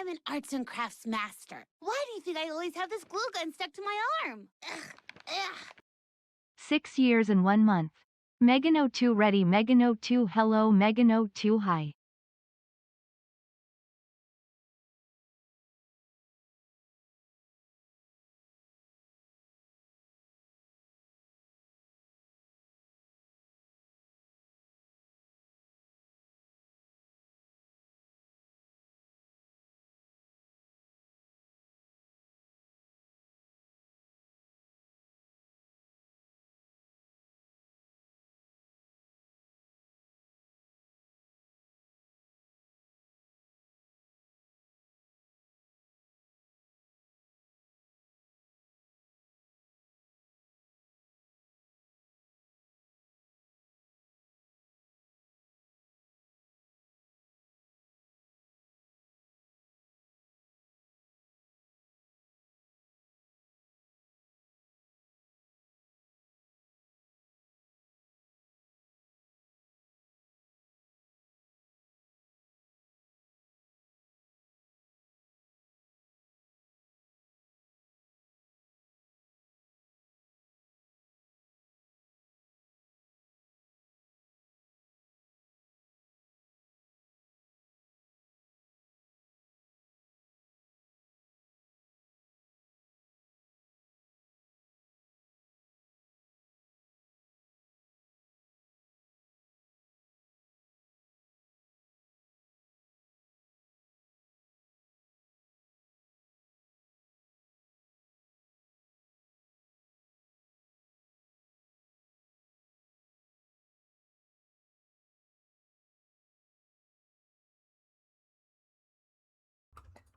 I'm an arts and crafts master. Why do you think I always have this glue gun stuck to my arm? Ugh, ugh. 6 years and 1 month. Megano2 ready. Megano2 hello. Megano2 hi.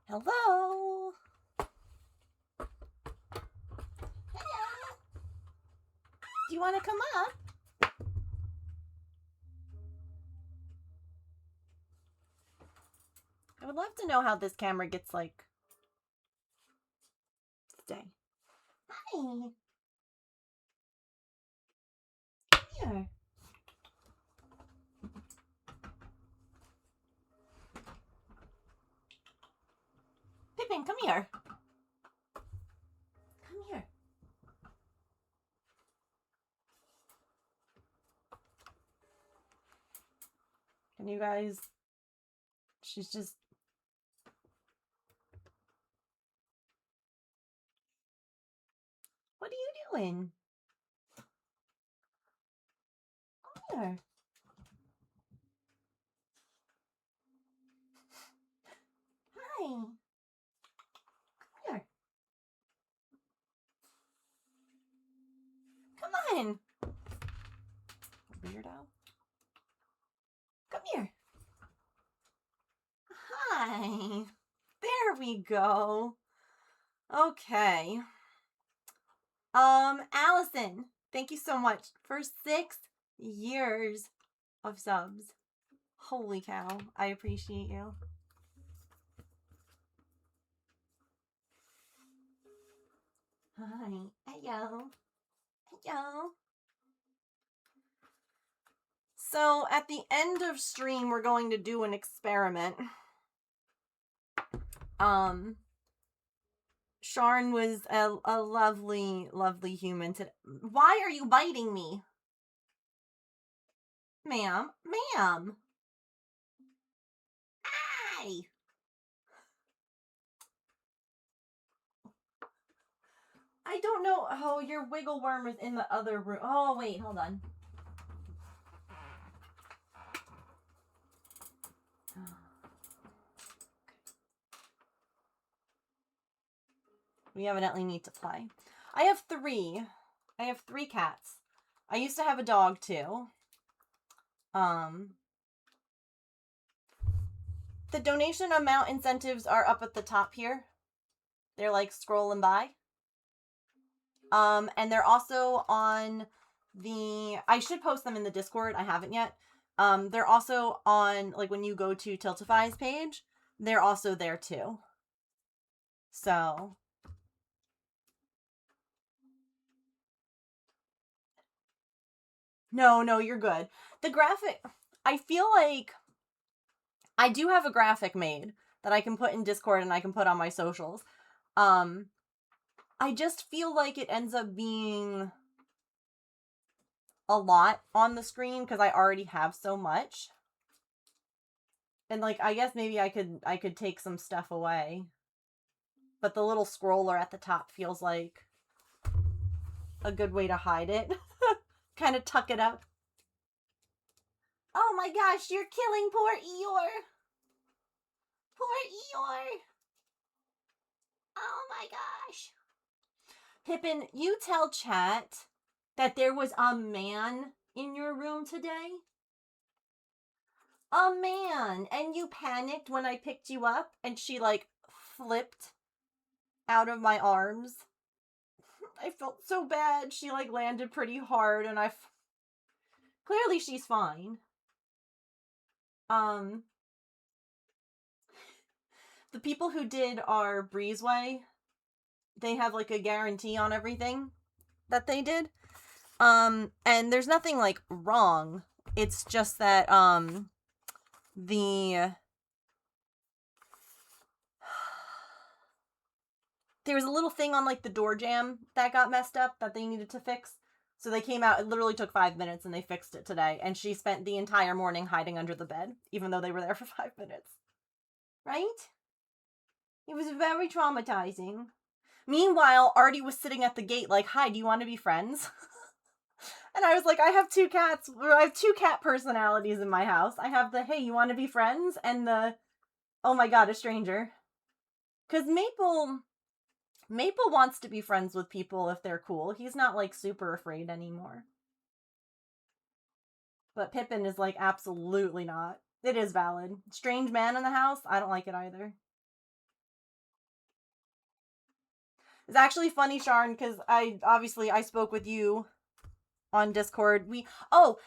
Hello. Do you want to come up? I would love to know how this camera gets, like, stay. Hi. Come here. Pippin, come here. Come here. Can you guys... She's just... What are you doing? Come here. Hi. Come here. Come on. Weirdo. Come here. Hi. There we go. Okay. Allison, thank you so much for 6 years of subs. Holy cow. I appreciate you. Hi. Hello. Hello. So at the end of stream, we're going to do an experiment. Sharn was a lovely, lovely human today. Why are you biting me? Ma'am. Ma'am. Hi. I don't know. Oh, your wiggle worm is in the other room. Oh, wait, hold on. We evidently need to play. I have 3. I have 3 cats. I used to have a dog too. The donation amount incentives are up at the top here. They're like scrolling by. And they're also on the... I should post them in the Discord. I haven't yet. They're also on, like, when you go to Tiltify's page, they're also there too. So... No, you're good. The graphic... I feel like... I do have a graphic made, that I can put in Discord and I can put on my socials. I just feel like it ends up being a lot on the screen because I already have so much. And like, I guess maybe I could take some stuff away. But the little scroller at the top feels like a good way to hide it. Kind of tuck it up. Oh my gosh, you're killing poor Eeyore. Poor Eeyore. Oh my gosh. Pippin, you tell chat that there was a man in your room today? A man! And you panicked when I picked you up and she like flipped out of my arms. I felt so bad. She like landed pretty hard and clearly she's fine. The people who did our breezeway, they have like a guarantee on everything that they did. And there's nothing like wrong. It's just that there was a little thing on like the door jamb that got messed up that they needed to fix. So they came out, it literally took 5 minutes and they fixed it today. And she spent the entire morning hiding under the bed, even though they were there for 5 minutes. Right? It was very traumatizing. Meanwhile, Artie was sitting at the gate like, hi, do you want to be friends? And I was like, I have 2 cats. I have 2 cat personalities in my house. I have the, hey, you want to be friends? And the, oh my god, a stranger. Because Maple wants to be friends with people if they're cool. He's not, like, super afraid anymore. But Pippin is, like, absolutely not. It is valid. Strange man in the house? I don't like it either. It's actually funny, Sharn, because I spoke with you on Discord.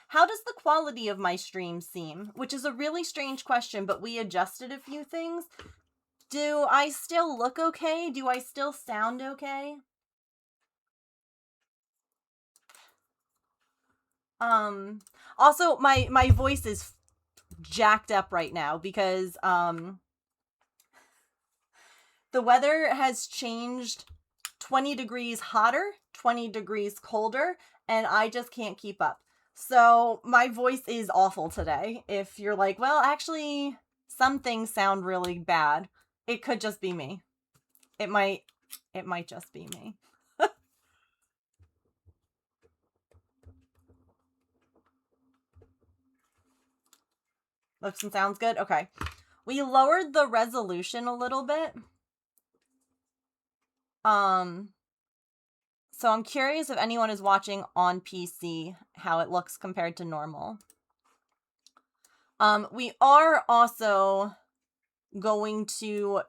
How does the quality of my stream seem? Which is a really strange question, but we adjusted a few things. Do I still look okay? Do I still sound okay? Also, my voice is jacked up right now because, the weather has changed 20 degrees hotter, 20 degrees colder, and I just can't keep up. So my voice is awful today. If you're like, well, actually, some things sound really bad. It could just be me. It might just be me. Looks and sounds good? Okay. We lowered the resolution a little bit. So I'm curious if anyone is watching on PC, how it looks compared to normal. We are also going to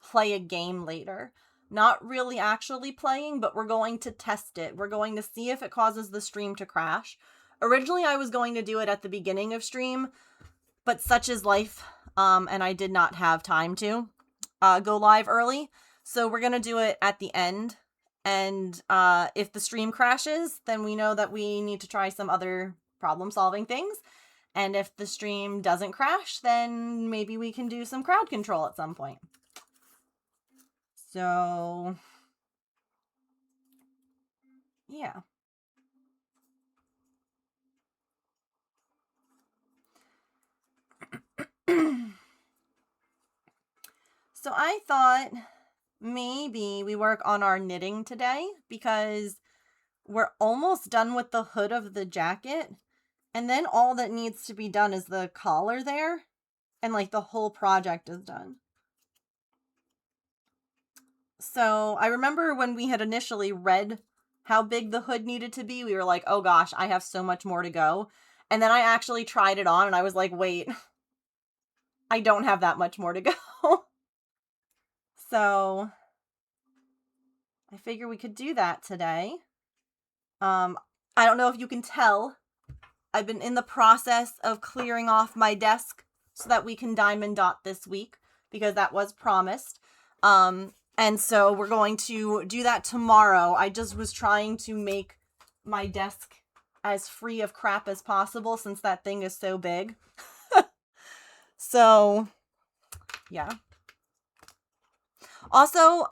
play a game later. Not really actually playing, but we're going to test it. We're going to see if it causes the stream to crash. Originally, I was going to do it at the beginning of stream, but such is life, and I did not have time to go live early. So we're going to do it at the end. And if the stream crashes, then we know that we need to try some other problem-solving things. And if the stream doesn't crash, then maybe we can do some crowd control at some point. So, yeah. So I thought maybe we work on our knitting today because we're almost done with the hood of the jacket. And then all that needs to be done is the collar there. And like the whole project is done. So I remember when we had initially read how big the hood needed to be, we were like, oh gosh, I have so much more to go. And then I actually tried it on and I was like, wait, I don't have that much more to go. So I figure we could do that today. I don't know if you can tell, I've been in the process of clearing off my desk so that we can diamond dot this week because that was promised. And so we're going to do that tomorrow. I just was trying to make my desk as free of crap as possible since that thing is so big. So, yeah. Also,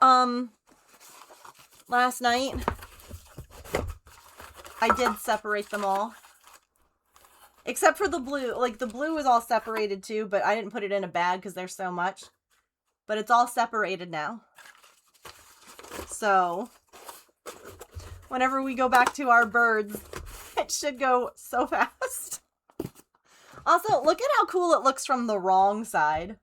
last night, I did separate them all. Except for the blue. Like, the blue is all separated too, but I didn't put it in a bag because there's so much. But it's all separated now. So, whenever we go back to our birds, it should go so fast. Also, look at how cool it looks from the wrong side.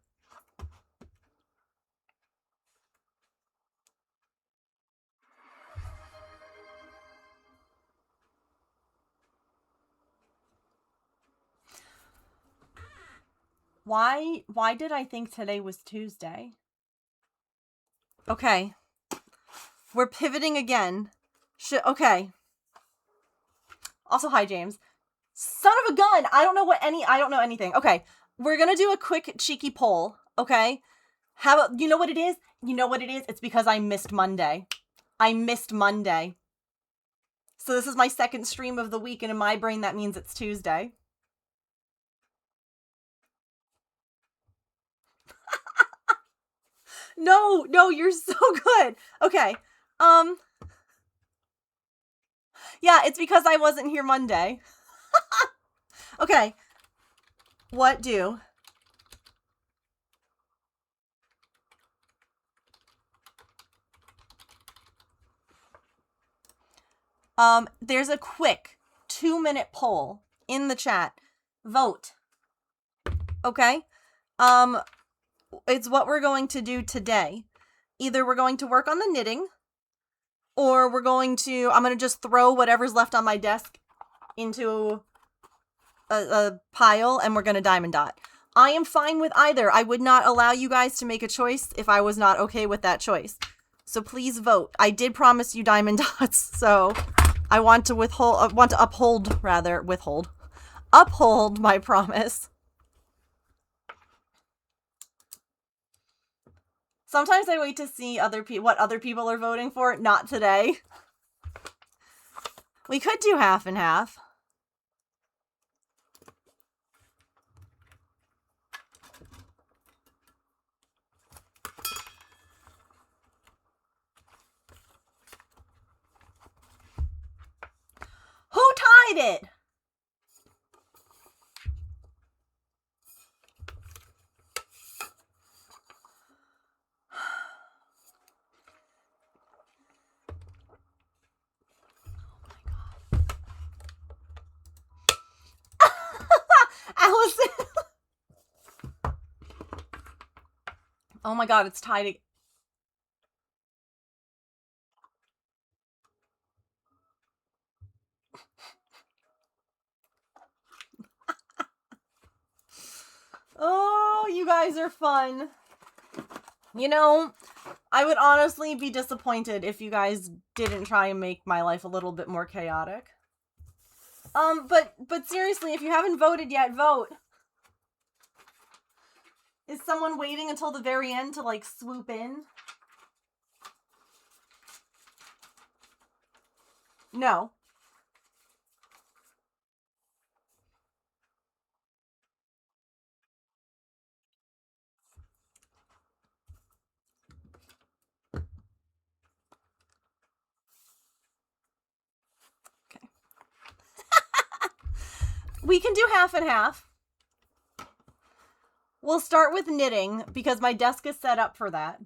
Why did I think today was Tuesday? Okay. We're pivoting again. Okay. Also, hi, James. Son of a gun! I don't know anything. Okay. We're gonna do a quick cheeky poll, okay? You know what it is? You know what it is? It's because I missed Monday. I missed Monday. So this is my second stream of the week, and in my brain that means it's Tuesday. No, you're so good. Okay. Yeah, it's because I wasn't here Monday. Okay. What do? There's a quick 2-minute poll in the chat. Vote. Okay? It's what we're going to do today. Either we're going to work on the knitting, or I'm going to just throw whatever's left on my desk into a pile, and we're going to diamond dot. I am fine with either. I would not allow you guys to make a choice if I was not okay with that choice. So please vote. I did promise you diamond dots, so I want to uphold my promise. Sometimes I wait to see what other people are voting for. Not today. We could do half and half. Who tied it? Allison. Oh my god, it's tied. Oh, you guys are fun. You know, I would honestly be disappointed if you guys didn't try and make my life a little bit more chaotic. But seriously, if you haven't voted yet, vote. Is someone waiting until the very end to, like, swoop in? No. Okay. We can do half and half. We'll start with knitting, because my desk is set up for that.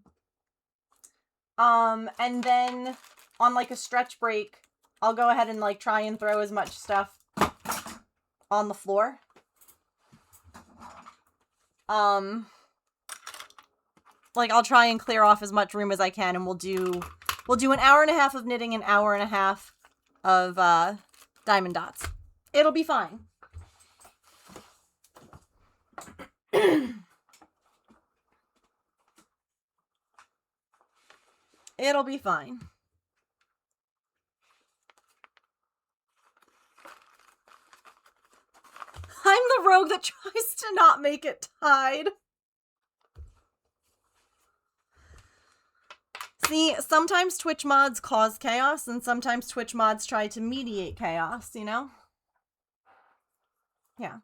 And then on, like, a stretch break, I'll go ahead and, like, try and throw as much stuff on the floor. Like, I'll try and clear off as much room as I can, and we'll do an hour and a half of knitting, an hour and a half of, diamond dots. It'll be fine. It'll be fine. I'm the rogue that tries to not make it tied. See, sometimes Twitch mods cause chaos, and sometimes Twitch mods try to mediate chaos, you know? Yeah.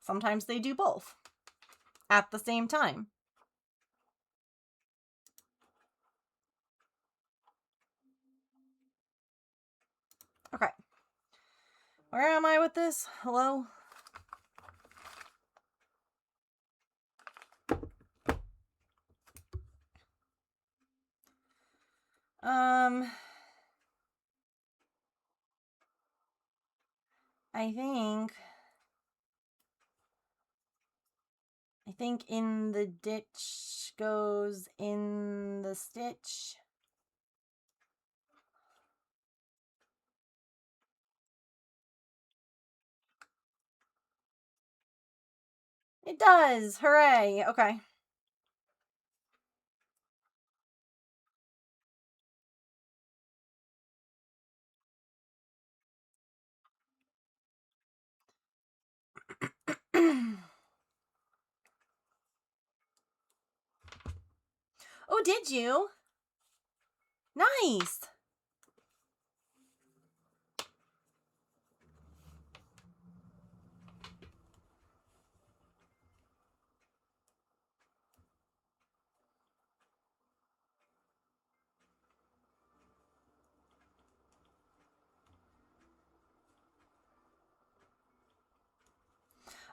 Sometimes they do both at the same time. Okay. Where am I with this? Hello? I think in the ditch goes in the stitch. It does! Hooray! Okay. Oh, did you? Nice!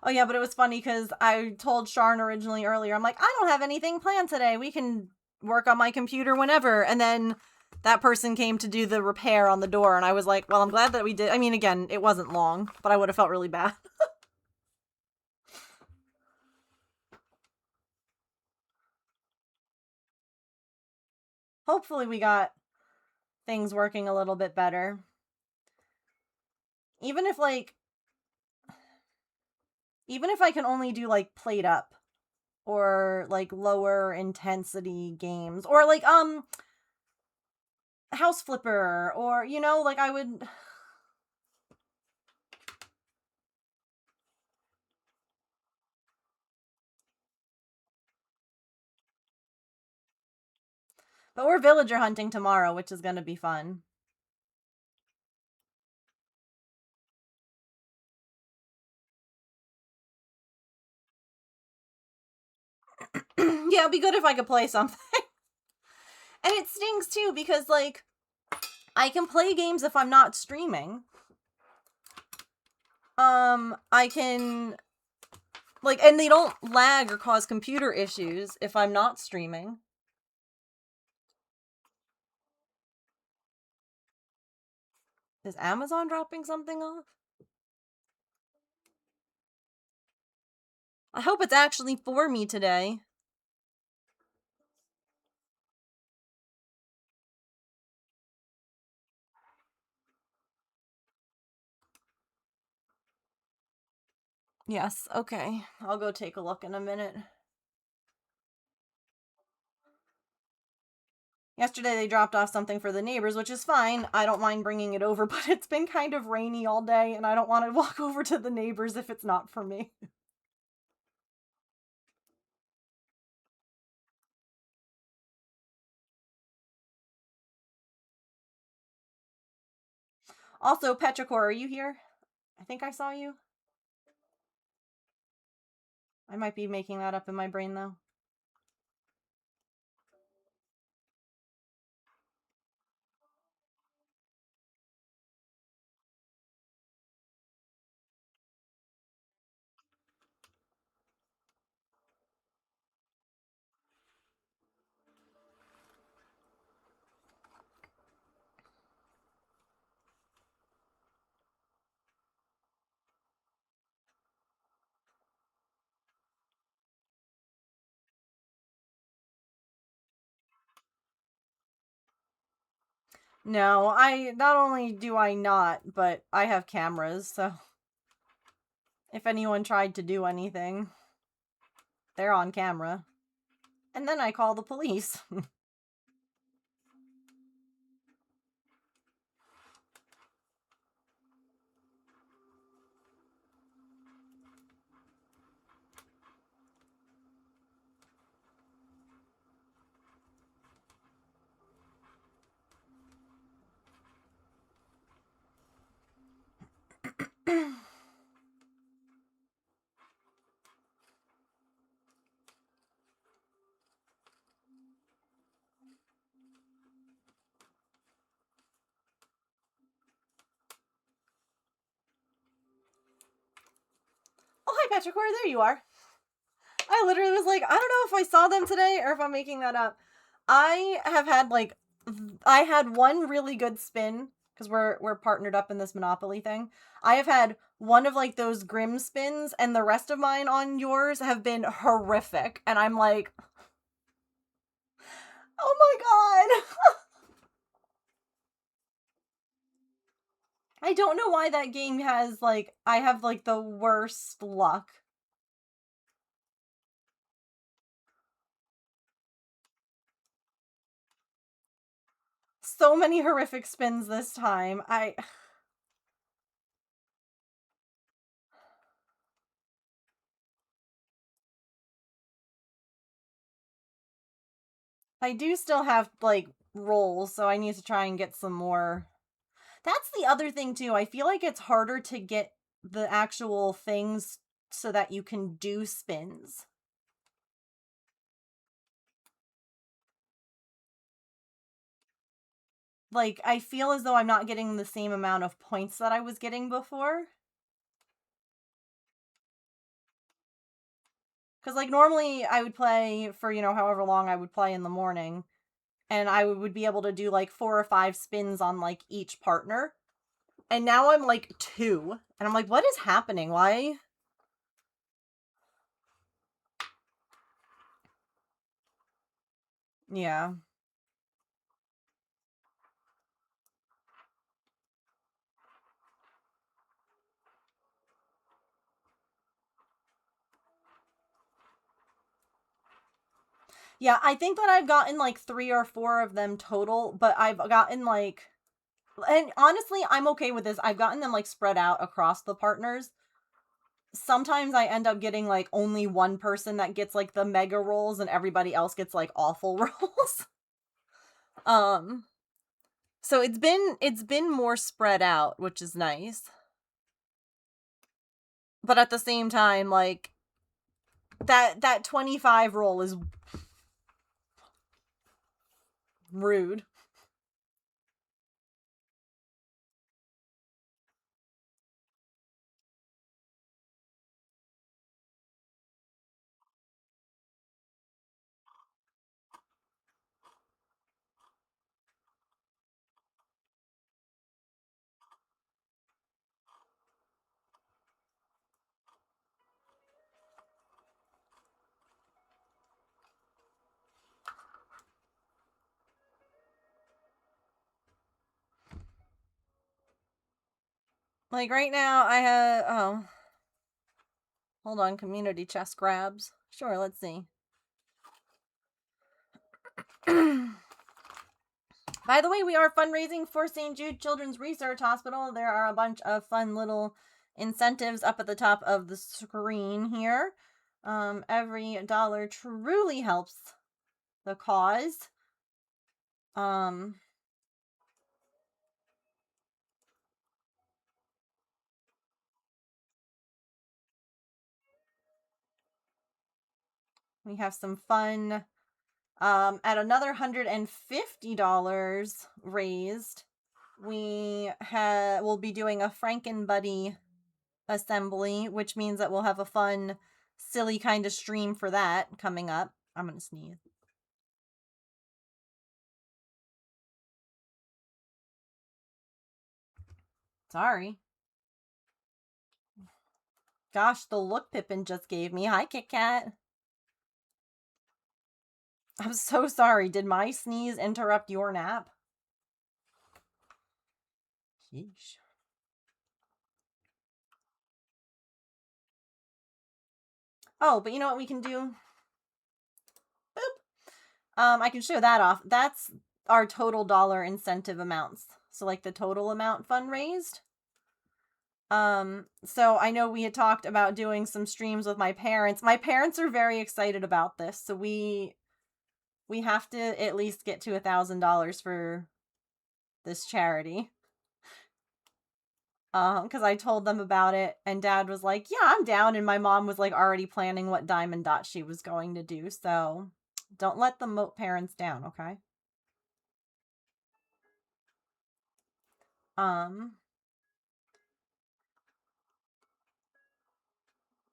Oh yeah, but it was funny because I told Sharn originally earlier, I'm like, I don't have anything planned today. We can work on my computer whenever. And then that person came to do the repair on the door, and I was like, well, I'm glad that we did. I mean, again, it wasn't long, but I would have felt really bad. Hopefully we got things working a little bit better. Even if, like, even if I can only do, like, Plate Up or, like, lower intensity games or, like, House Flipper or, you know, like, I would... But we're villager hunting tomorrow, which is going to be fun. Yeah, it'd be good if I could play something. And it stings too, because, like, I can play games if I'm not streaming. I can, like, and they don't lag or cause computer issues if I'm not streaming. Is Amazon dropping something off? I hope it's actually for me today. Yes, okay. I'll go take a look in a minute. Yesterday they dropped off something for the neighbors, which is fine. I don't mind bringing it over, but it's been kind of rainy all day, and I don't want to walk over to the neighbors if it's not for me. Also, Petrichor, are you here? I think I saw you. I might be making that up in my brain, though. No, not only do I not, but I have cameras, so if anyone tried to do anything, they're on camera. And then I call the police. Petrichor, there you are. I literally was like, I don't know if I saw them today or if I'm making that up. I have had like, I had one really good spin because we're partnered up in this Monopoly thing. I have had one of like those Grim spins, and the rest of mine on yours have been horrific. And I'm like, oh my god. I don't know why that game has like, I have like the worst luck. So many horrific spins this time. I do still have like rolls, so I need to try and get some more. That's the other thing too. I feel like it's harder to get the actual things so that you can do spins. Like, I feel as though I'm not getting the same amount of points that I was getting before. Because, like, normally I would play for, you know, however long I would play in the morning. And I would be able to do, like, 4 or 5 spins on, like, each partner. And now I'm, like, 2. And I'm like, what is happening? Why? Yeah. Yeah, I think that I've gotten, like, 3 or 4 of them total. But I've gotten, like... And honestly, I'm okay with this. I've gotten them, like, spread out across the partners. Sometimes I end up getting, like, only one person that gets, like, the mega rolls and everybody else gets, like, awful rolls. So it's been more spread out, which is nice. But at the same time, like, that 25 roll is rude. Like, right now, I have... Oh. Hold on, community chest grabs. Sure, let's see. By the way, we are fundraising for St. Jude Children's Research Hospital. There are a bunch of fun little incentives up at the top of the screen here. Every dollar truly helps the cause. We have some fun. At another $150 raised, we'll be doing a Franken Buddy assembly, which means that we'll have a fun, silly kind of stream for that coming up. I'm gonna sneeze. Sorry. Gosh, the look Pippin just gave me. Hi, Kit Kat. I'm so sorry. Did my sneeze interrupt your nap? Sheesh. Oh, but you know what we can do? Boop. I can show that off. That's our total dollar incentive amounts. So, like, the total amount fundraised. So I know we had talked about doing some streams with my parents. My parents are very excited about this, so we have to at least get to $1,000 for this charity. Because I told them about it, and Dad was like, yeah, I'm down, and my mom was, like, already planning what Diamond Dot she was going to do, so don't let the moat parents down, okay?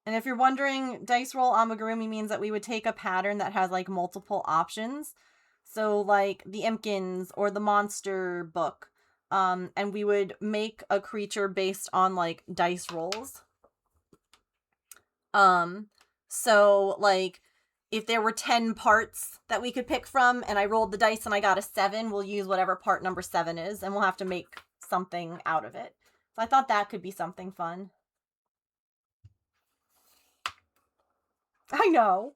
And if you're wondering, dice roll amigurumi means that we would take a pattern that has like multiple options. So like the Imkins or the monster book. And we would make a creature based on like dice rolls. So like if there were 10 parts that we could pick from and I rolled the dice and I got a 7, we'll use whatever part number 7 is and we'll have to make something out of it. So I thought that could be something fun. I know.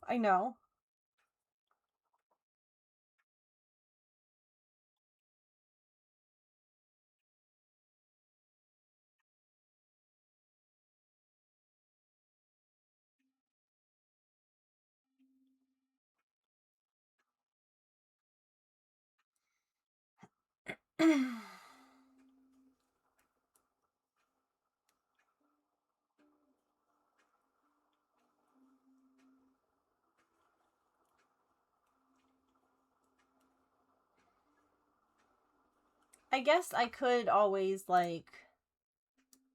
I guess I could always, like,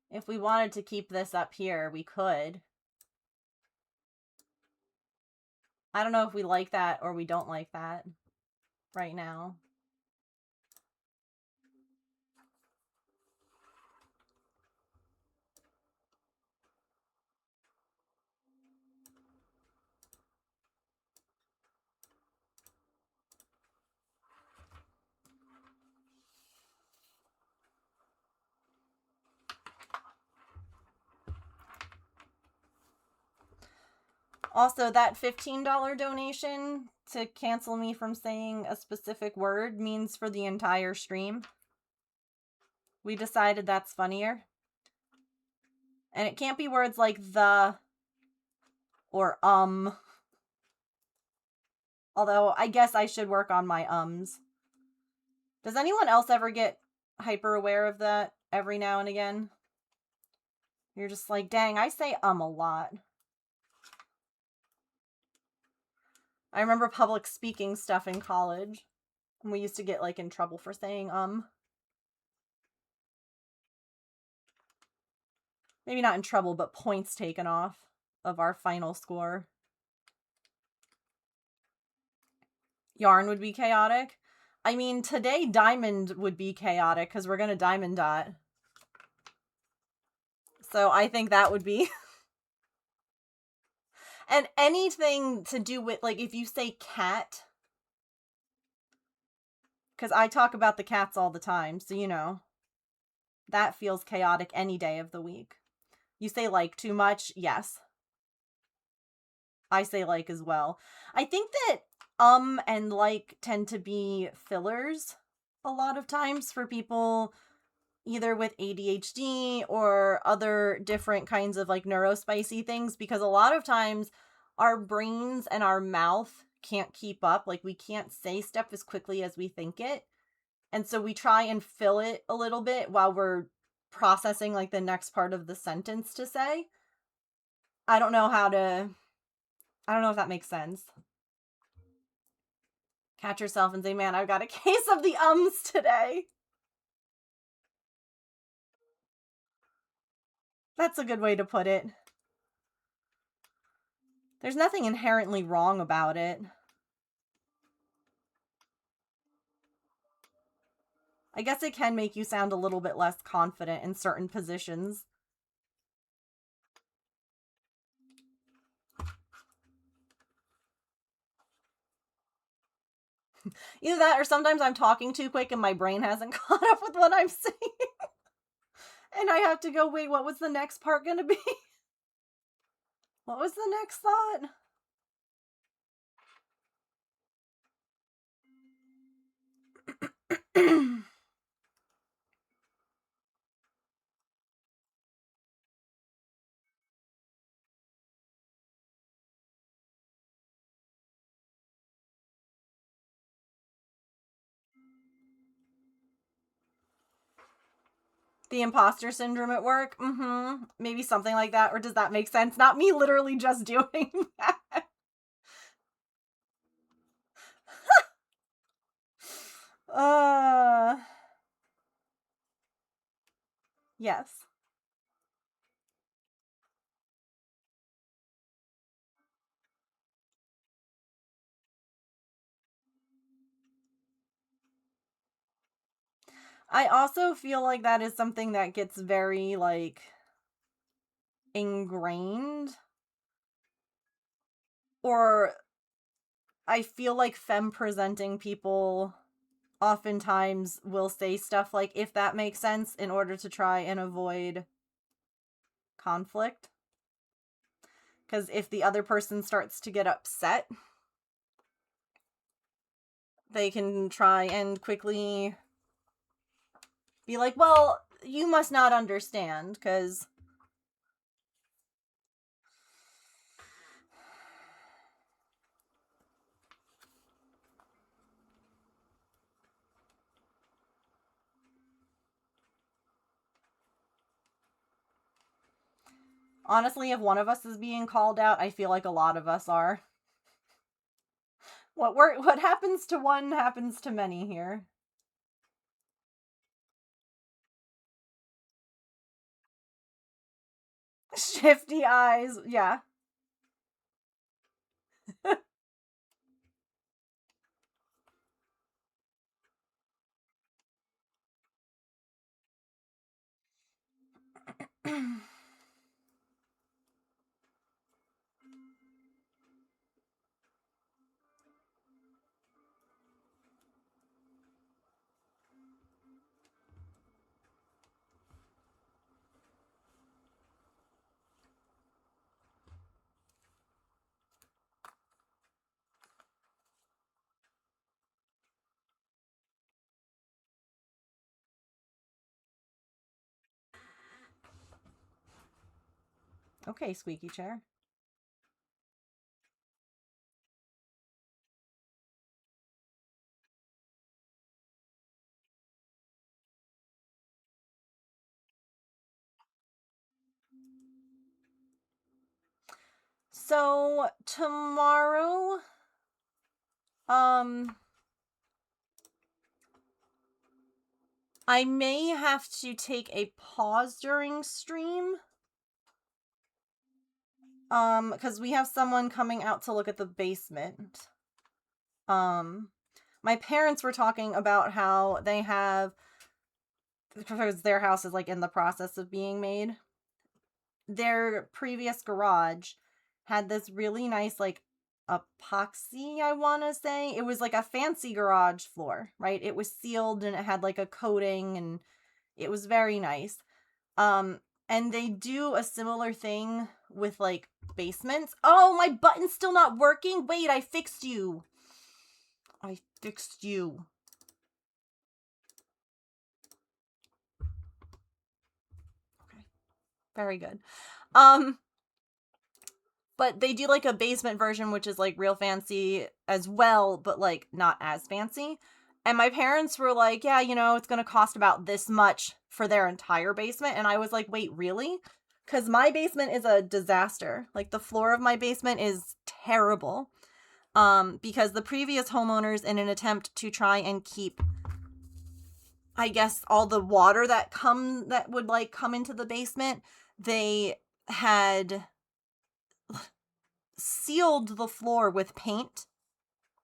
if we wanted to keep this up here, we could. I don't know if we like that or we don't like that right now. Also, that $15 donation to cancel me from saying a specific word means for the entire stream. We decided that's funnier. And it can't be words like the or Although, I guess I should work on my ums. Does anyone else ever get hyper aware of that every now and again? You're just like, dang, I say a lot. I remember public speaking stuff in college. And we used to get, like, in trouble for saying Maybe not in trouble, but points taken off of our final score. Yarn would be chaotic. I mean, today Diamond would be chaotic because we're going to Diamond Dot. So I think that would be... And anything to do with, like, if you say cat... Because I talk about the cats all the time, so you know. That feels chaotic any day of the week. You say like too much? Yes. I say like as well. I think that and like tend to be fillers a lot of times for people either with ADHD or other different kinds of like neurospicy things, because a lot of times our brains and our mouth can't keep up. Like we can't say stuff as quickly as we think it. And so we try and fill it a little bit while we're processing like the next part of the sentence to say. I don't know if that makes sense. Catch yourself and say, man, I've got a case of the ums today. That's a good way to put it. There's nothing inherently wrong about it. I guess it can make you sound a little bit less confident in certain positions. Either that or sometimes I'm talking too quick and my brain hasn't caught up with what I'm saying. And I have to go, wait, what was the next part gonna be? What was the next thought? The imposter syndrome at work? Mm-hmm. Maybe something like that. Or does that make sense? Not me literally just doing that. Yes. I also feel like that is something that gets very, like, ingrained. Or I feel like femme-presenting people oftentimes will say stuff like, if that makes sense, in order to try and avoid conflict. Because if the other person starts to get upset, they can try and quickly be like, well, you must not understand, because... Honestly, if one of us is being called out, I feel like a lot of us are. What happens to one happens to many here. Shifty eyes, yeah. Okay, squeaky chair. So, tomorrow, I may have to take a pause during stream. Because we have someone coming out to look at the basement. My parents were talking about how they have, because their house is, like, in the process of being made, their previous garage had this really nice, like, epoxy, I want to say. It was like a fancy garage floor, right? It was sealed and it had, like, a coating, and it was very nice. And they do a similar thing with, like, basements. Oh, my button's still not working? Wait, I fixed you. I fixed you. Okay. Very good. But they do, like, a basement version, which is, like, real fancy as well, but, like, not as fancy. And my parents were like, yeah, you know, it's going to cost about this much for their entire basement. And I was like, wait, really? Because my basement is a disaster. Like, the floor of my basement is terrible. Because the previous homeowners, in an attempt to try and keep, I guess, all the water that would, like, come into the basement, they had sealed the floor with paint.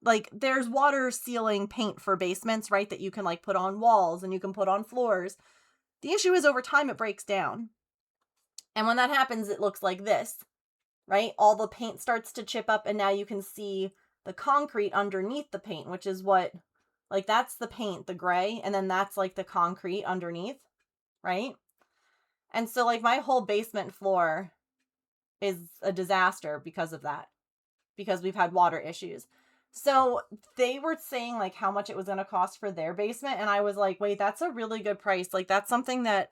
Like, there's water sealing paint for basements, right, that you can, like, put on walls and you can put on floors. The issue is, over time, it breaks down. And when that happens, it looks like this, right? All the paint starts to chip up, and now you can see the concrete underneath the paint, which is what, like, that's the paint, the gray, and then that's, like, the concrete underneath, right? And so, like, my whole basement floor is a disaster because of that, because we've had water issues. So they were saying, like, how much it was going to cost for their basement, and I was like, wait, that's a really good price. Like, that's something that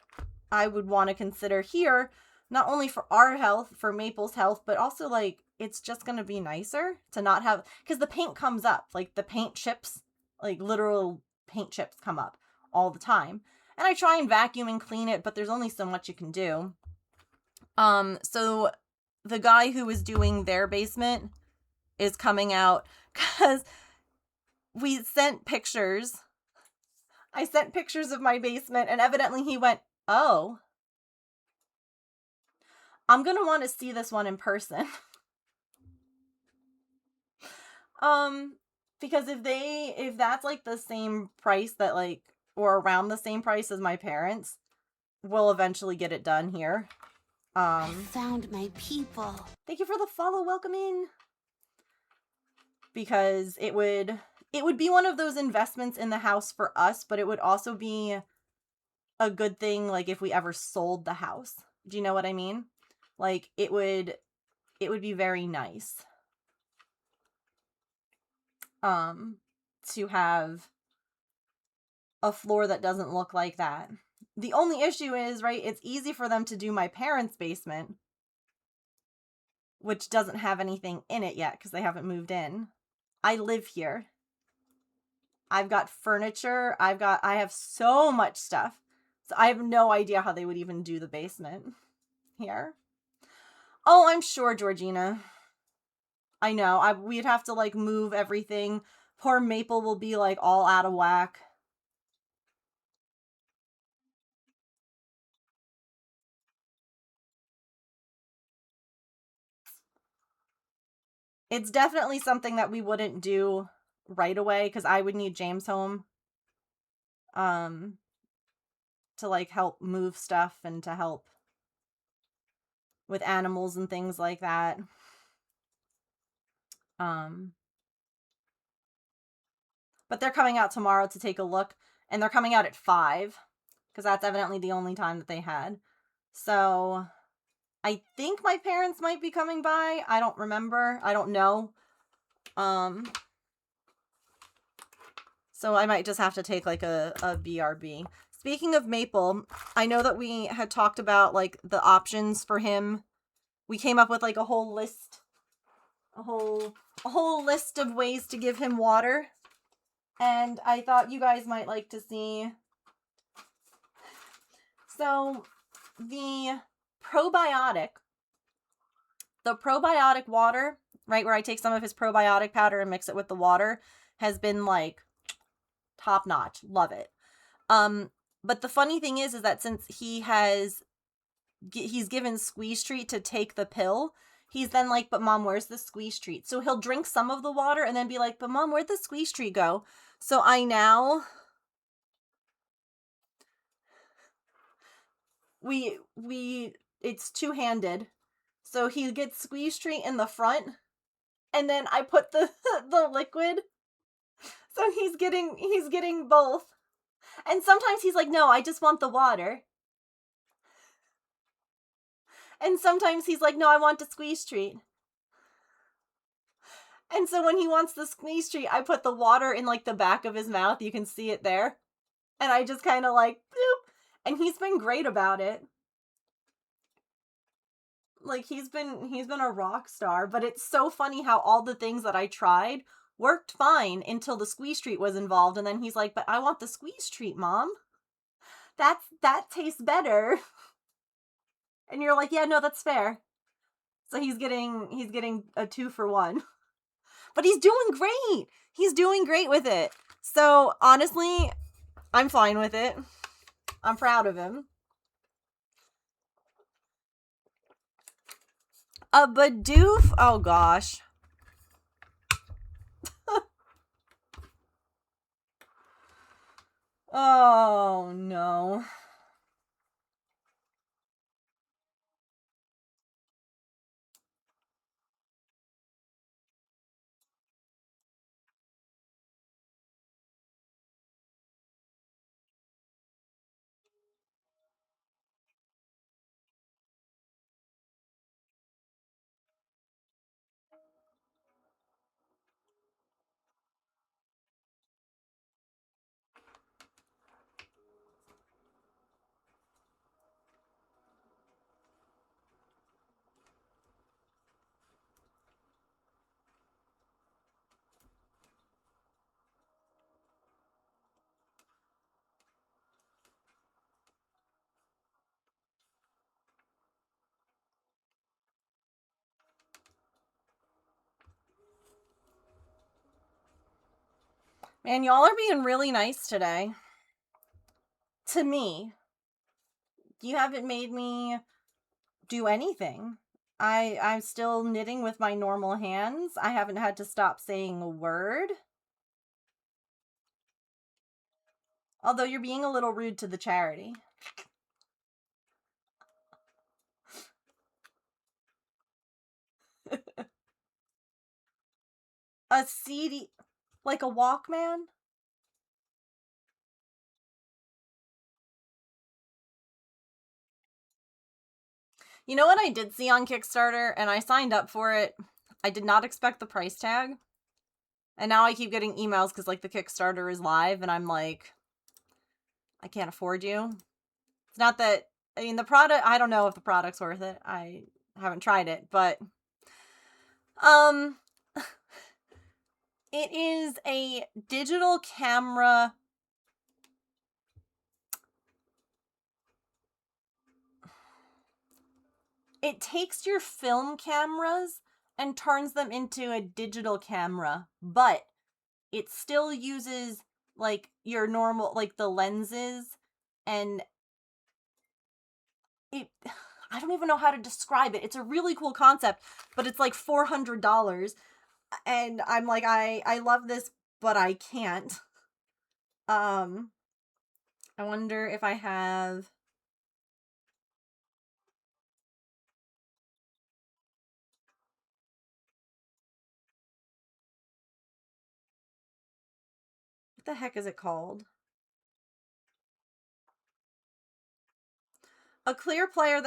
I would want to consider here, not only for our health, for Maple's health, but also, like, it's just going to be nicer to not have, because the paint comes up, like, the paint chips, like, literal paint chips come up all the time. And I try and vacuum and clean it, but there's only so much you can do. So the guy who was doing their basement is coming out, because we sent pictures. I sent pictures of my basement, and evidently he went, oh, I'm going to want to see this one in person. Because if that's, like, the same price that, like, or around the same price as my parents, we'll eventually get it done here. I found my people. Thank you for the follow. Welcome in. Because it would be one of those investments in the house for us, but it would also be a good thing like if we ever sold the house. Do you know what I mean? Like it would be very nice to have a floor that doesn't look like that. The only issue is, right, it's easy for them to do my parents' basement, which doesn't have anything in it yet because they haven't moved in. I live here. I've got furniture. I have so much stuff. So I have no idea how they would even do the basement here. Oh, I'm sure, Georgina. I know. We'd have to like move everything. Poor Maple will be like all out of whack. It's definitely something that we wouldn't do right away because I would need James home to like help move stuff and to help with animals and things like that. But they're coming out tomorrow to take a look, and they're coming out at 5 because that's evidently the only time that they had. So I think my parents might be coming by. I don't remember. I don't know. So I might just have to take like a BRB. Speaking of Maple, I know that we had talked about like the options for him. We came up with like a whole list. A whole list of ways to give him water. And I thought you guys might like to see. So the probiotic water, right, where I take some of his probiotic powder and mix it with the water, has been like top notch. Love it. But the funny thing is that since he's given Squeeze Treat to take the pill, he's then like, but Mom, where's the Squeeze Treat? So he'll drink some of the water and then be like, but Mom, where'd the Squeeze Treat go? So I now, it's two-handed. So he gets Squeeze Treat in the front, and then I put the liquid. So he's getting both. And sometimes he's like, no, I just want the water. And sometimes he's like, no, I want the Squeeze Treat. And so when he wants the Squeeze Treat, I put the water in like the back of his mouth. You can see it there. And I just kind of like, boop. And he's been great about it. Like he's been a rock star, but it's so funny how all the things that I tried worked fine until the Squeeze Treat was involved, and then he's like, but I want the Squeeze Treat, Mom. That tastes better. And you're like, yeah, no, that's fair. So he's getting a 2-for-1. But he's doing great. He's doing great with it. So honestly, I'm fine with it. I'm proud of him. A Bidoof? Oh gosh. Oh no. Man, y'all are being really nice today. To me. You haven't made me do anything. I'm still knitting with my normal hands. I haven't had to stop saying a word. Although you're being a little rude to the charity. A CD, like a Walkman? You know what I did see on Kickstarter, and I signed up for it. I did not expect the price tag. And now I keep getting emails because, like, the Kickstarter is live, and I'm like, I can't afford you. It's not that, I mean, the product, I don't know if the product's worth it. I haven't tried it, but, it is a digital camera. It takes your film cameras and turns them into a digital camera, but it still uses, like, your normal, like, the lenses, and it, I don't even know how to describe it. It's a really cool concept, but it's like $400, and I'm like, I love this, but I can't. I wonder if I have... What the heck is it called? A clear player.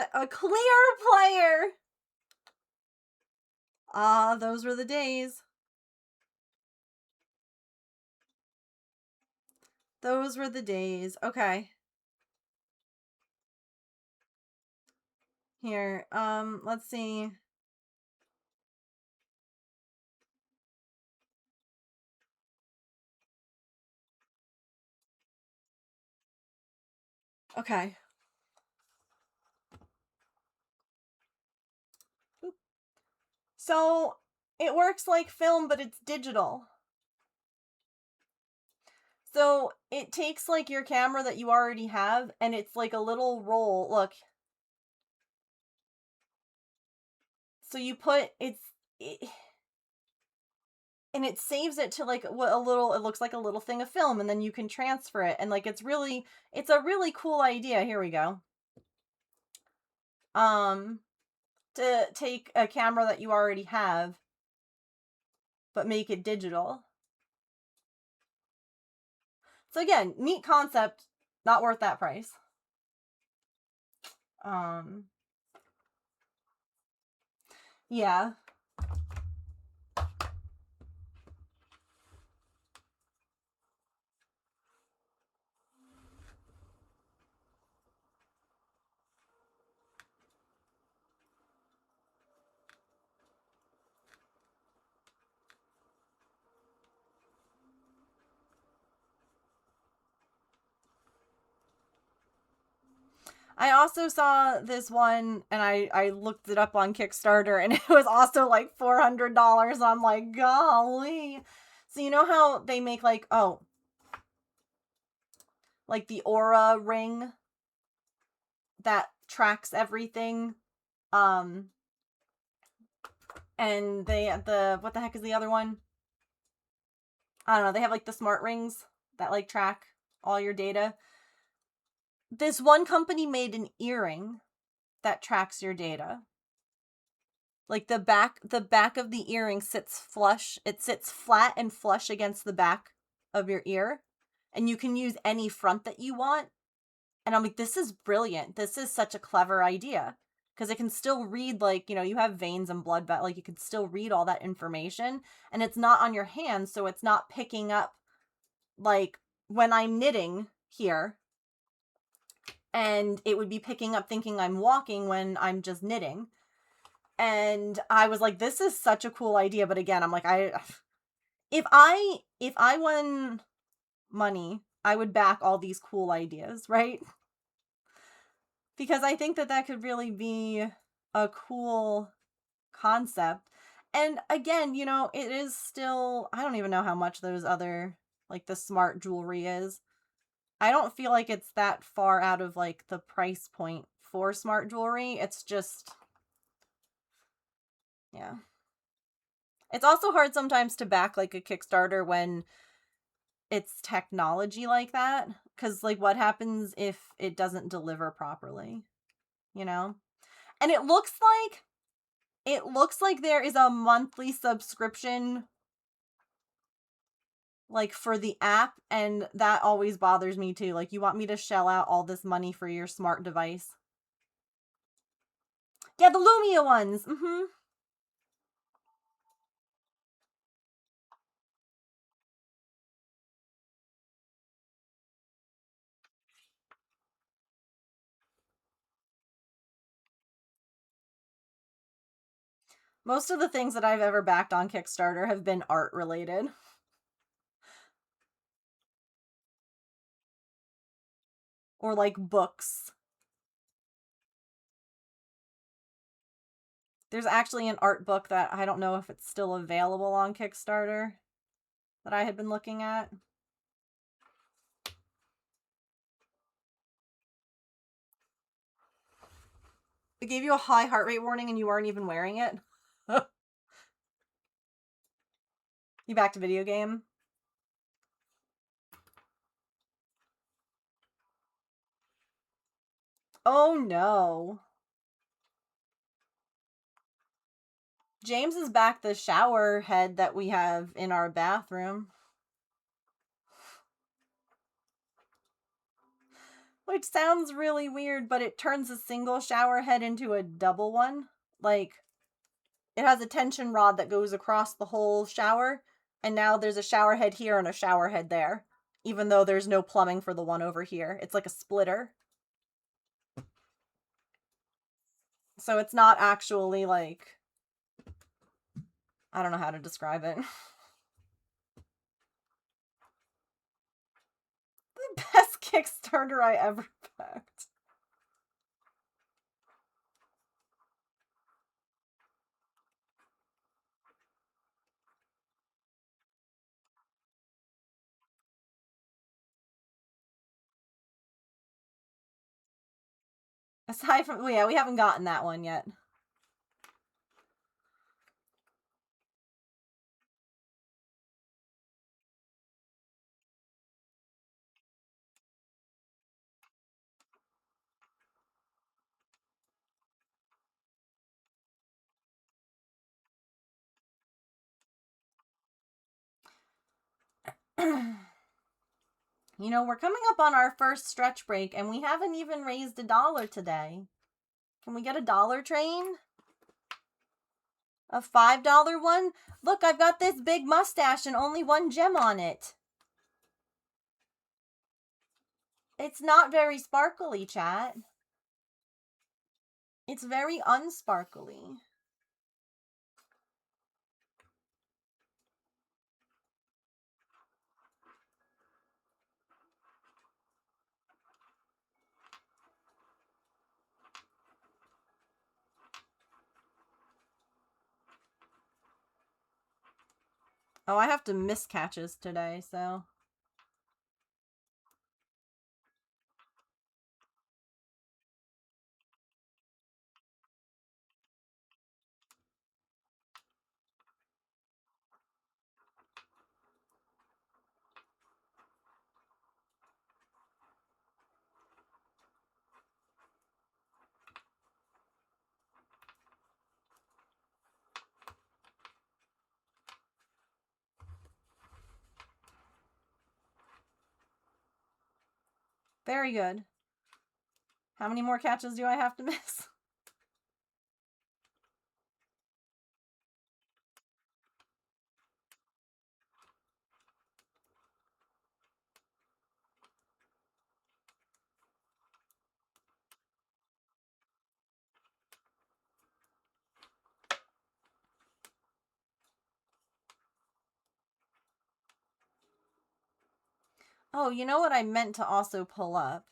Ah, those were the days. Those were the days. Okay. Here, let's see. Okay. So, it works like film, but it's digital. So, it takes, like, your camera that you already have, and it's like a little roll. Look. So you put, and it saves it to, like, what a little, it looks like a little thing of film, and then you can transfer it, and, like, it's a really cool idea. Here we go. To take a camera that you already have, but make it digital. So again, neat concept, not worth that price. Yeah. I also saw this one, and I looked it up on Kickstarter, and it was also like $400. I'm like, golly. So you know how they make, like, oh, like the Aura ring that tracks everything? And what the heck is the other one? I don't know. They have, like, the smart rings that, like, track all your data. This one company made an earring that tracks your data. Like, the back of the earring sits flush. It sits flat and flush against the back of your ear, and you can use any front that you want. And I'm like, this is brilliant. This is such a clever idea, because it can still read, like, you have veins and blood, but, like, you can still read all that information, and it's not on your hands, so it's not picking up, like, when I'm knitting here, and it would be picking up thinking I'm walking when I'm just knitting. And I was like, this is such a cool idea. But again, I'm like, if I won money, I would back all these cool ideas, right? Because I think that could really be a cool concept. And again, it is still, I don't even know how much those other, like, the smart jewelry is. I don't feel like it's that far out of, like, the price point for smart jewelry. It's just, yeah. It's also hard sometimes to back, like, a Kickstarter when it's technology like that. Because, like, what happens if it doesn't deliver properly? You know? And it looks like there is a monthly subscription, like, for the app, and that always bothers me too. Like, you want me to shell out all this money for your smart device? Yeah, the Lumia ones. Mm-hmm. Most of the things that I've ever backed on Kickstarter have been art related. Or, like, books. There's actually an art book that I don't know if it's still available on Kickstarter that I had been looking at. It gave you a high heart rate warning and you weren't even wearing it. You backed a video game? Oh no. James is back the shower head that we have in our bathroom. Which sounds really weird, but it turns a single shower head into a double one. Like, it has a tension rod that goes across the whole shower, and now there's a shower head here and a shower head there, even though there's no plumbing for the one over here. It's like a splitter. So it's not actually, like, I don't know how to describe it. The best Kickstarter I ever backed. Aside from, well, yeah, we haven't gotten that one yet. You know, we're coming up on our first stretch break, and we haven't even raised $1 today. Can we get a dollar train? A $5 one? Look, I've got this big mustache and only one gem on it. It's not very sparkly, chat. It's very unsparkly. Oh, I have to miss catches today, so... Very good. How many more catches do I have to miss? Oh, you know what I meant to also pull up?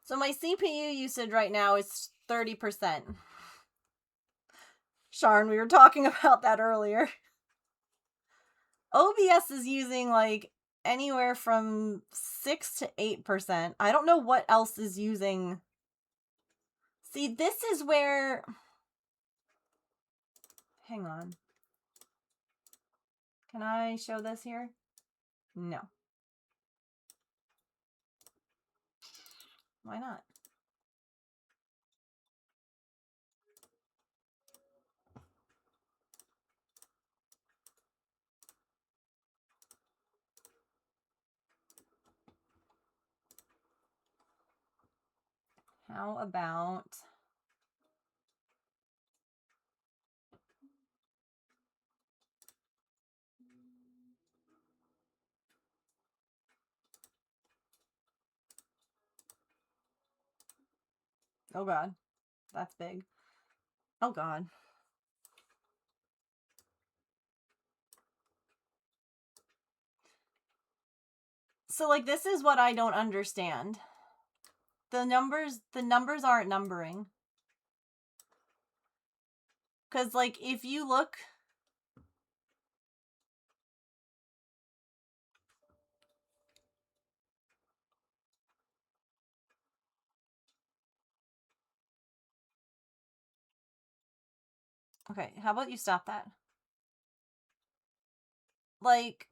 So my CPU usage right now is 30%. Sharn, we were talking about that earlier. OBS is using, like, anywhere from 6 to 8%. I don't know what else is using. See, this is where... Hang on. Can I show this here? No. Why not? How about... Oh God, that's big. Oh God. So like, this is what I don't understand. The numbers aren't numbering. Because like, if you look... Okay, how about you stop that? Like...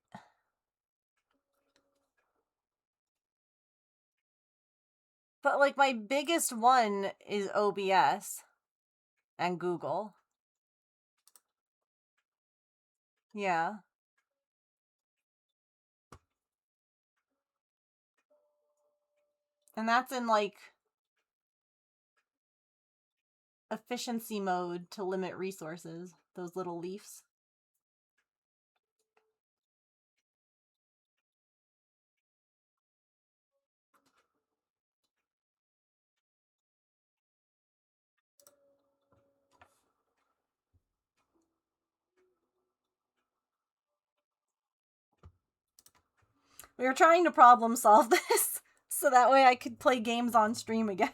But like, my biggest one is OBS and Google. Yeah. And that's in like efficiency mode to limit resources, those little leaves. We were trying to problem solve this so that way I could play games on stream again.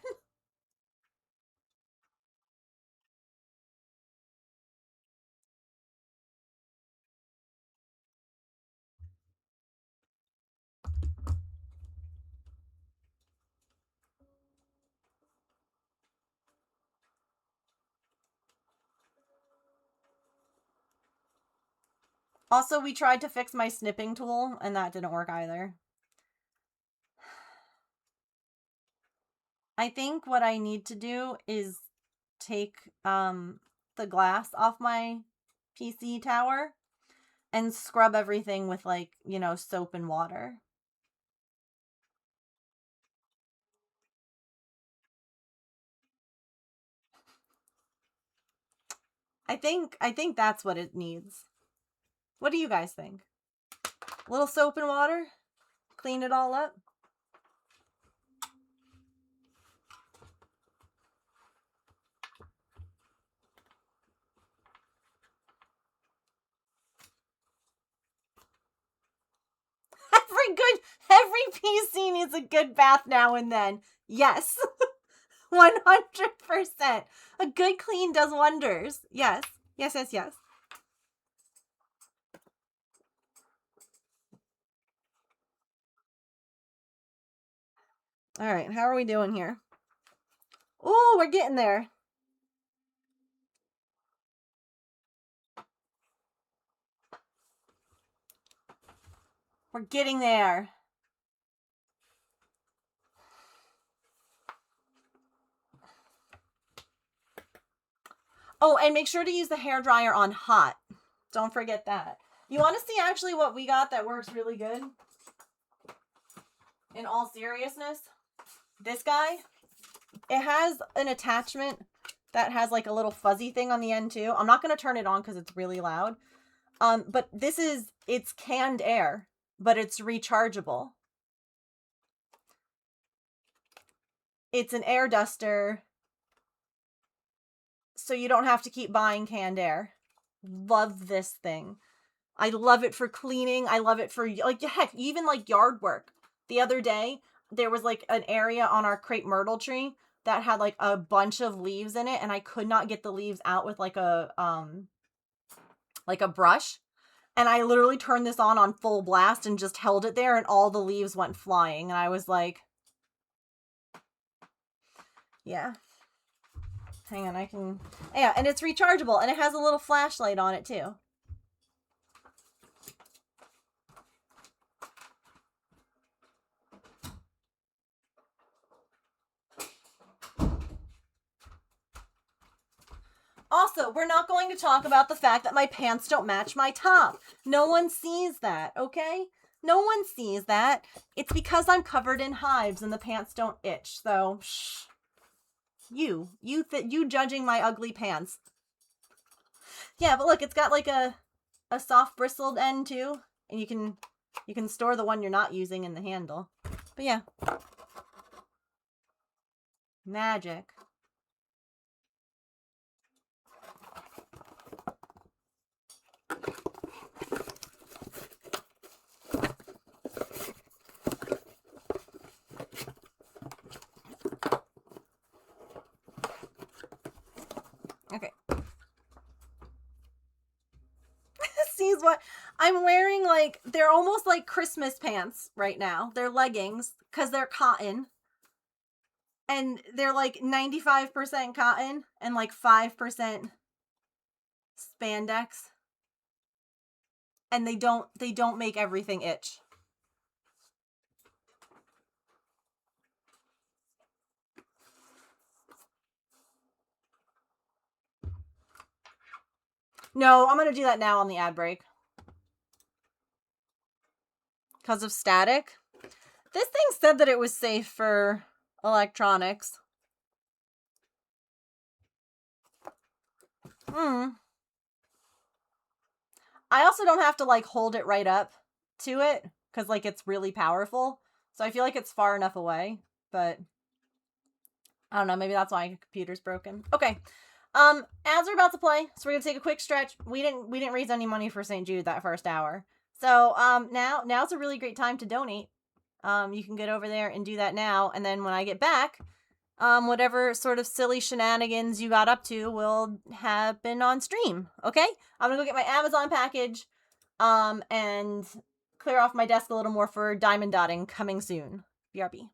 Also, we tried to fix my snipping tool, and that didn't work either. I think what I need to do is take the glass off my PC tower and scrub everything with, like, you know, soap and water. I think that's what it needs. What do you guys think? A little soap and water? Clean it all up? Every PC needs a good bath now and then. Yes. 100%. A good clean does wonders. Yes. Yes, yes, yes. All right, how are we doing here? Ooh, we're getting there. We're getting there. Oh, and make sure to use the hairdryer on hot. Don't forget that. You want to see actually what we got that works really good? In all seriousness, this guy, it has an attachment that has like a little fuzzy thing on the end too. I'm not going to turn it on because it's really loud. But it's canned air, but it's rechargeable. It's an air duster, so you don't have to keep buying canned air. Love this thing. I love it for cleaning. I love it for, like, heck, even like yard work. The other day, there was like an area on our crepe myrtle tree that had like a bunch of leaves in it, and I could not get the leaves out with like a brush. And I literally turned this on full blast and just held it there, and all the leaves went flying. And I was like, yeah. Hang on, I can... Yeah, and it's rechargeable, and it has a little flashlight on it, too. Also, we're not going to talk about the fact that my pants don't match my top. No one sees that, okay? No one sees that. It's because I'm covered in hives and the pants don't itch, so shh. You judging my ugly pants. Yeah, but look, it's got like a soft bristled end too, and you can store the one you're not using in the handle. But yeah. Magic. Okay. Sees what I'm wearing. Like, they're almost like Christmas pants right now. They're leggings because they're cotton. And they're like 95% cotton and like 5% spandex. And they don't make everything itch. No, I'm going to do that now on the ad break. Because of static. This thing said that it was safe for electronics. I also don't have to like hold it right up to it because like it's really powerful. So I feel like it's far enough away, but I don't know, maybe that's why my computer's broken. Okay. Ads are about to play, so we're gonna take a quick stretch. We didn't raise any money for St. Jude that first hour. So now's a really great time to donate. You can get over there and do that now, and then when I get back, whatever sort of silly shenanigans you got up to will have been on stream. Okay? I'm gonna go get my Amazon package, and clear off my desk a little more for diamond dotting coming soon. BRB.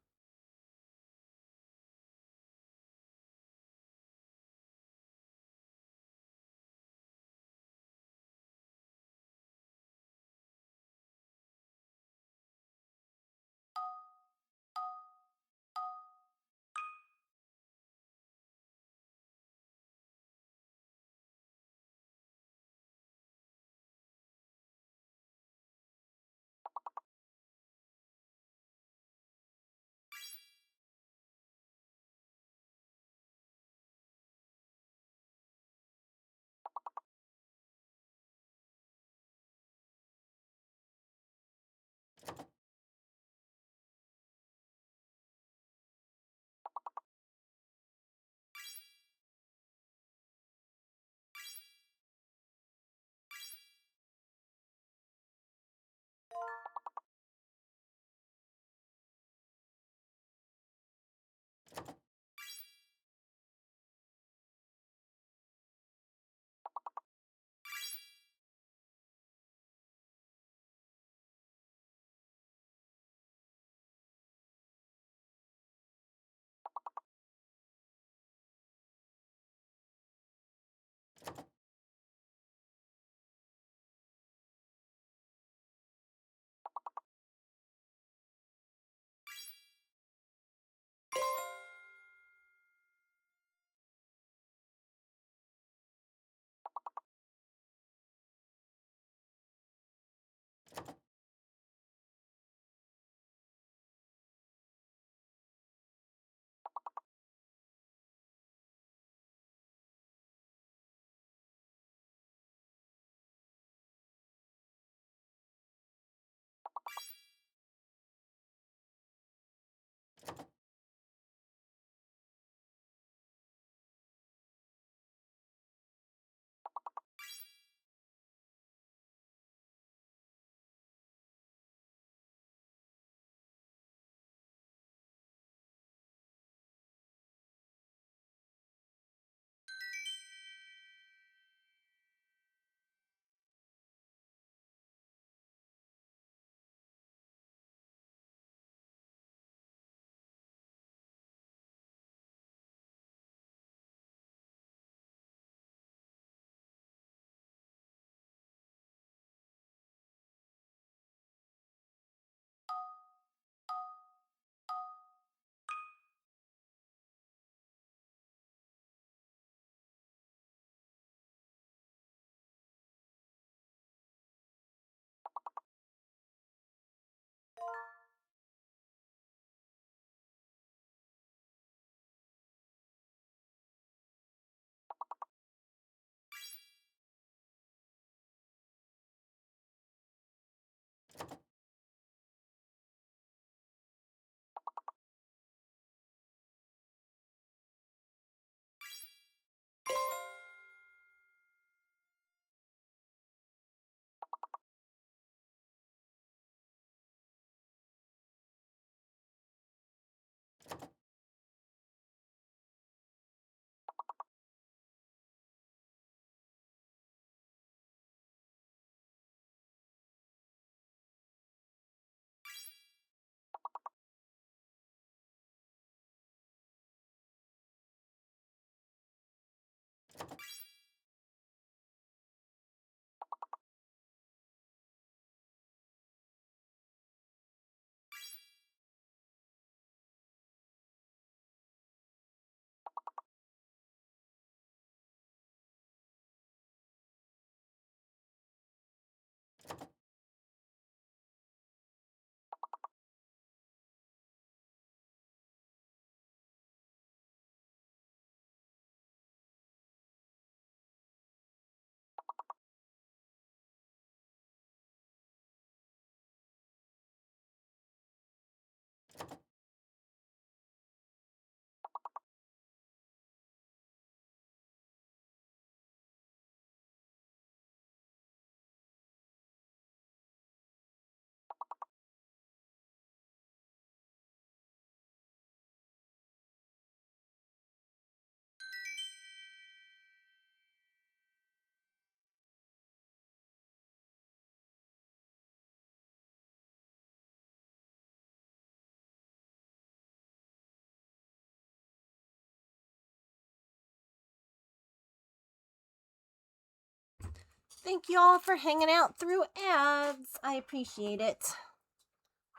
Thank you all for hanging out through ads. I appreciate it.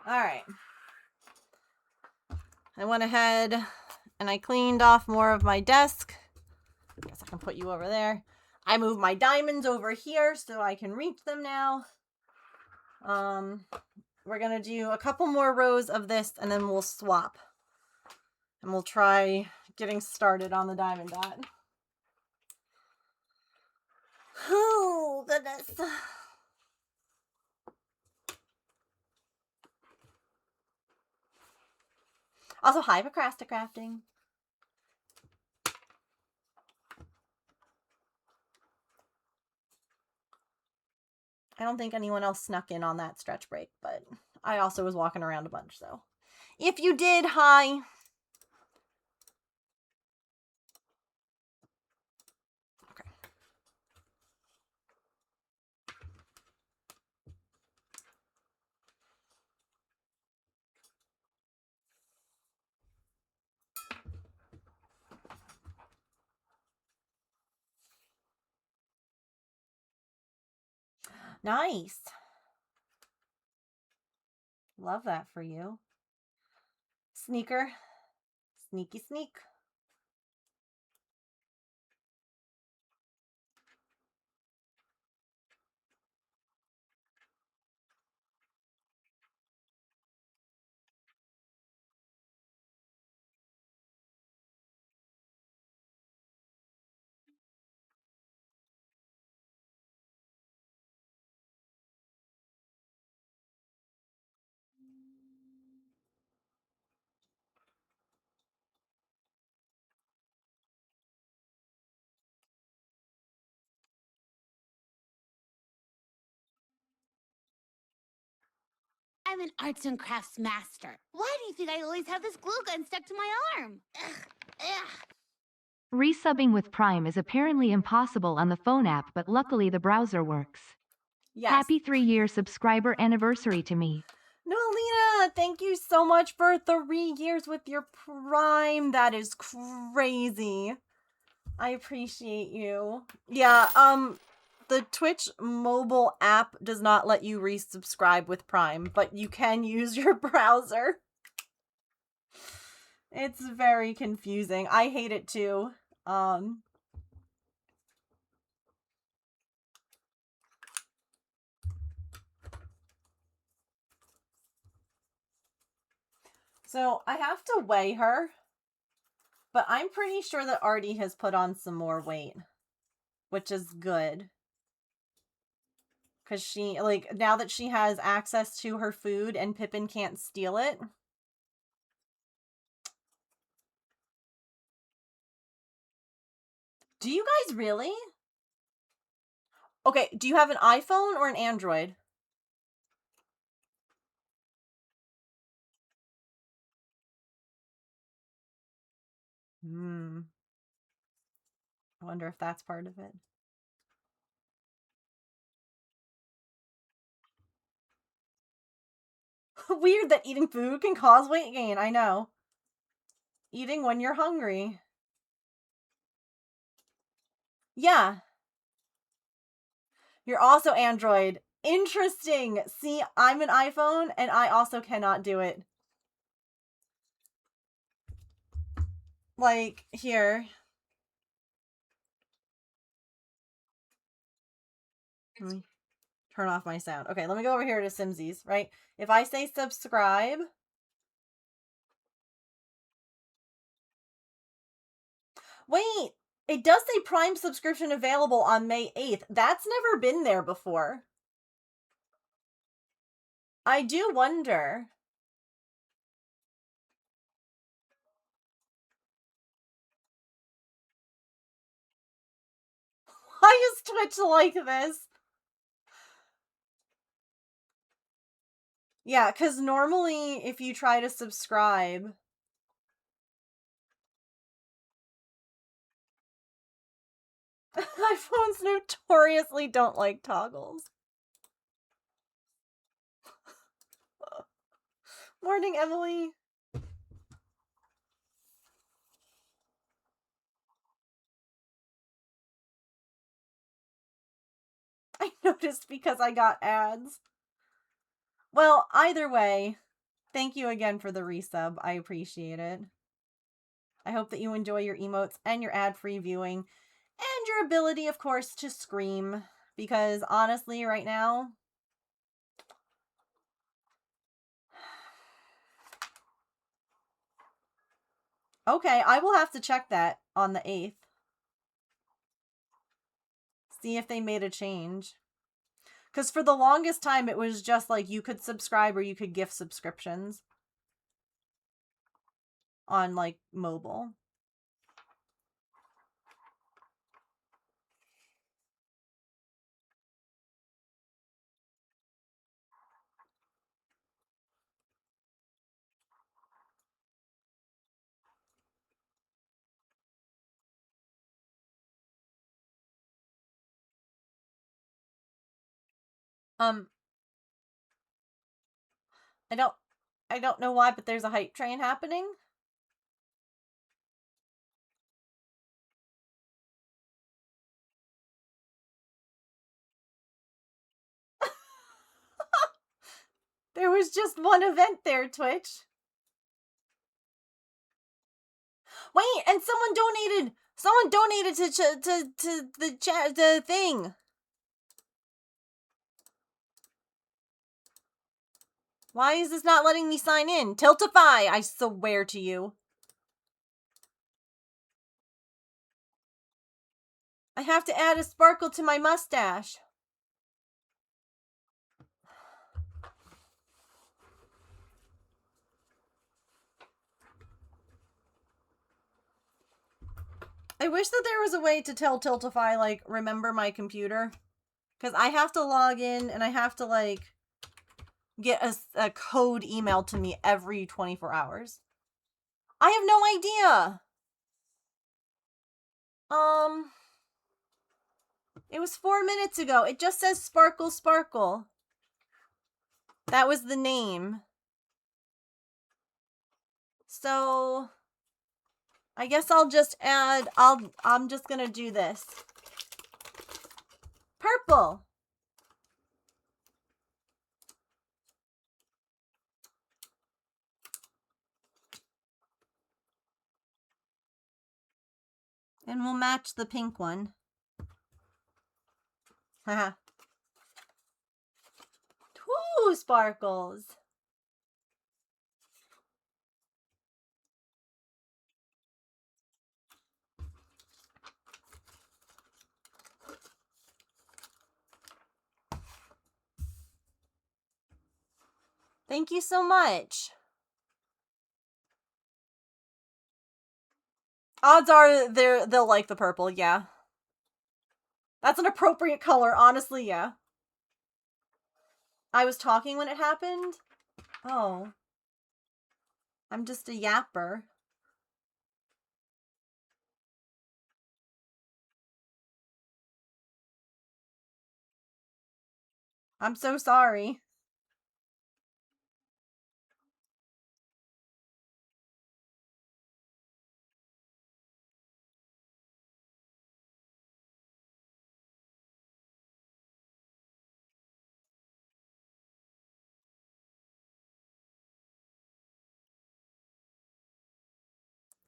All right. I went ahead and I cleaned off more of my desk. Guess I can put you over there. I moved my diamonds over here so I can reach them now. We're going to do a couple more rows of this and then we'll swap. And we'll try getting started on the diamond dot. Oh, goodness. Also, hi, Procrasticrafting. I don't think anyone else snuck in on that stretch break, but I also was walking around a bunch, so. If you did, hi. Okay. Nice. Love that for you. Sneaker. Sneaky sneak. I'm an arts and crafts master. Why do you think I always have this glue gun stuck to my arm? Ugh, ugh. Resubbing with Prime is apparently impossible on the phone app, but luckily the browser works. Yes. Happy 3-year subscriber anniversary to me. Nolina, thank you so much for 3 years with your Prime. That is crazy. I appreciate you. Yeah, the Twitch mobile app does not let you resubscribe with Prime, but you can use your browser. It's very confusing. I hate it too. So I have to weigh her, but I'm pretty sure that Artie has put on some more weight, which is good. Because she, like, now that she has access to her food and Pippin can't steal it. Do you guys really? Okay, do you have an iPhone or an Android? I wonder if that's part of it. Weird that eating food can cause weight gain. I know. Eating when you're hungry. Yeah. You're also Android. Interesting. See, I'm an iPhone and I also cannot do it. Like, here. Let me turn off my sound. Okay, let me go over here to Simsies, right? If I say subscribe. Wait, it does say Prime subscription available on May 8th. That's never been there before. I do wonder. Why is Twitch like this? Yeah, because normally if you try to subscribe... iPhones notoriously don't like toggles. Morning, Emily. I noticed because I got ads. Well, either way, thank you again for the resub. I appreciate it. I hope that you enjoy your emotes and your ad-free viewing and your ability, of course, to scream. Because honestly, right now, okay, I will have to check that on the 8th. See if they made a change. Because for the longest time, it was just like you could subscribe or you could gift subscriptions on, like, mobile. I don't know why, but there's a hype train happening. There was just one event there, Twitch. Wait, and someone donated. Someone donated to the chat, the thing. Why is this not letting me sign in? Tiltify, I swear to you. I have to add a sparkle to my mustache. I wish that there was a way to tell Tiltify, like, remember my computer. Because I have to log in and I have to, like, get a code emailed to me every 24 hours. I have no idea. It was 4 minutes ago. It just says Sparkle Sparkle. That was the name. So I guess I'll just add, I'm just gonna do this. Purple. And we'll match the pink one. Haha. 2 sparkles. Thank you so much. Odds are they'll like the purple, yeah. That's an appropriate color, honestly, yeah. I was talking when it happened? Oh. I'm just a yapper. I'm so sorry.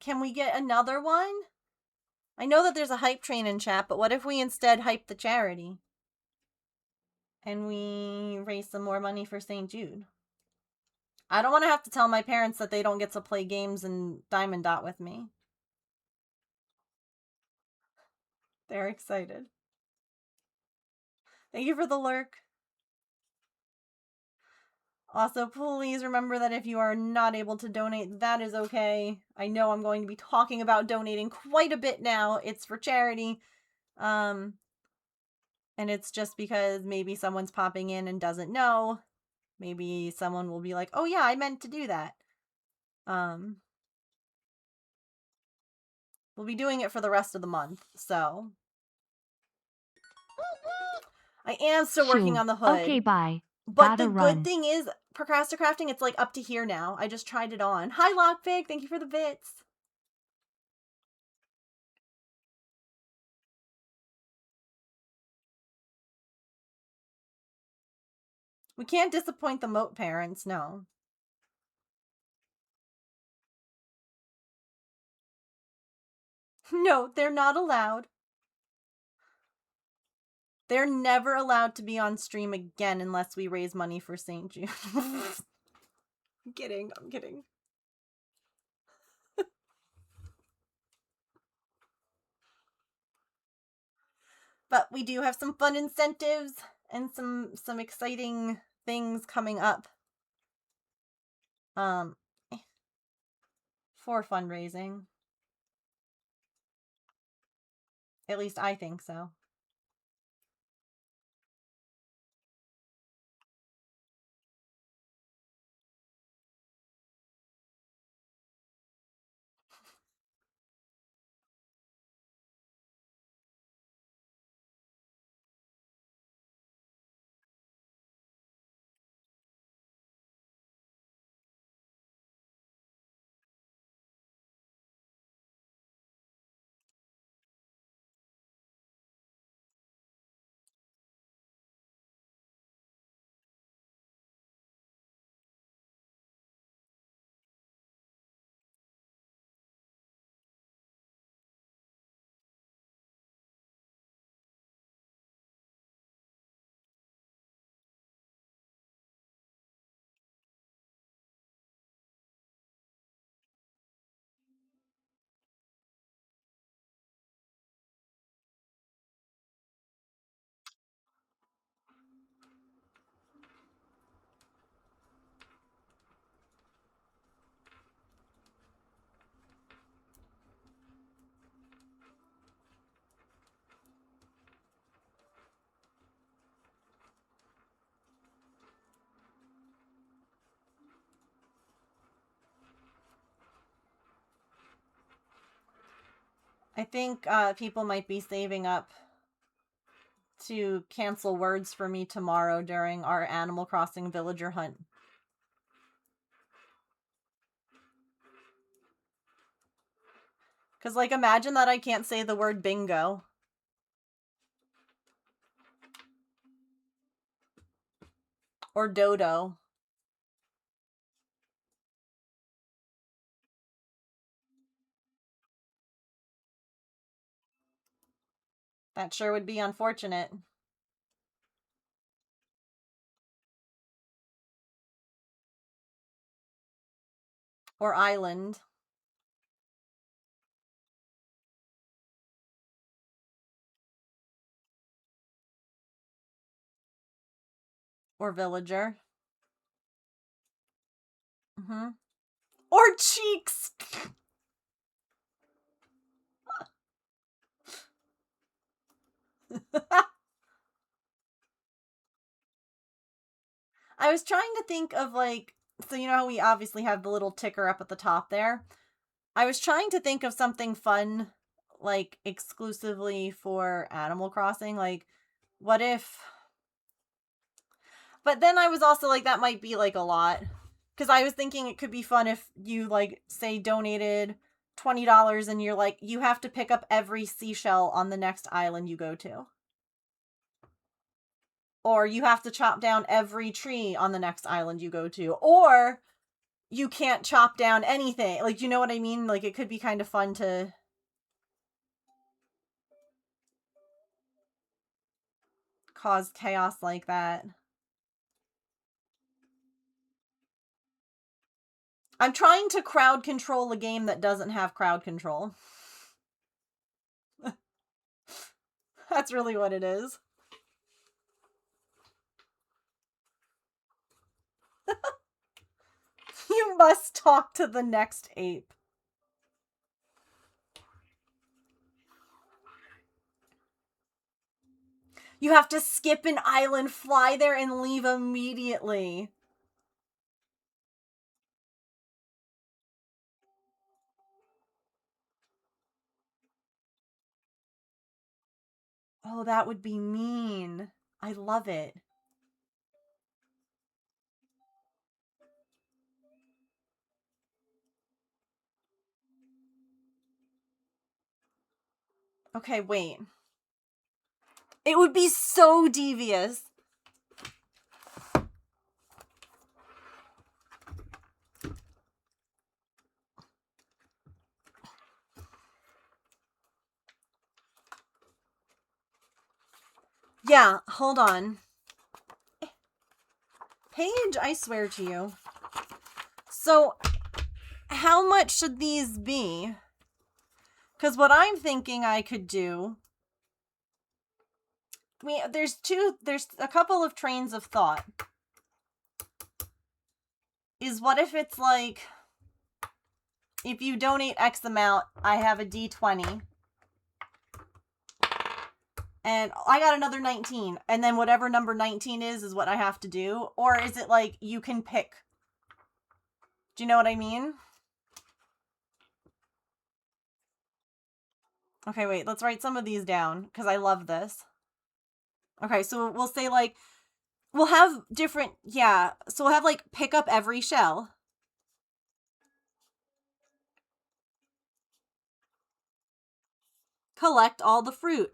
Can we get another one? I know that there's a hype train in chat, but what if we instead hype the charity? And we raise some more money for St. Jude. I don't want to have to tell my parents that they don't get to play games in Diamond Dot with me. They're excited. Thank you for the lurk. Also, please remember that if you are not able to donate, that is okay. I know I'm going to be talking about donating quite a bit now. It's for charity. And it's just because maybe someone's popping in and doesn't know. Maybe someone will be like, oh yeah, I meant to do that. We'll be doing it for the rest of the month, so. I am still working on the hood. Okay, bye. But the good thing is, Procrasticrafting, it's like up to here now. I just tried it on. Hi, Lockpig. Thank you for the bits. We can't disappoint the moat parents, no. No, they're not allowed. They're never allowed to be on stream again unless we raise money for St. Jude. I'm kidding, I'm kidding. But we do have some fun incentives and some exciting things coming up. For fundraising. At least I think so. I think people might be saving up to cancel words for me tomorrow during our Animal Crossing villager hunt. Because, like, imagine that I can't say the word bingo. Or dodo. That sure would be unfortunate. Or island. Or villager. Or cheeks! I was trying to think of, like, so you know how we obviously have the little ticker up at the top there? I was trying to think of something fun, like, exclusively for Animal Crossing. Like, what if... But then I was also like, that might be, like, a lot. Because I was thinking it could be fun if you, like, say donated $20 and you're like, you have to pick up every seashell on the next island you go to. Or you have to chop down every tree on the next island you go to. Or you can't chop down anything. Like, you know what I mean? Like, it could be kind of fun to... cause chaos like that. I'm trying to crowd control a game that doesn't have crowd control. That's really what it is. You must talk to the next ape. You have to skip an island, fly there, and leave immediately. Oh, that would be mean. I love it. Okay, wait. It would be so devious. Yeah, hold on. Paige, I swear to you. So, how much should these be? Because what I'm thinking I could do... There's a couple of trains of thought. Is what if it's like... If you donate X amount, I have a D20. And I got another 19. And then whatever number 19 is what I have to do. Or is it like you can pick? Do you know what I mean? Okay, wait. Let's write some of these down. Because I love this. Okay, so we'll say like... We'll have different... Yeah. So we'll have like pick up every shell. Collect all the fruit.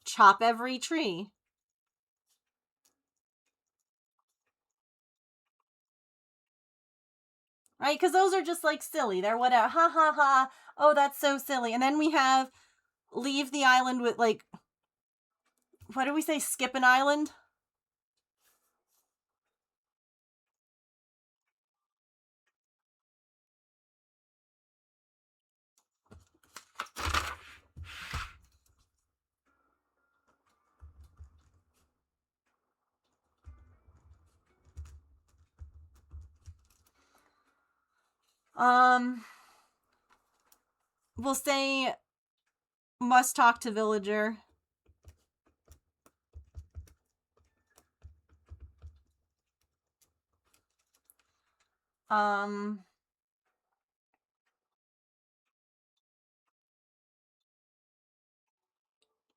Chop every tree. Right? Because those are just like silly. They're whatever. Ha ha ha. Oh, that's so silly. And then we have leave the island with like... What do we say? Skip an island? We'll say must talk to villager.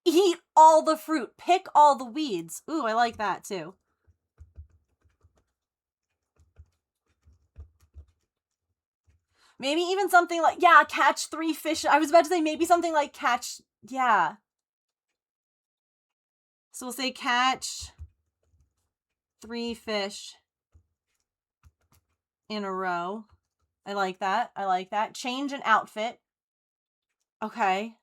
Eat all the fruit. Pick all the weeds. Ooh, I like that too. Maybe even something like, yeah, catch 3 fish. I was about to say maybe something like catch, yeah. So we'll say catch 3 fish in a row. I like that. I like that. Change an outfit. Okay.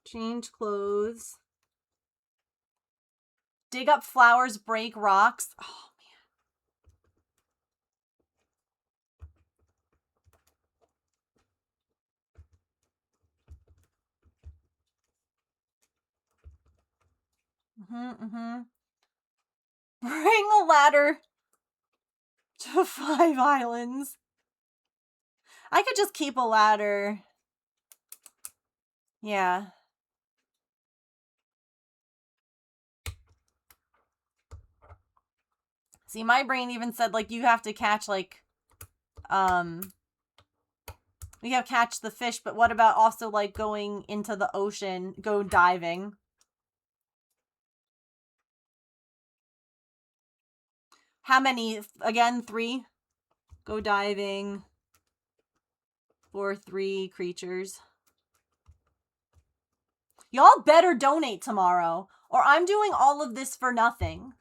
Change clothes. Dig up flowers, break rocks. Oh, man. Bring a ladder to 5 islands. I could just keep a ladder. Yeah. See, my brain even said, like, you have to catch, like, we have catch the fish, but what about also, like, going into the ocean, go diving? How many? Again, 3? Go diving for 3 creatures. Y'all better donate tomorrow, or I'm doing all of this for nothing.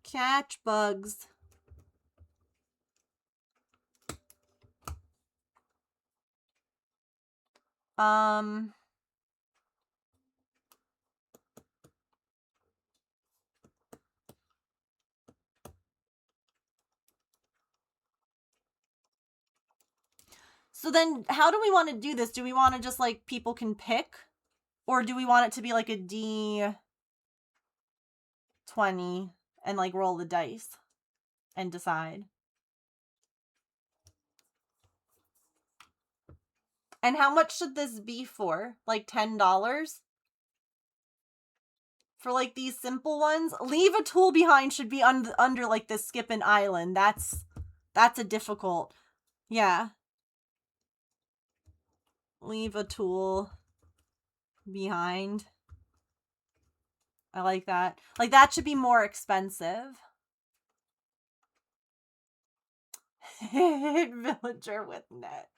Catch bugs. So then, how do we want to do this? Do we want to just, like, people can pick? Or do we want it to be, like, a D20 and, like, roll the dice and decide? And how much should this be for? Like, $10? For, like, these simple ones? Leave a tool behind should be under like, the skip an island. That's a difficult... Yeah. Leave a tool behind. I like that. Like, that should be more expensive. Villager with net.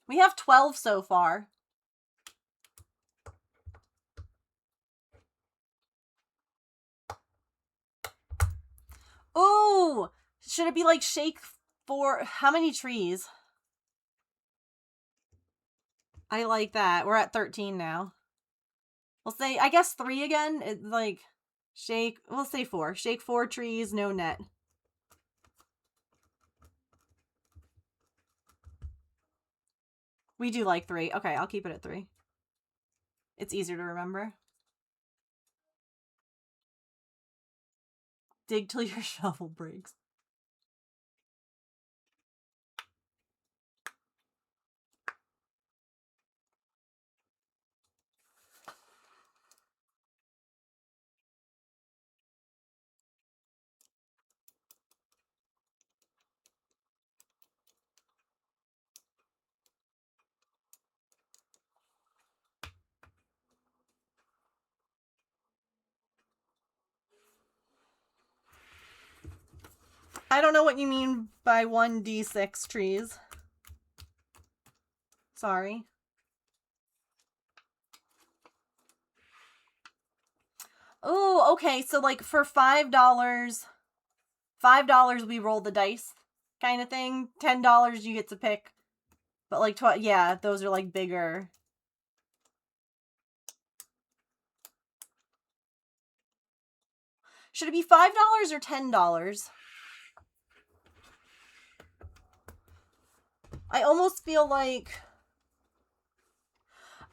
We have 12 so far. Ooh! Should it be like shake for how many trees? I like that. We're at 13 now. We'll say, I guess 3 again. It's like shake, we'll say 4. Shake 4 trees, no net. We do like 3. Okay, I'll keep it at 3. It's easier to remember. Dig till your shovel breaks. I don't know what you mean by 1d6 trees. Sorry. Oh, okay. So like for $5 we roll the dice kind of thing. $10 you get to pick. But like yeah, those are like bigger. Should it be $5 or $10? I almost feel like,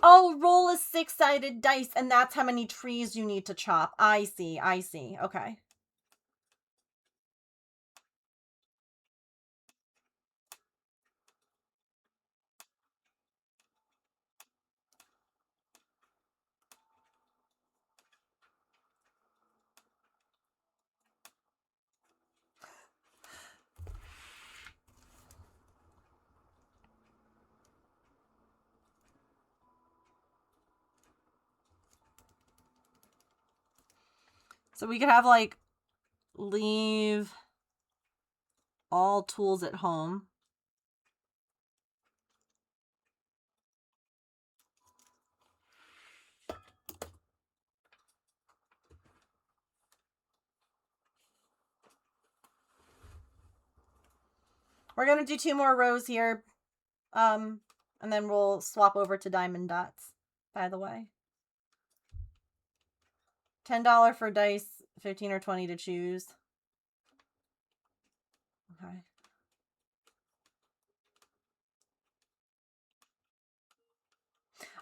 oh, roll a 6-sided dice and that's how many trees you need to chop. I see. I see. Okay. So we could have like leave all tools at home. We're going to do 2 more rows here. And then we'll swap over to diamond dots, by the way. $10 for dice, 15 or 20 to choose. Okay.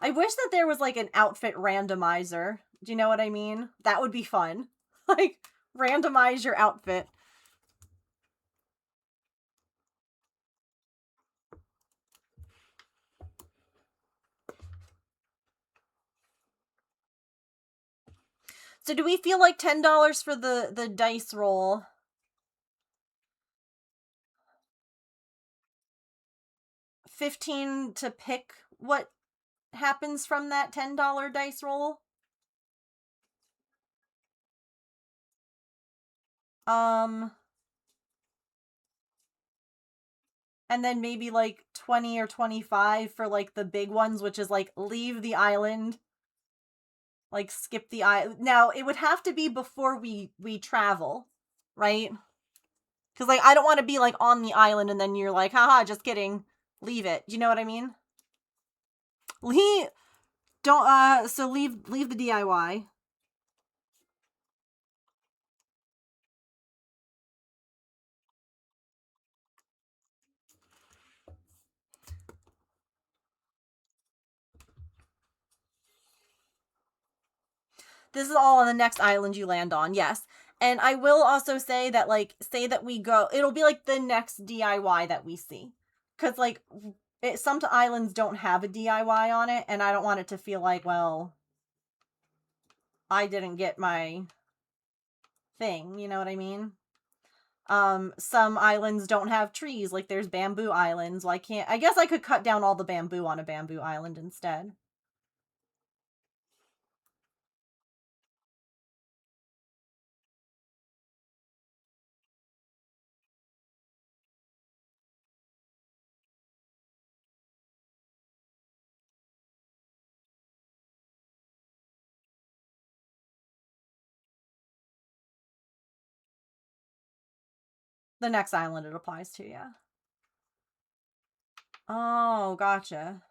I wish that there was like an outfit randomizer. Do you know what I mean? That would be fun. Like, randomize your outfit. So do we feel like $10 for the dice roll? $15 to pick what happens from that $10 dice roll? And then maybe like 20 or 25 for like the big ones, which is like leave the island. Like skip the island. Now, it would have to be before we travel, right? Because like I don't want to be like on the island and then you're like, haha, just kidding. Leave it. Do you know what I mean? So leave the DIY. This is all on the next island you land on, yes. And I will also say that, like, say that we go, it'll be like the next DIY that we see. Because, like, some islands don't have a DIY on it, and I don't want it to feel like, well, I didn't get my thing, you know what I mean? Some islands don't have trees, like there's bamboo islands. Well, I guess I could cut down all the bamboo on a bamboo island instead. The next island it applies to, yeah. Oh, gotcha.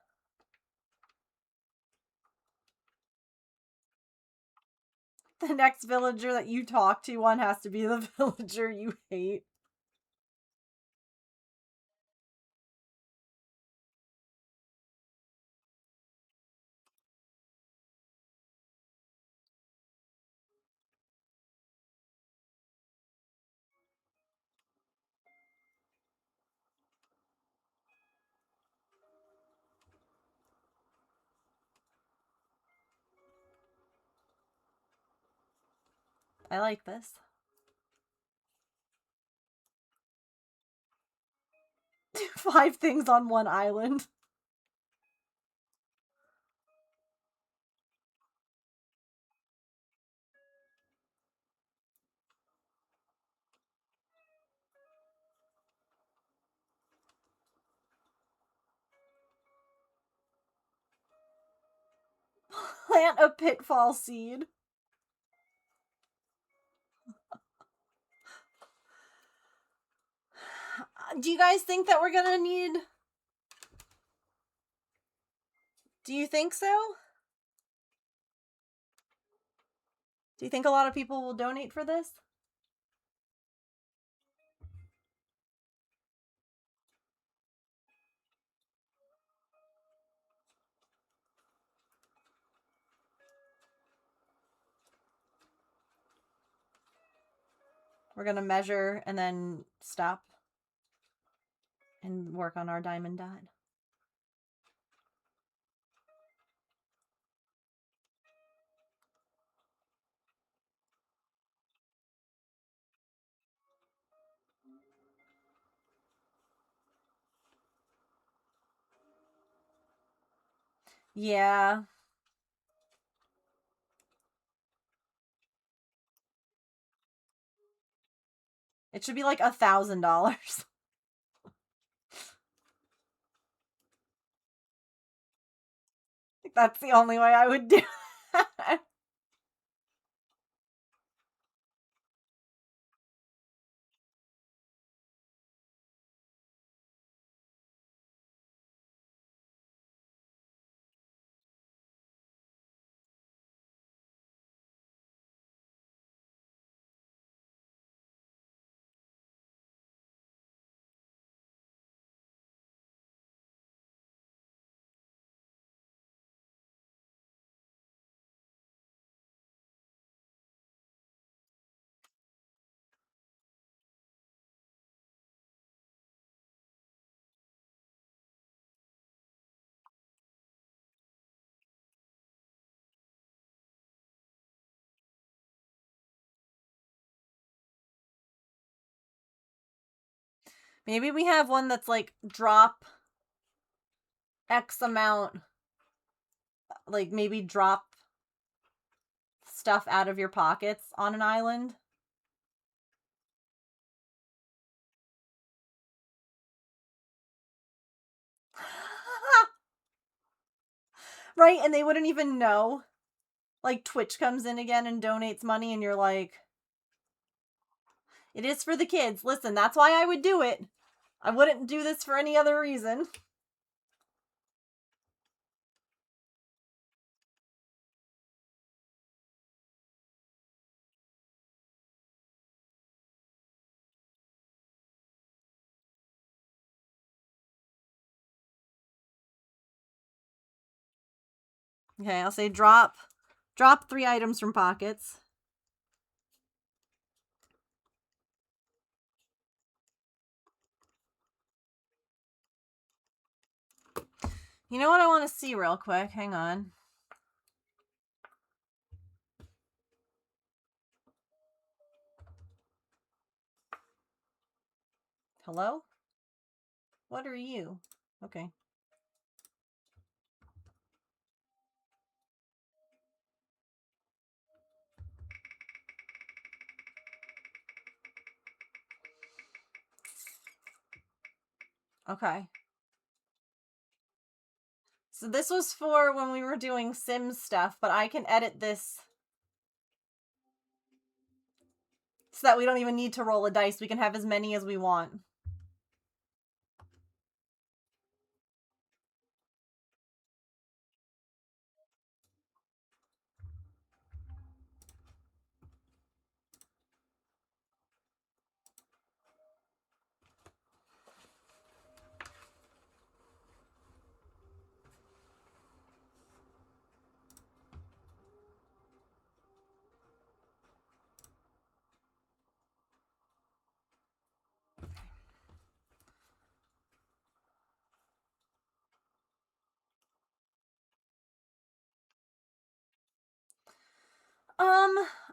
The next villager that you talk to, one has to be the villager you hate. I like this. Five things on one island. Plant a pitfall seed. Do you guys think that we're gonna need... Do you think so? Do you think a lot of people will donate for this? We're gonna measure and then stop and work on our diamond dot. Yeah. It should be like $1,000. That's the only way I would do it. Maybe we have one that's like drop X amount, like maybe drop stuff out of your pockets on an island. Right? And they wouldn't even know. Like Twitch comes in again and donates money and you're like, it is for the kids. Listen, that's why I would do it. I wouldn't do this for any other reason. Okay, I'll say drop 3 items from pockets. You know what I want to see real quick? Hang on. Hello? What are you? Okay. Okay. So this was for when we were doing Sims stuff, but I can edit this So that we don't even need to roll a dice. We can have as many as we want.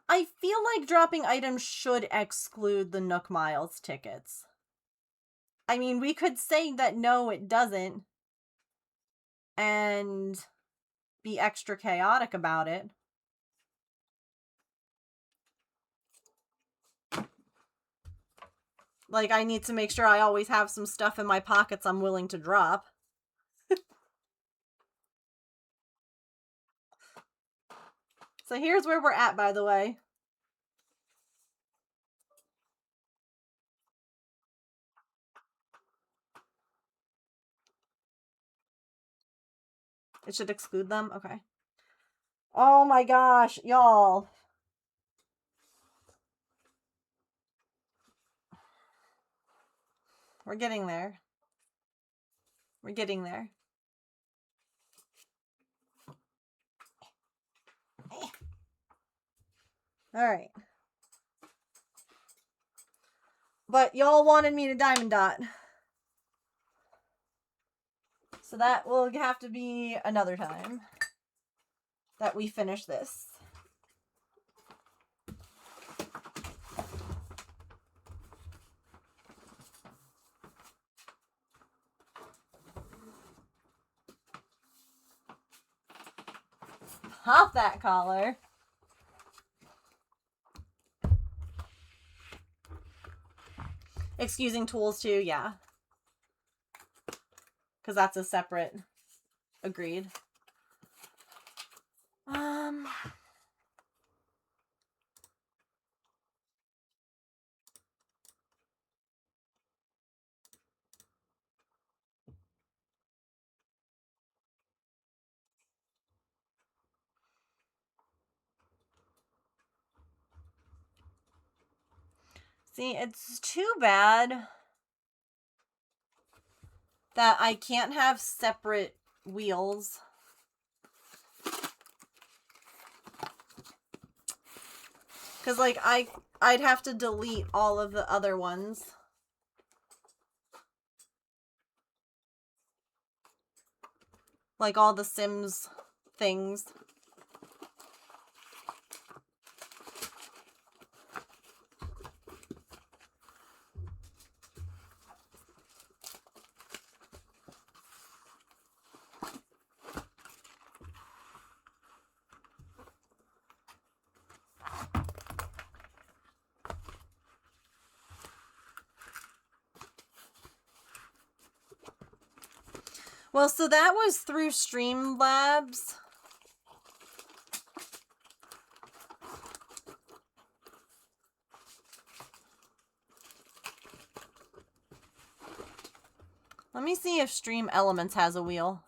I feel like dropping items should exclude the Nook Miles tickets. I mean, we could say that no, it doesn't, and be extra chaotic about it. Like, I need to make sure I always have some stuff in my pockets I'm willing to drop. So here's where we're at, by the way. It should exclude them? Okay. Oh my gosh, y'all. We're getting there. We're getting there. Alright. But y'all wanted me to diamond dot. So that will have to be another time that we finish this. Pop that collar. Excusing tools too, yeah. Because that's a separate. Agreed. See, it's too bad that I can't have separate wheels. Because, like, I'd have to delete all of the other ones. Like, all the Sims things. Well, so that was through Streamlabs. Let me see if Stream Elements has a wheel.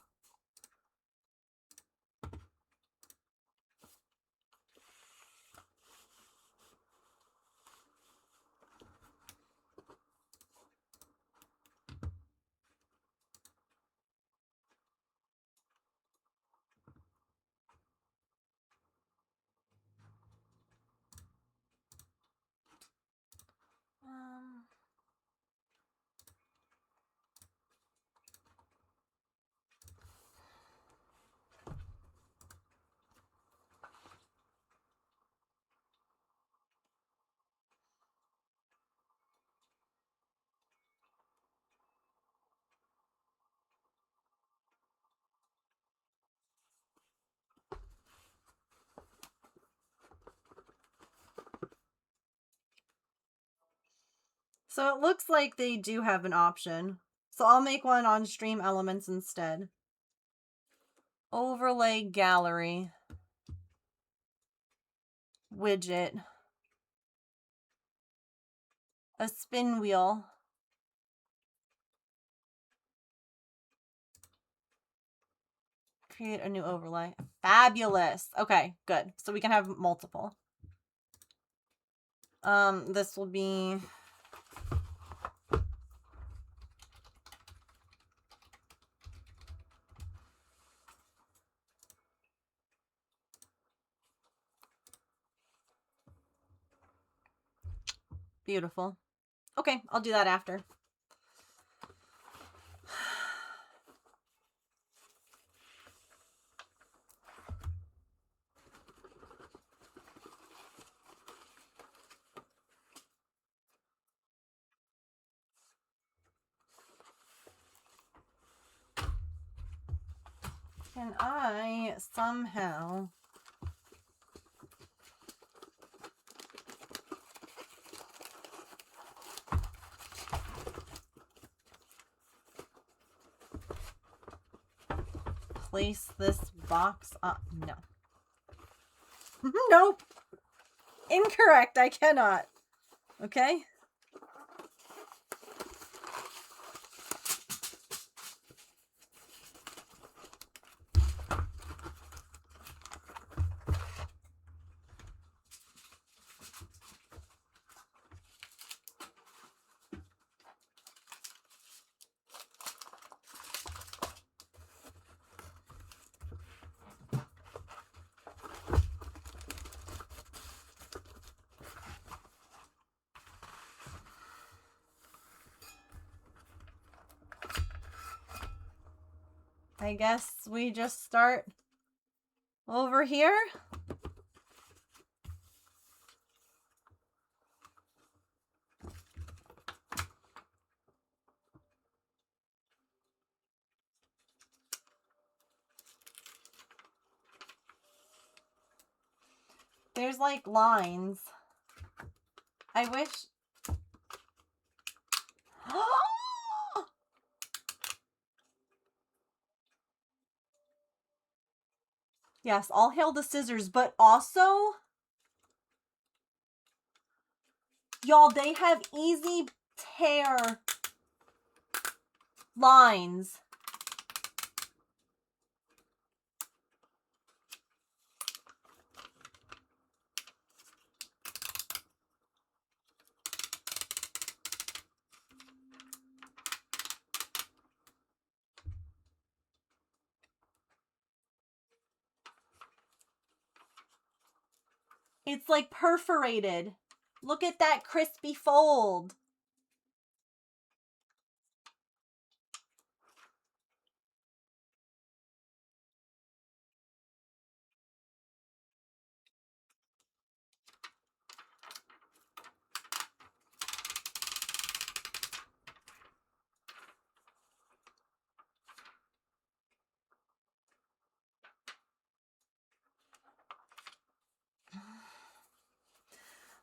So it looks like they do have an option. So I'll make one on Stream Elements instead. Overlay gallery. Widget. A spin wheel. Create a new overlay. Fabulous. Okay, good. So we can have multiple. This will be... Beautiful. Okay, I'll do that after. Can I somehow... place this box up? No. Nope. Incorrect. I cannot. Okay. I guess we just start over here. There's like lines. I wish... Yes, all hail the scissors, but also, y'all, they have easy tear lines. It's like perforated. Look at that crispy fold.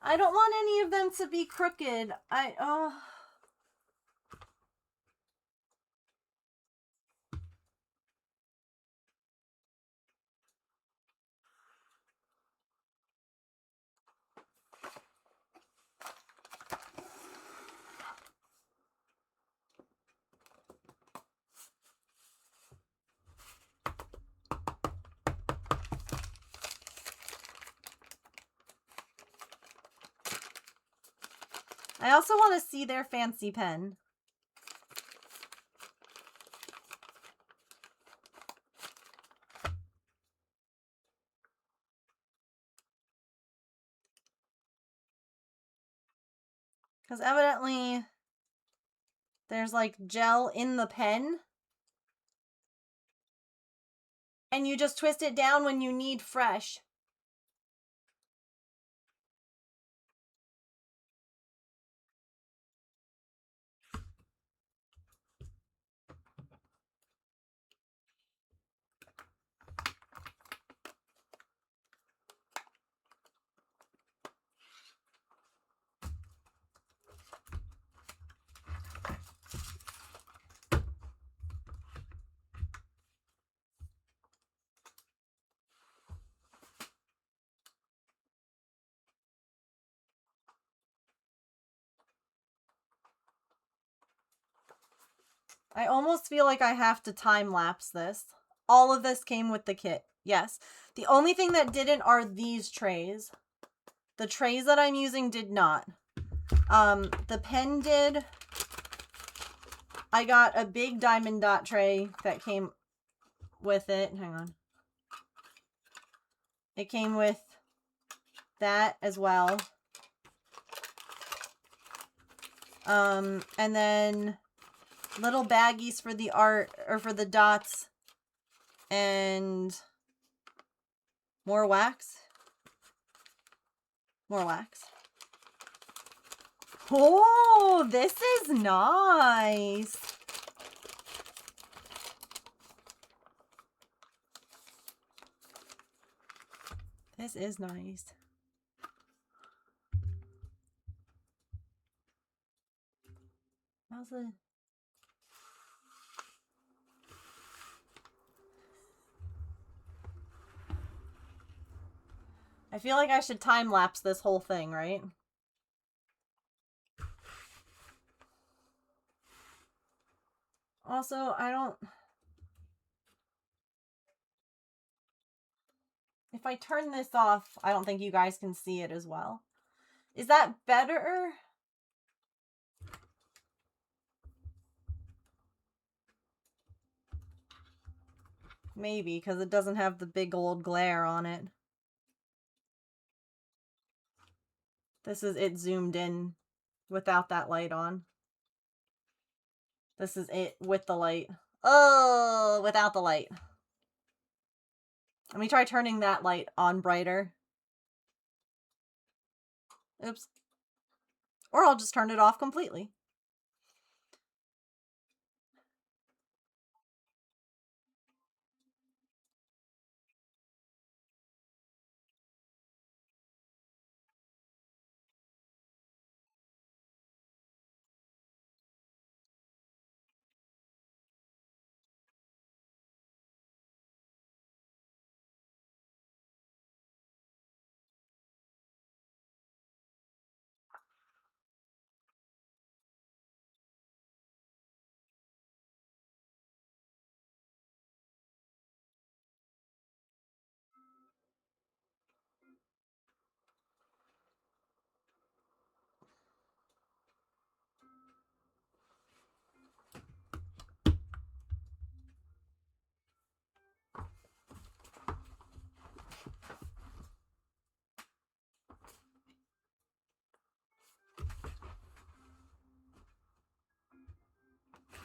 I don't want any of them to be crooked. I also want to see their fancy pen. Because evidently there's like gel in the pen. And you just twist it down when you need fresh. I almost feel like I have to time lapse this. All of this came with the kit. Yes. The only thing that didn't are these trays. The trays that I'm using did not. The pen did. I got a big diamond dot tray that came with it. Hang on. It came with that as well. And then little baggies for the art, or for the dots, and more wax. More wax. Oh, this is nice. This is nice. How's the... I feel like I should time lapse this whole thing, right? Also, I don't... If I turn this off, I don't think you guys can see it as well. Is that better? Maybe, because it doesn't have the big old glare on it. This is it zoomed in without that light on. This is it with the light. Oh, without the light. Let me try turning that light on brighter. Oops. Or I'll just turn it off completely.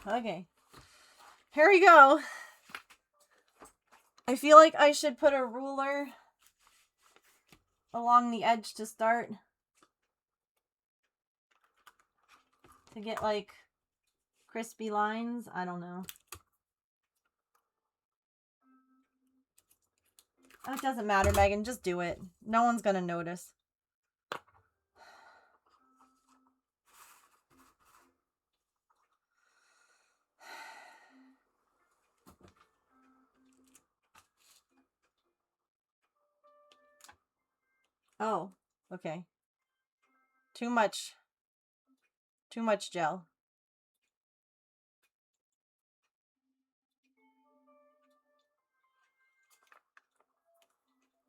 Okay. Here we go. I feel like I should put a ruler along the edge to start. To get, like, crispy lines. I don't know. Oh, it doesn't matter, Megan. Just do it. No one's gonna notice. Oh, okay. Too much gel.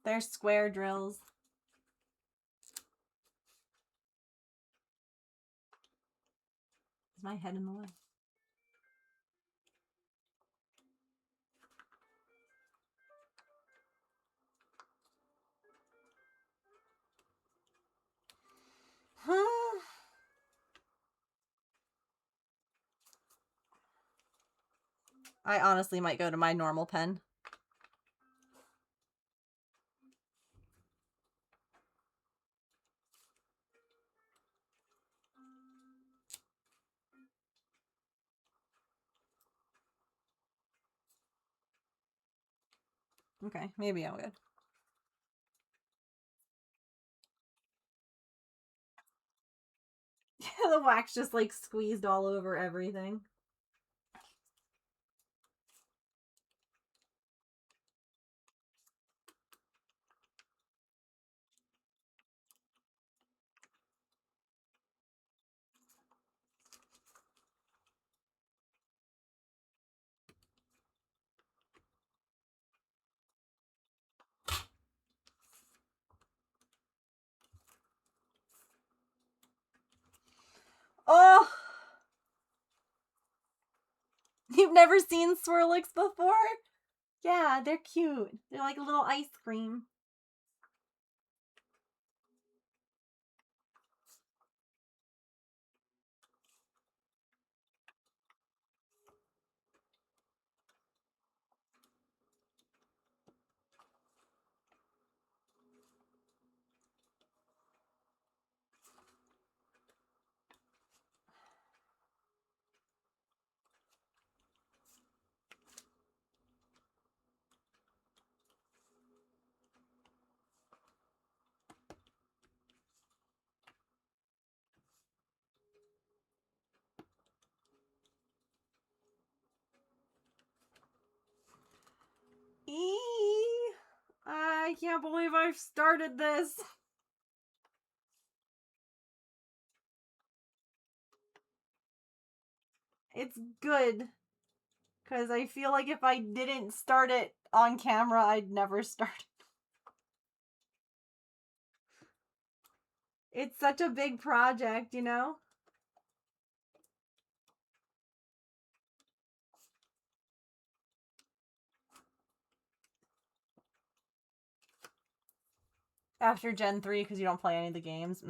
They're square drills. Is my head in the way? I honestly might go to my normal pen. Okay, maybe I'm good. The wax just like squeezed all over everything. You've never seen Swirlix before? Yeah, they're cute. They're like a little ice cream. I can't believe I've started this. It's good. Because I feel like if I didn't start it on camera, I'd never start it. It's such a big project, you know? After Gen 3, because you don't play any of the games.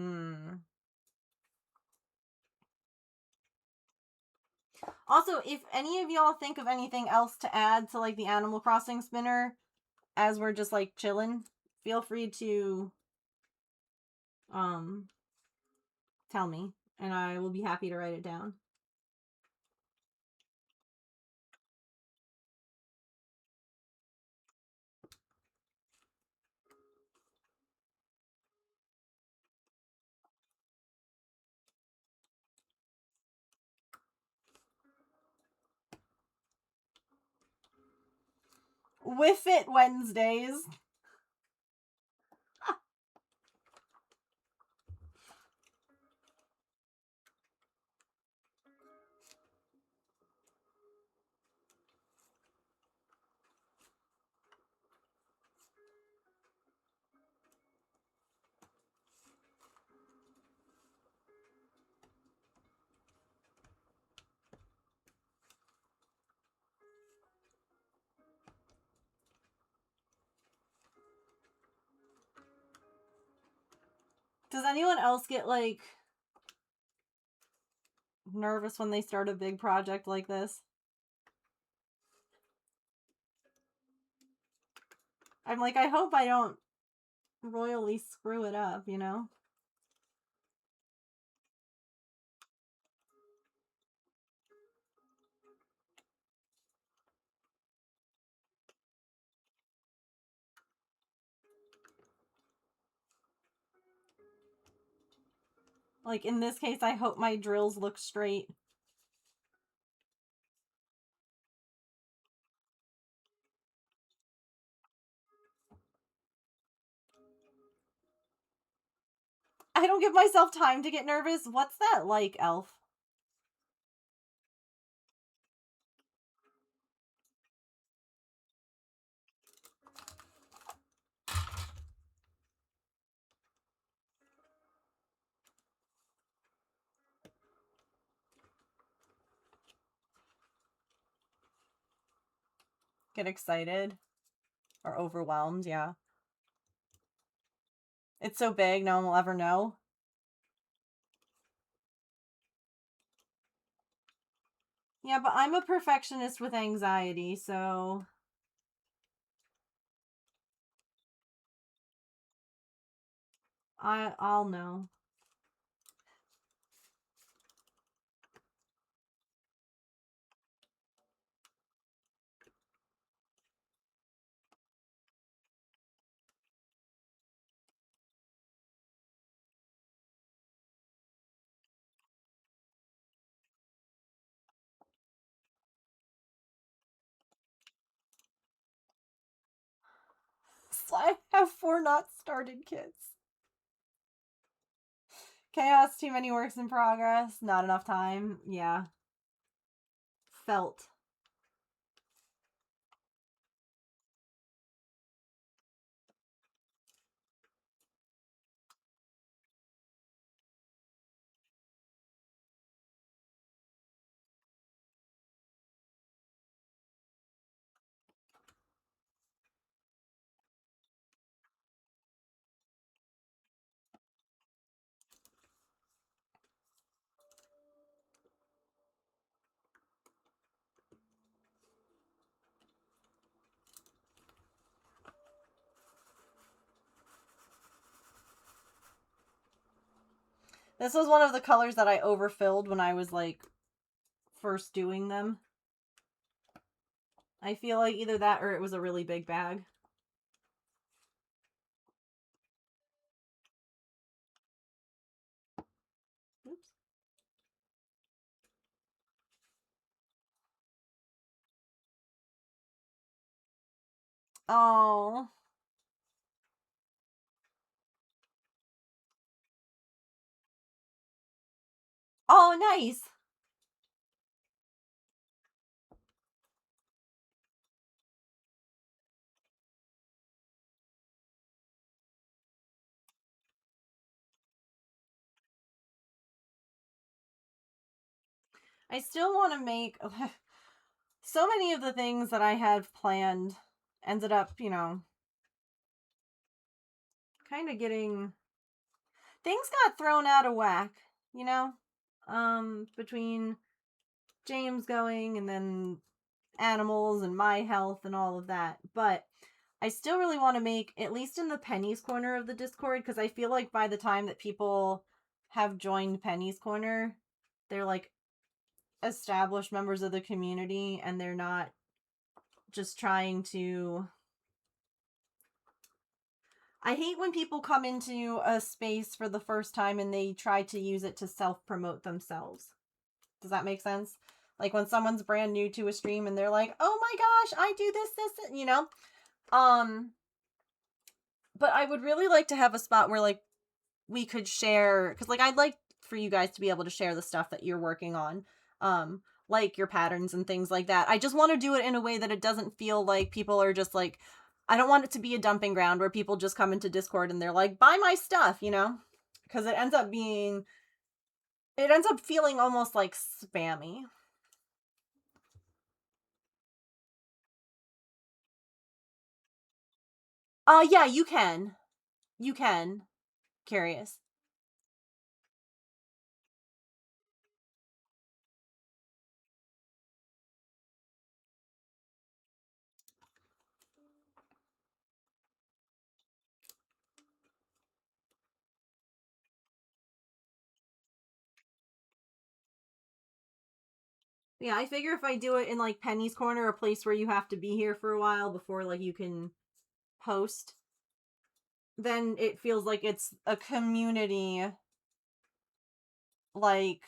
Also, if any of y'all think of anything else to add to, like, the Animal Crossing spinner, as we're just, like, chilling, feel free to, tell me, and I will be happy to write it down. Whiff It Wednesdays. Does anyone else get, like, nervous when they start a big project like this? I'm like, I hope I don't royally screw it up, you know? Like, in this case, I hope my drills look straight. I don't give myself time to get nervous. What's that like, Elf? Get excited? Or overwhelmed, yeah. It's so big, no one will ever know. Yeah, but I'm a perfectionist with anxiety, so... I'll know. I have 4 not started kits. Chaos, too many works in progress, not enough time. Yeah. Felt. This was one of the colors that I overfilled when I was, like, first doing them. I feel like either that or it was a really big bag. Oops. Oh. Oh, nice. I still want to make so many of the things that I had planned ended up, you know, kind of getting things got thrown out of whack, you know? Between James going and then animals and my health and all of that. But I still really want to make, at least in the Penny's Corner of the Discord, because I feel like by the time that people have joined Penny's Corner, they're like established members of the community and they're not just trying to. I hate when people come into a space for the first time and they try to use it to self-promote themselves. Does that make sense? Like when someone's brand new to a stream and they're like, "Oh my gosh, I do this, you know?" But I would really like to have a spot where like we could share, cuz like I'd like for you guys to be able to share the stuff that you're working on. Like your patterns and things like that. I just want to do it in a way that it doesn't feel like people are just like, I don't want it to be a dumping ground where people just come into Discord and they're like, "Buy my stuff," you know? Cuz it ends up feeling almost like spammy. Yeah, you can. You can. Curious. Yeah, I figure if I do it in like Penny's Corner, a place where you have to be here for a while before like you can post, then it feels like it's a community, like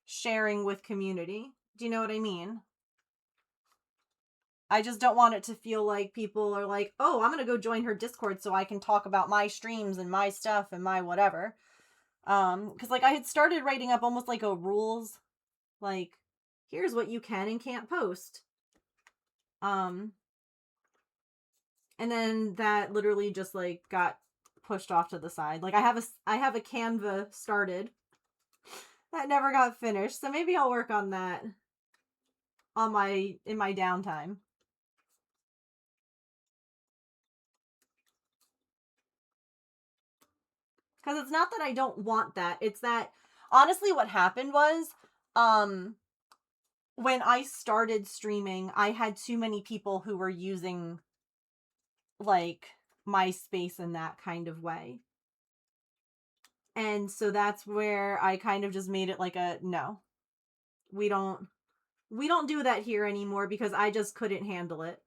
sharing with community. Do you know what I mean? I just don't want it to feel like people are like, "Oh, I'm going to go join her Discord so I can talk about my streams and my stuff and my whatever." Cuz like I had started writing up almost like a rules, like here's what you can and can't post. Um and then that literally just like got pushed off to the side. Like I have a Canva started that never got finished, so maybe I'll work on that on in my downtime. Because it's not that I don't want that. It's that honestly what happened was when I started streaming, I had too many people who were using like my space in that kind of way. And so that's where I kind of just made it like a no. We don't do that here anymore because I just couldn't handle it.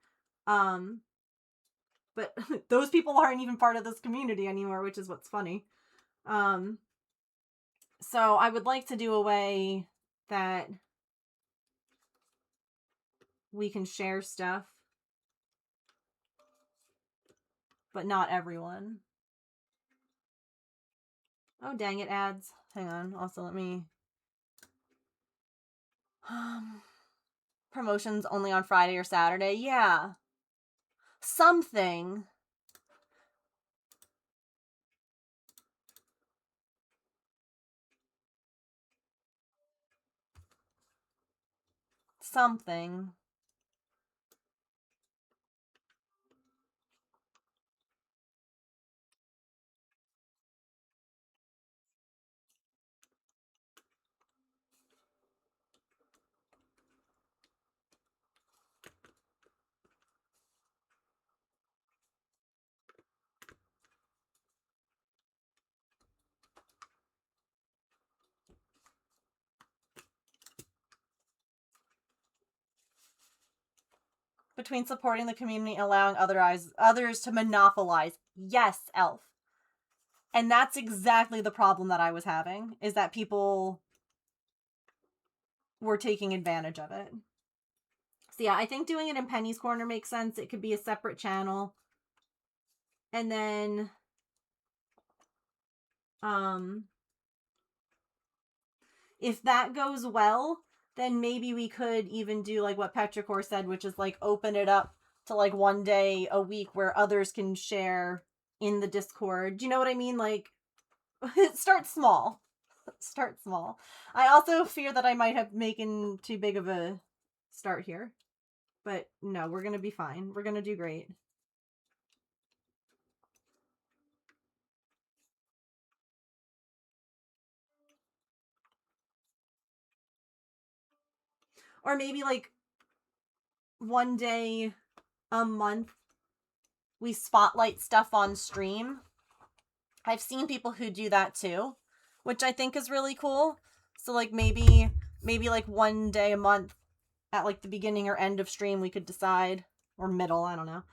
But those people aren't even part of this community anymore, which is what's funny. So I would like to do a way that we can share stuff, but not everyone. Oh, dang it, ads. Hang on. Also, let me. Promotions only on Friday or Saturday. Yeah. Something. Something. between supporting the community and allowing others to monopolize. Yes, Elf. And that's exactly the problem that I was having, is that people were taking advantage of it. So yeah, I think doing it in Penny's Corner makes sense. It could be a separate channel. And then if that goes well, then maybe we could even do like what Petrichor said, which is like open it up to like one day a week where others can share in the Discord. Do you know what I mean? Like, start small. Start small. I also fear that I might have making too big of a start here. But no, we're going to be fine. We're going to do great. Or maybe like one day a month we spotlight stuff on stream. I've seen people who do that too, which I think is really cool. So like maybe like one day a month at like the beginning or end of stream we could decide, or middle, I don't know.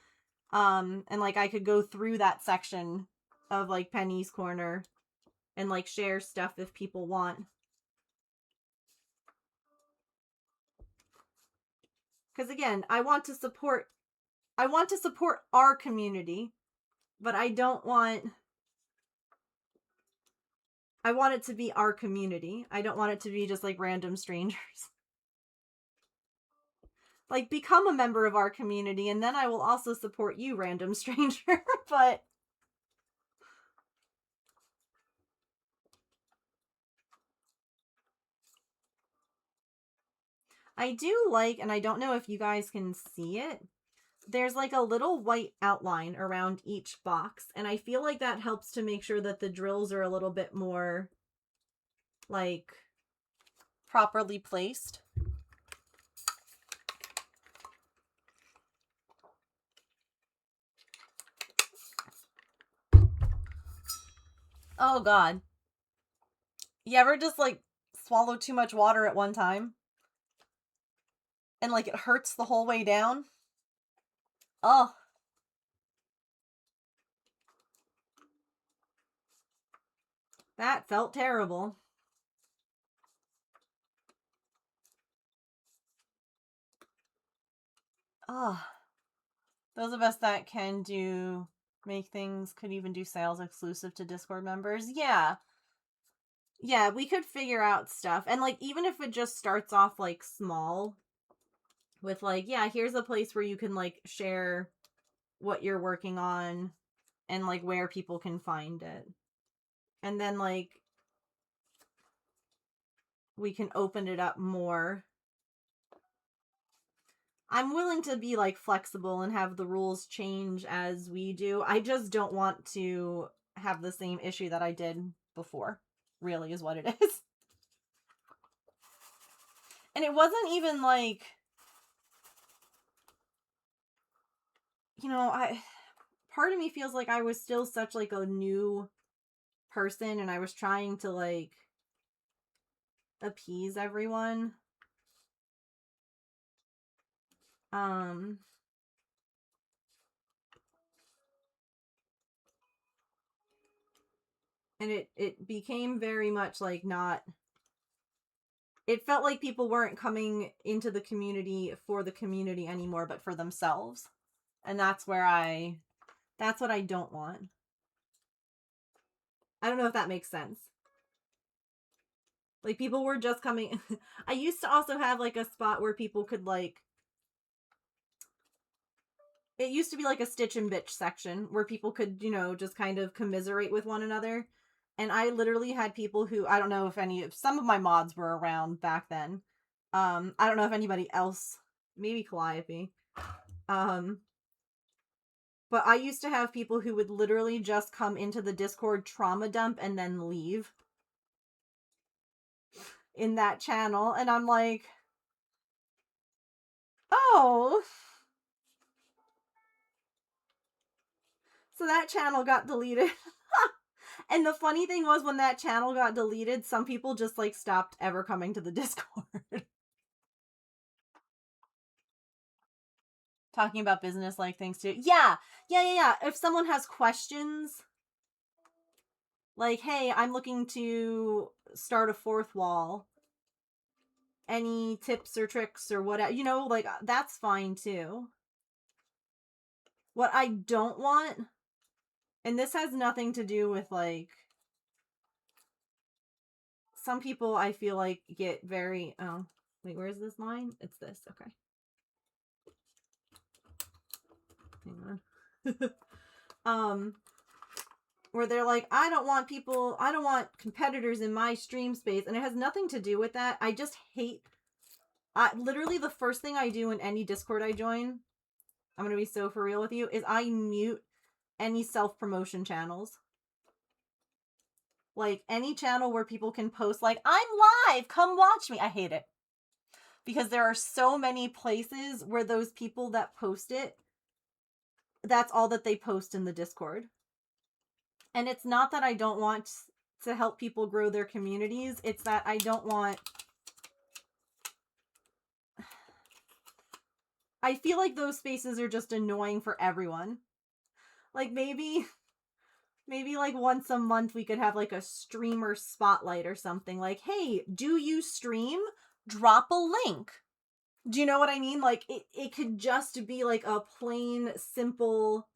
And like I could go through that section of like Penny's Corner and like share stuff if people want. Because again, I want to support our community, but I want it to be our community. I don't want it to be just like random strangers. Like, become a member of our community, and then I will also support you, random stranger. But I do like, and I don't know if you guys can see it, there's like a little white outline around each box, and I feel like that helps to make sure that the drills are a little bit more like properly placed. Oh god. You ever just like swallow too much water at one time? And like it hurts the whole way down? Oh. That felt terrible. Oh. Those of us that can make things, could even do sales exclusive to Discord members. Yeah. Yeah, we could figure out stuff. And like, even if it just starts off like small with like, yeah, here's a place where you can like share what you're working on and like where people can find it. And then like we can open it up more. I'm willing to be like flexible and have the rules change as we do. I just don't want to have the same issue that I did before, really, is what it is. And it wasn't even like, you know, part of me feels like I was still such like a new person and I was trying to like appease everyone. And it became very much like not, it felt like people weren't coming into the community for the community anymore, but for themselves. And that's what I don't want. I don't know if that makes sense. Like, people were just coming. I used to also have like a spot where people could like, it used to be like a Stitch and Bitch section where people could, you know, just kind of commiserate with one another. And I literally had people who, I don't know if some of my mods were around back then. I don't know if anybody else, maybe Calliope. But I used to have people who would literally just come into the Discord trauma dump and then leave in that channel. And I'm like, oh. So that channel got deleted. And the funny thing was, when that channel got deleted, some people just like stopped ever coming to the Discord. Talking about business like things too. Yeah. If someone has questions, like, hey, I'm looking to start a fourth wall. Any tips or tricks or whatever, you know, like, that's fine too. What I don't want, and this has nothing to do with, like, some people I feel like get very, oh, wait, where's this line? It's this, okay. Hang on. Where they're like, I don't want competitors in my stream space, and it has nothing to do with that. I just hate, literally the first thing I do in any Discord I join, I'm gonna be so for real with you, is I mute any self-promotion channels. Like, any channel where people can post, like, I'm live, come watch me. I hate it. Because there are so many places where those people that post it, that's all that they post in the Discord. And it's not that I don't want to help people grow their communities. It's that I don't want... I feel like those spaces are just annoying for everyone. Like, maybe like once a month we could have like a streamer spotlight or something. Like, hey, do you stream? Drop a link. Do you know what I mean? Like, it could just be like a plain, simple...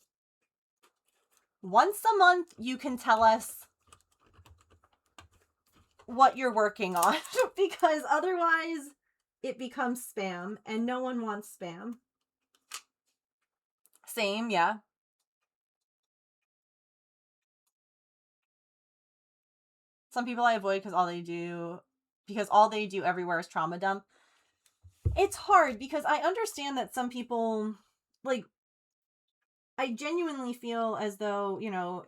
Once a month, you can tell us what you're working on. Because otherwise, it becomes spam. And no one wants spam. Same, yeah. Some people I avoid because all they do everywhere is trauma dump. It's hard because I understand that some people, like, I genuinely feel as though, you know,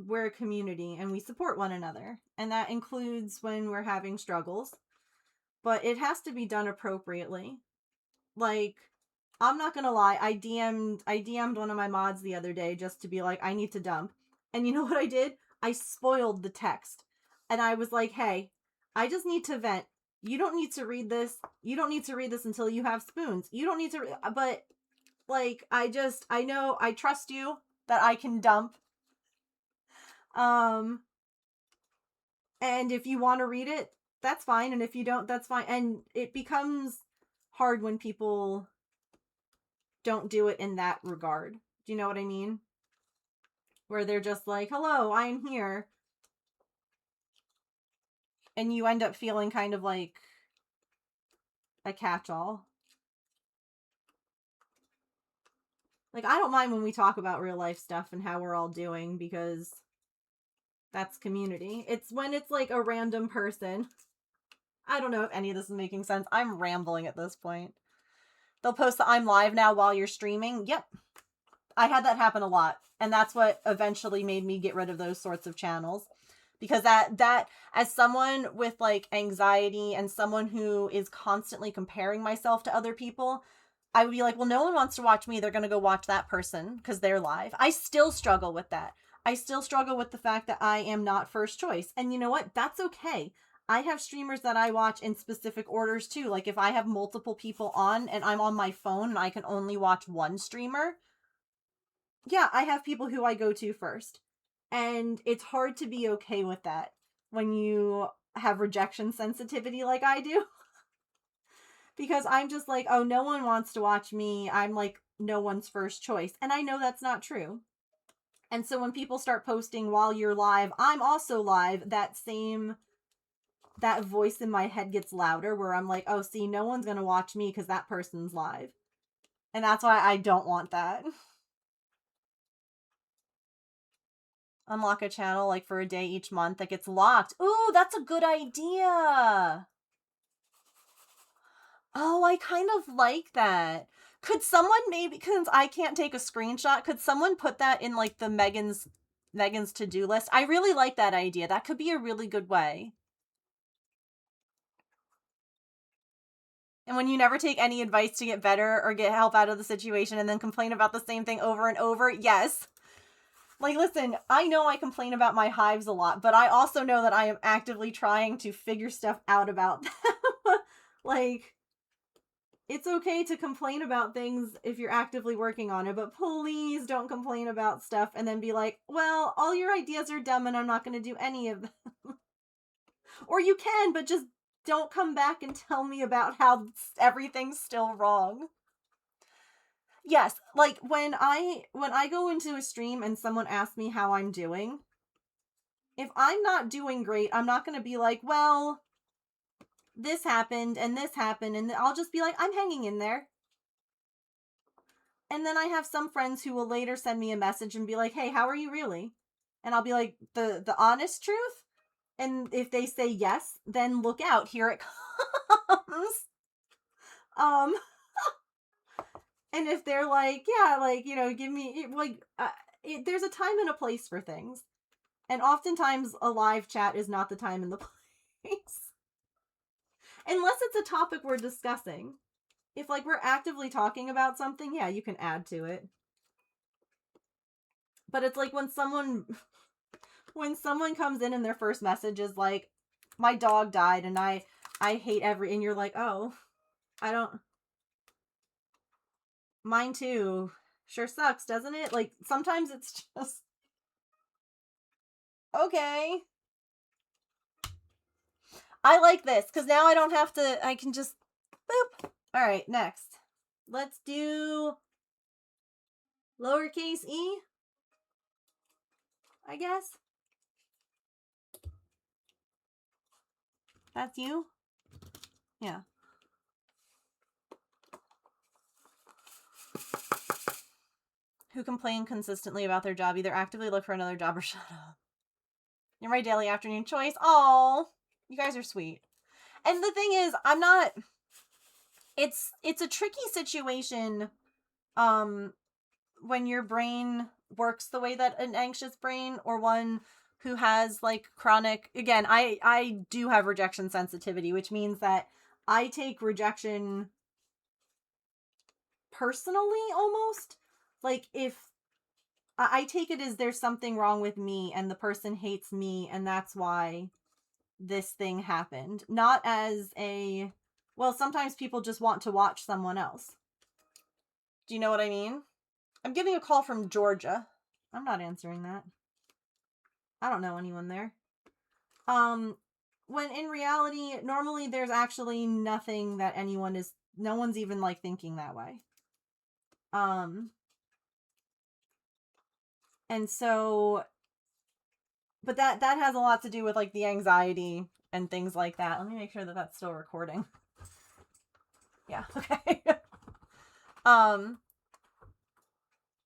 we're a community and we support one another. And that includes when we're having struggles. But it has to be done appropriately. Like, I'm not gonna lie, I DM'd one of my mods the other day just to be like, I need to dump. And you know what I did? I spoiled the text. And I was like, hey, I just need to vent. You don't need to read this. You don't need to read this until you have spoons. You don't need to, but, like, I know, I trust you that I can dump. And if you want to read it, that's fine. And if you don't, that's fine. And it becomes hard when people don't do it in that regard. Do you know what I mean? Where they're just like, hello, I'm here. And you end up feeling kind of like a catch-all. Like, I don't mind when we talk about real life stuff and how we're all doing, because that's community. It's when it's like a random person. I don't know if any of this is making sense. I'm rambling at this point. They'll post the I'm live now while you're streaming. Yep. I had that happen a lot. And that's what eventually made me get rid of those sorts of channels. Because that as someone with like anxiety and someone who is constantly comparing myself to other people, I would be like, well, no one wants to watch me. They're going to go watch that person because they're live. I still struggle with that. I still struggle with the fact that I am not first choice. And you know what? That's okay. I have streamers that I watch in specific orders too. Like, if I have multiple people on and I'm on my phone and I can only watch one streamer, yeah, I have people who I go to first. And it's hard to be okay with that when you have rejection sensitivity like I do. Because I'm just like, oh, no one wants to watch me. I'm like no one's first choice. And I know that's not true. And so when people start posting while you're live, I'm also live, that voice in my head gets louder where I'm like, oh, see, no one's going to watch me because that person's live. And that's why I don't want that. Unlock a channel like for a day each month that gets locked. Ooh, that's a good idea. Oh, I kind of like that. Could someone maybe, because I can't take a screenshot, could someone put that in like the Megan's to-do list? I really like that idea. That could be a really good way. And when you never take any advice to get better or get help out of the situation and then complain about the same thing over and over, yes. Like, listen, I know I complain about my hives a lot, but I also know that I am actively trying to figure stuff out about them. Like, it's okay to complain about things if you're actively working on it, but please don't complain about stuff and then be like, well, all your ideas are dumb and I'm not going to do any of them. Or you can, but just don't come back and tell me about how everything's still wrong. Yes, like when I go into a stream and someone asks me how I'm doing, if I'm not doing great, I'm not going to be like, well, this happened, and I'll just be like, I'm hanging in there. And then I have some friends who will later send me a message and be like, hey, how are you really? And I'll be like, the honest truth? And if they say yes, then look out, here it comes. And if they're like, yeah, like, you know, give me, like, there's a time and a place for things. And oftentimes a live chat is not the time and the place. Unless it's a topic we're discussing. If, like, we're actively talking about something, yeah, you can add to it. But it's like when someone comes in and their first message is like, my dog died and I hate and you're like, oh, I don't, mine too. Sure sucks, doesn't it? Like, sometimes it's just, okay. I like this, because now I don't have to, I can just, boop. All right, next. Let's do lowercase e, I guess. That's you? Yeah. Who complain consistently about their job, either actively look for another job or shut up. You're my daily afternoon choice. Aw, you guys are sweet. And the thing is, I'm not, it's a tricky situation when your brain works the way that an anxious brain, or one who has like chronic, again, I do have rejection sensitivity, which means that I take rejection personally, almost. Like, if I take it as there's something wrong with me and the person hates me and that's why this thing happened. Not as a, well, sometimes people just want to watch someone else. Do you know what I mean? I'm getting a call from Georgia. I'm not answering that. I don't know anyone there. When in reality, normally there's actually nothing that no one's even like thinking that way. And so, but that has a lot to do with like the anxiety and things like that. Let me make sure that that's still recording. Yeah, okay.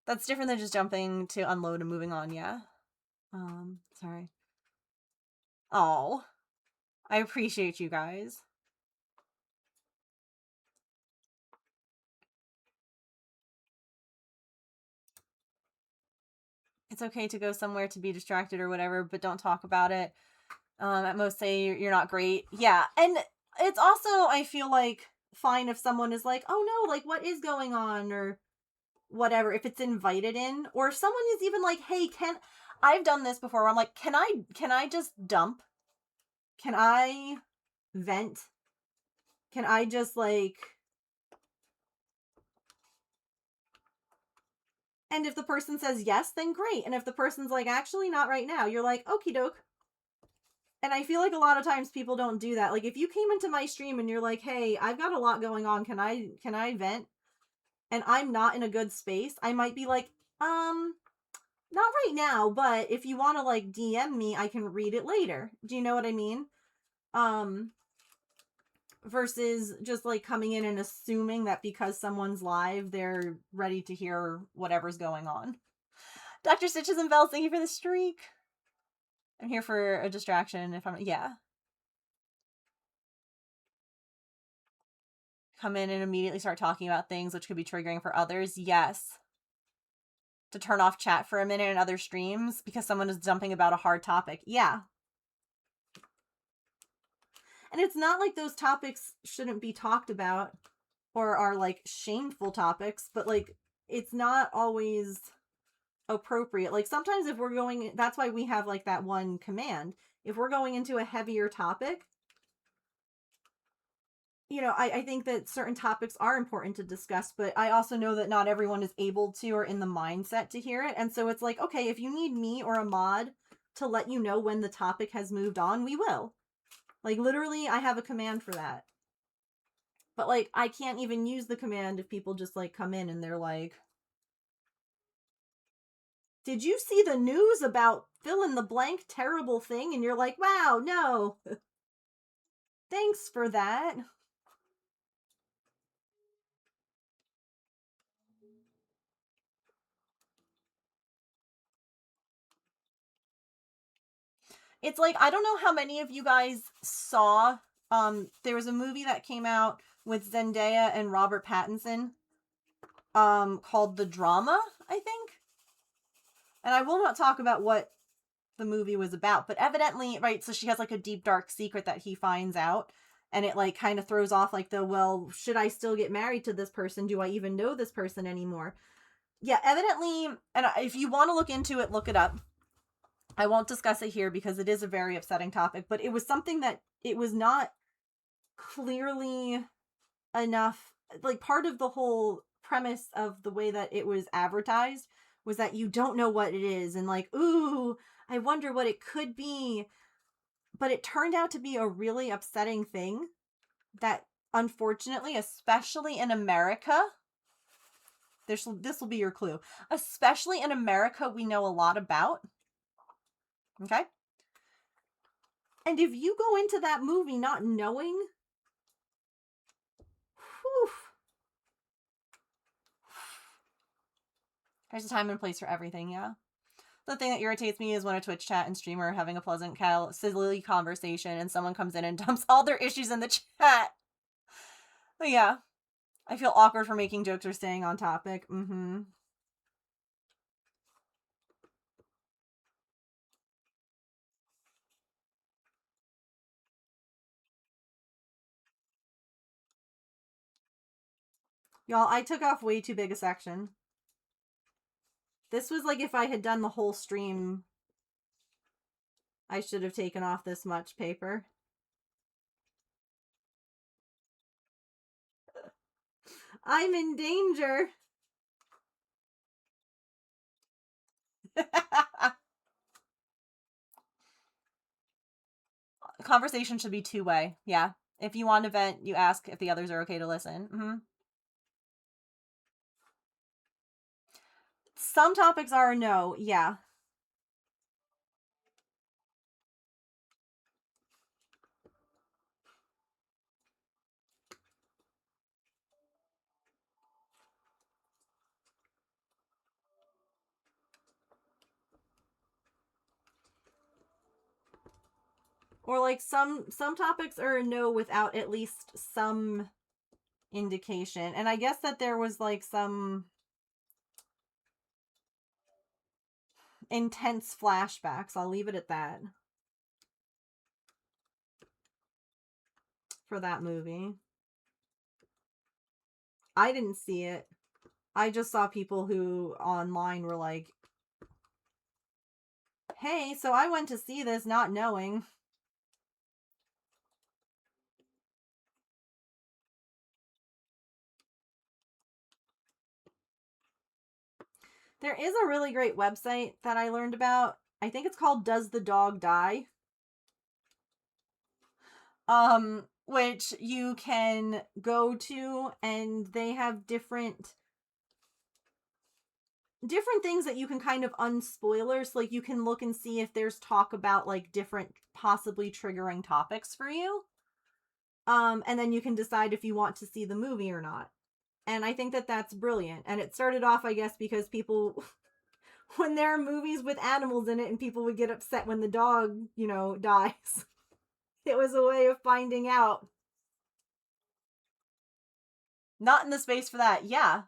That's different than just jumping to unload and moving on, yeah. Sorry. Oh, I appreciate you guys. It's okay to go somewhere to be distracted or whatever, but don't talk about it. At most say you're not great. Yeah, and it's also, I feel like, fine if someone is like, oh no, like, what is going on, or whatever, if it's invited in, or if someone is even like, hey, I've done this before where I'm like, can I just dump? Can I vent? Can I just like, and if the person says yes, then great. And if the person's like, actually not right now, you're like, okie doke. And I feel like a lot of times people don't do that. Like, if you came into my stream and you're like, hey, I've got a lot going on, can I vent? And I'm not in a good space, I might be like, not right now, but if you want to like DM me, I can read it later. Do you know what I mean? Versus just like coming in and assuming that because someone's live, they're ready to hear whatever's going on. Dr. Stitches and Bells, thank you for the streak. I'm here for a distraction if I'm, yeah. Come in and immediately start talking about things which could be triggering for others. Yes. To turn off chat for a minute in other streams because someone is dumping about a hard topic. Yeah. And it's not like those topics shouldn't be talked about or are like shameful topics, but like, it's not always appropriate. Like, sometimes if we're going, that's why we have like that one command. If we're going into a heavier topic, you know, I think that certain topics are important to discuss, but I also know that not everyone is able to or in the mindset to hear it. And so it's like, okay, if you need me or a mod to let you know when the topic has moved on, we will. Like, literally, I have a command for that. But, like, I can't even use the command if people just, like, come in and they're like, did you see the news about fill in the blank terrible thing? And you're like, wow, no. Thanks for that. It's like, I don't know how many of you guys saw, there was a movie that came out with Zendaya and Robert Pattinson, called The Drama, I think. And I will not talk about what the movie was about, but evidently, right, so she has like a deep dark secret that he finds out, and it like kind of throws off like the, well, should I still get married to this person? Do I even know this person anymore? Yeah, evidently, and if you want to look into it, look it up. I won't discuss it here because it is a very upsetting topic, but it was something that it was not clearly enough. Like, part of the whole premise of the way that it was advertised was that you don't know what it is, and like, ooh, I wonder what it could be. But it turned out to be a really upsetting thing that, unfortunately, especially in America, this will be your clue. Especially in America, we know a lot about. Okay? And if you go into that movie not knowing, whew, there's a time and place for everything, yeah? The thing that irritates me is when a Twitch chat and streamer are having a pleasant, silly conversation and someone comes in and dumps all their issues in the chat. But yeah, I feel awkward for making jokes or staying on topic. Mm-hmm. Y'all, I took off way too big a section. This was like if I had done the whole stream, I should have taken off this much paper. I'm in danger. Conversation should be two-way. Yeah. If you want to vent, you ask if the others are okay to listen. Mm-hmm. Some topics are a no. Yeah. Or like some topics are a no without at least some indication. And I guess that there was like some intense flashbacks. I'll leave it at that. For that movie. I didn't see it. I just saw people who online were like, hey, so I went to see this not knowing. There is a really great website that I learned about. I think it's called Does the Dog Die? Which you can go to, and they have different things that you can kind of unspoiler. So like you can look and see if there's talk about like different possibly triggering topics for you. And then you can decide if you want to see the movie or not. And I think that that's brilliant. And it started off, I guess, because people, when there are movies with animals in it and people would get upset when the dog, you know, dies. It was a way of finding out. Not in the space for that. Yeah.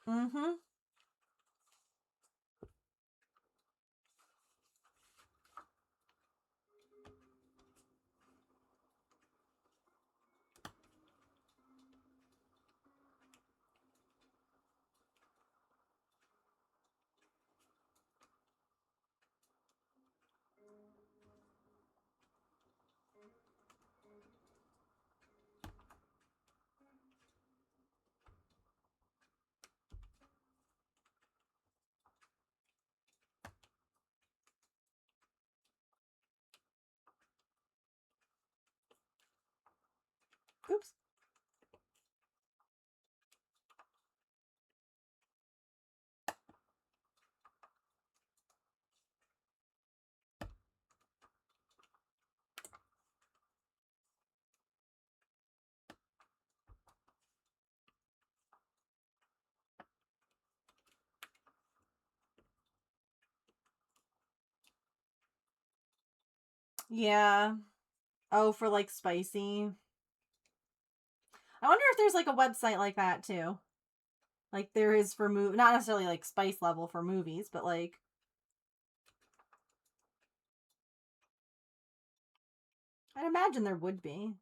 Mm-hmm. Yeah. Oh, for like spicy. I wonder if there's like a website like that too. Like there is for not necessarily like spice level for movies, but like I'd imagine there would be.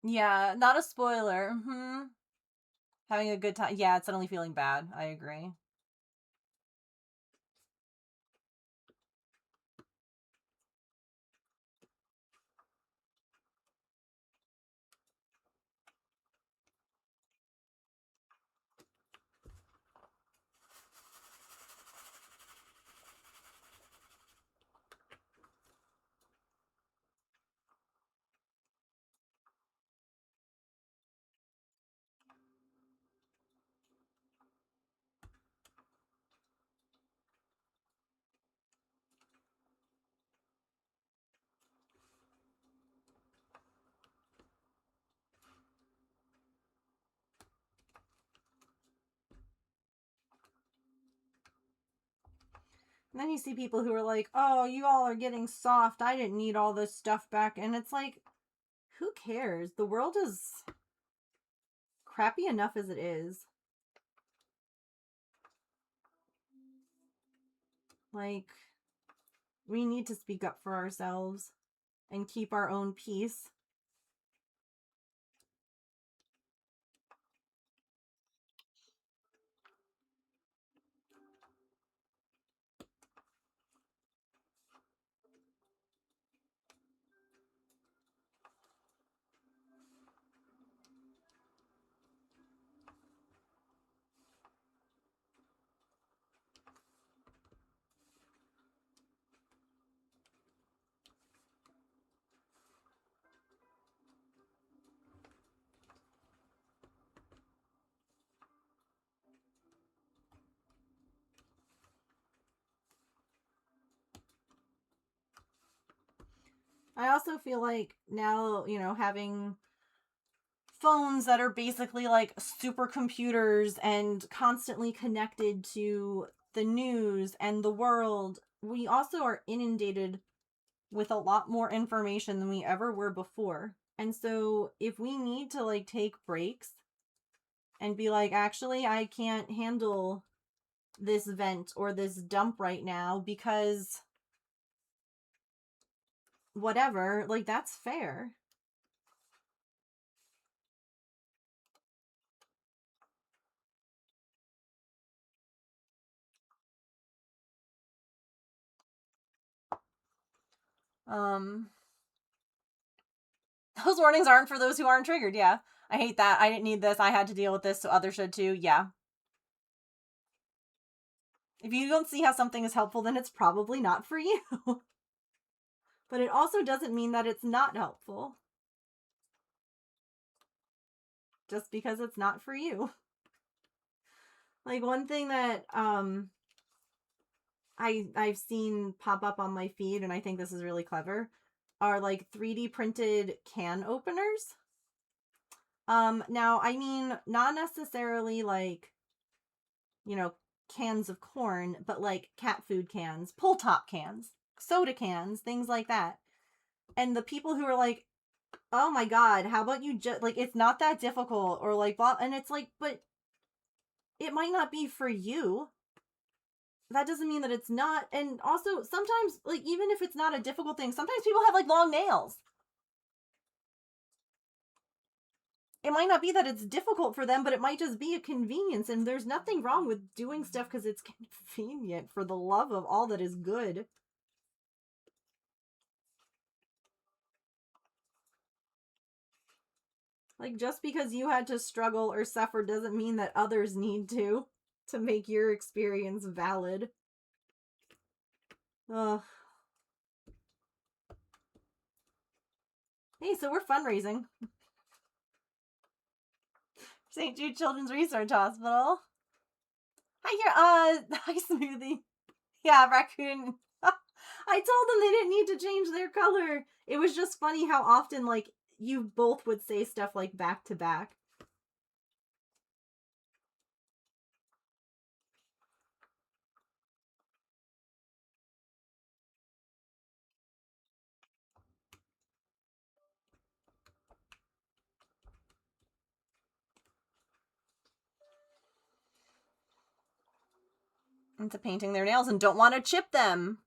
Yeah, not a spoiler. Having a good time. Yeah, it's suddenly feeling bad. I agree. And then you see people who are like, oh, you all are getting soft. I didn't need all this stuff back. And it's like, who cares? The world is crappy enough as it is. Like, we need to speak up for ourselves and keep our own peace. I also feel like now, having phones that are basically like supercomputers and constantly connected to the news and the world, we also are inundated with a lot more information than we ever were before. And so if we need to like take breaks and be like, actually, I can't handle this vent or this dump right now because whatever, like that's fair. Um those warnings aren't for those who aren't triggered. Yeah. I hate that. I didn't need this. I had to deal with this, so others should too. Yeah. If you don't see how something is helpful, then it's probably not for you. But it also doesn't mean that it's not helpful. Just because it's not for you. Like one thing that I've seen pop up on my feed, and I think this is really clever, are like 3D printed can openers. Now I mean not necessarily like, cans of corn, but like cat food cans, pull top cans, soda cans, things like that. And the people who are like, oh my god, how about you just like it's not that difficult, or like blah, and it's like, but it might not be for you. That doesn't mean that it's not. And also sometimes, like, even if it's not a difficult thing, sometimes people have like long nails. It might not be that it's difficult for them, but it might just be a convenience, and there's nothing wrong with doing stuff because it's convenient, for the love of all that is good. Like, just because you had to struggle or suffer doesn't mean that others need to make your experience valid. Ugh. Hey, so we're fundraising. St. Jude Children's Research Hospital. Hi here, hi Smoothie. Yeah, raccoon. I told them they didn't need to change their color. It was just funny how often, like, you both would say stuff like back to back. Into painting their nails and don't want to chip them.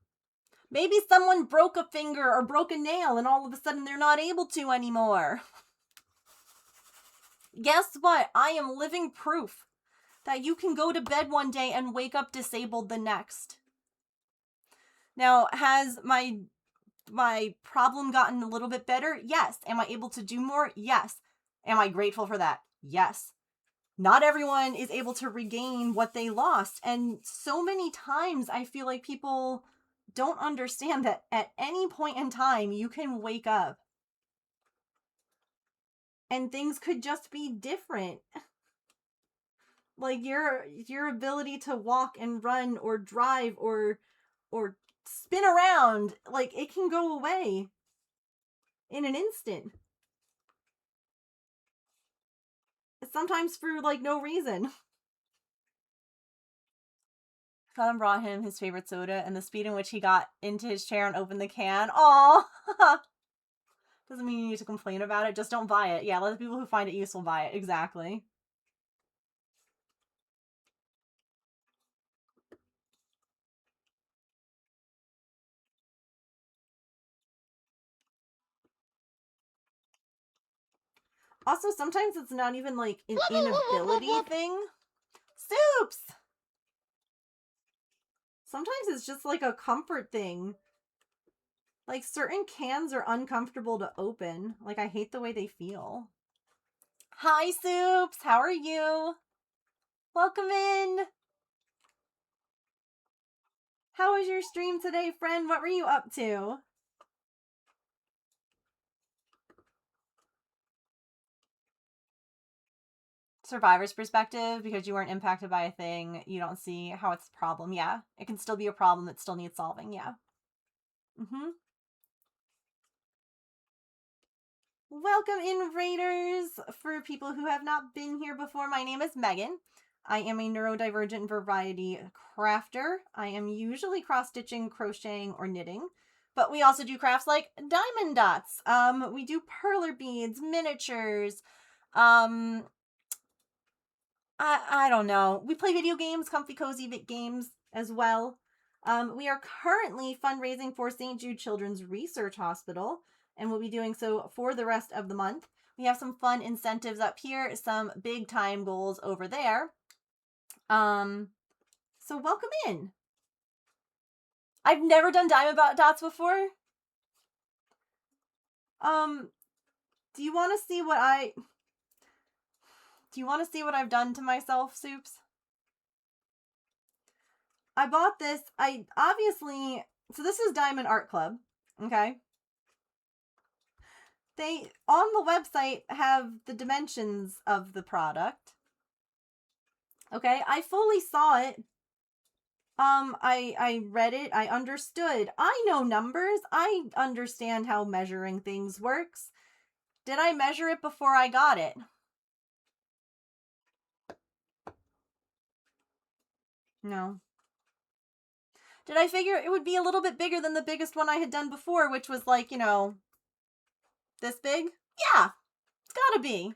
Maybe someone broke a finger or broke a nail and all of a sudden they're not able to anymore. Guess what? I am living proof that you can go to bed one day and wake up disabled the next. Now, has my problem gotten a little bit better? Yes. Am I able to do more? Yes. Am I grateful for that? Yes. Not everyone is able to regain what they lost. And so many times I feel like people don't understand that at any point in time you can wake up and things could just be different. Like your ability to walk and run or drive or spin around, like, it can go away in an instant. Sometimes for, like, no reason. Colin brought him his favorite soda, and the speed in which he got into his chair and opened the can. Aww! Doesn't mean you need to complain about it, just don't buy it. Yeah, let the people who find it useful buy it. Exactly. Also, sometimes it's not even, like, an inability thing. Soups! Sometimes it's just, like, a comfort thing. Like, certain cans are uncomfortable to open. Like, I hate the way they feel. Hi, Soups! How are you? Welcome in! How was your stream today, friend? What were you up to? Survivor's perspective, because you weren't impacted by a thing, you don't see how it's a problem. Yeah, it can still be a problem that still needs solving. Yeah. Welcome in, Raiders! For people who have not been here before, my name is Megan. I am a neurodivergent variety crafter. I am usually cross-stitching, crocheting, or knitting. But we also do crafts like diamond dots. We do perler beads, miniatures. I don't know. We play video games, comfy, cozy games as well. We are currently fundraising for St. Jude Children's Research Hospital, and we'll be doing so for the rest of the month. We have some fun incentives up here, some big time goals over there. So welcome in. I've never done diamond dots before. Do you want to see what I've done to myself, Soups? I bought this. So this is Diamond Art Club, okay? They, on the website, have the dimensions of the product. Okay, I fully saw it. I read it. I understood. I know numbers. I understand how measuring things works. Did I measure it before I got it? No. Did I figure it would be a little bit bigger than the biggest one I had done before, which was like, you know, this big? Yeah, it's gotta be.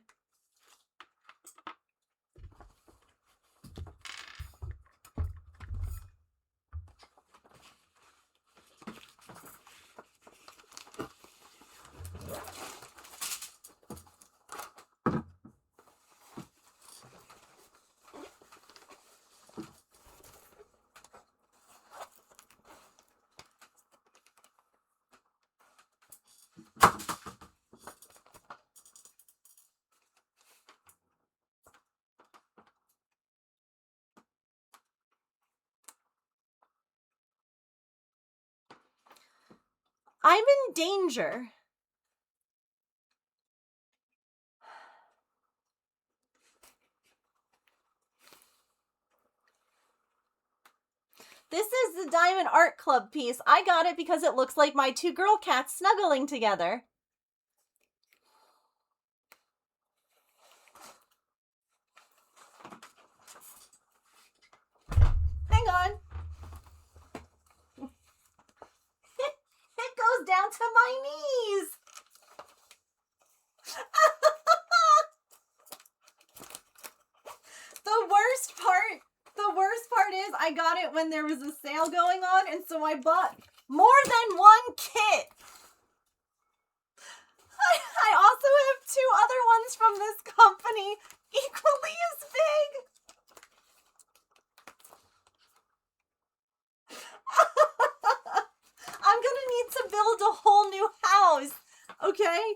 I'm in danger. This is the Diamond Art Club piece. I got it because it looks like my two girl cats snuggling together. Hang on. It goes down to my knees. The worst part is I got it when there was a sale going on, and so I bought more than one kit. I also have two other ones from this company, equally as big. I'm gonna need to build a whole new house, okay?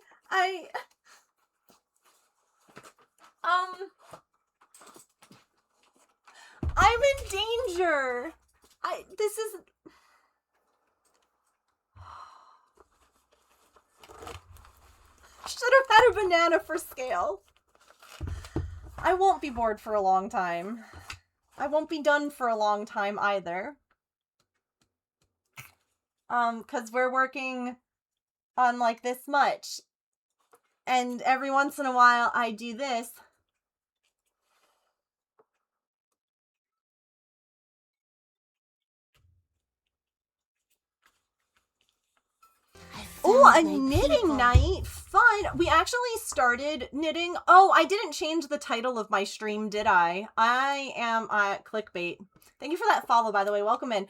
I'm in danger. This is... Should have had a banana for scale. I won't be bored for a long time. I won't be done for a long time either. Because we're working on like this much. And every once in a while I do this. Oh, a knitting night. Fun. We actually started knitting. Oh, I didn't change the title of my stream, did I? I am clickbait. Thank you for that follow, by the way. Welcome in.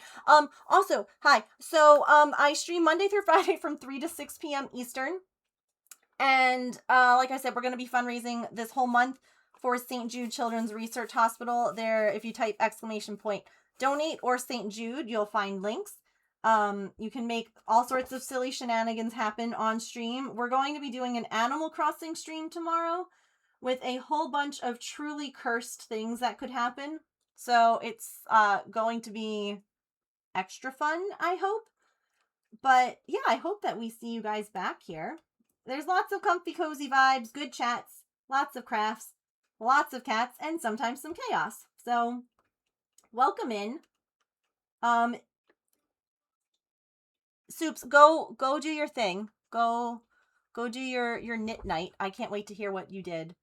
Also, hi. So, I stream Monday through Friday from 3 to 6 p.m. Eastern. And, like I said, we're going to be fundraising this whole month for St. Jude Children's Research Hospital. There, if you type !donate or St. Jude, you'll find links. You can make all sorts of silly shenanigans happen on stream. We're going to be doing an Animal Crossing stream tomorrow with a whole bunch of truly cursed things that could happen. So it's going to be extra fun, I hope. But yeah, I hope that we see you guys back here. There's lots of comfy, cozy vibes, good chats, lots of crafts, lots of cats, and sometimes some chaos. So welcome in. Soups, go do your thing. Go do your knit night. I can't wait to hear what you did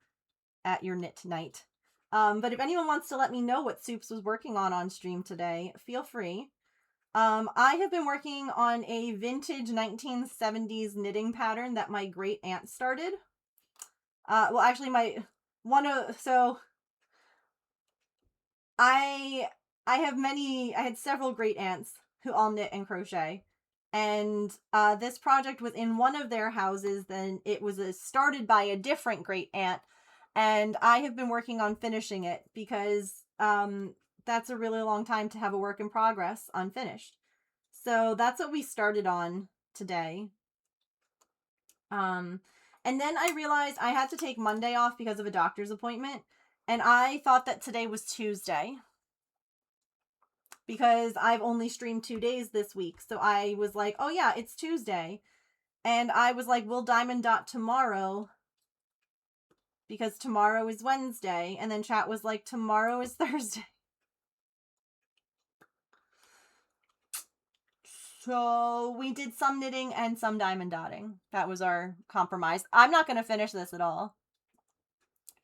at your knit night. But if anyone wants to let me know what Soups was working on stream today, feel free. I have been working on a vintage 1970s knitting pattern that my great aunt started. Well, actually, I had several great aunts who all knit and crochet. And this project was in one of their houses. Then it was started by a different great aunt. And I have been working on finishing it because that's a really long time to have a work in progress unfinished. So that's what we started on today. And then I realized I had to take Monday off because of a doctor's appointment. And I thought that today was Tuesday, because I've only streamed 2 days this week. So I was like, oh yeah, it's Tuesday. And I was like, we'll diamond dot tomorrow, because tomorrow is Wednesday. And then chat was like, tomorrow is Thursday. So we did some knitting and some diamond dotting. That was our compromise. I'm not going to finish this at all.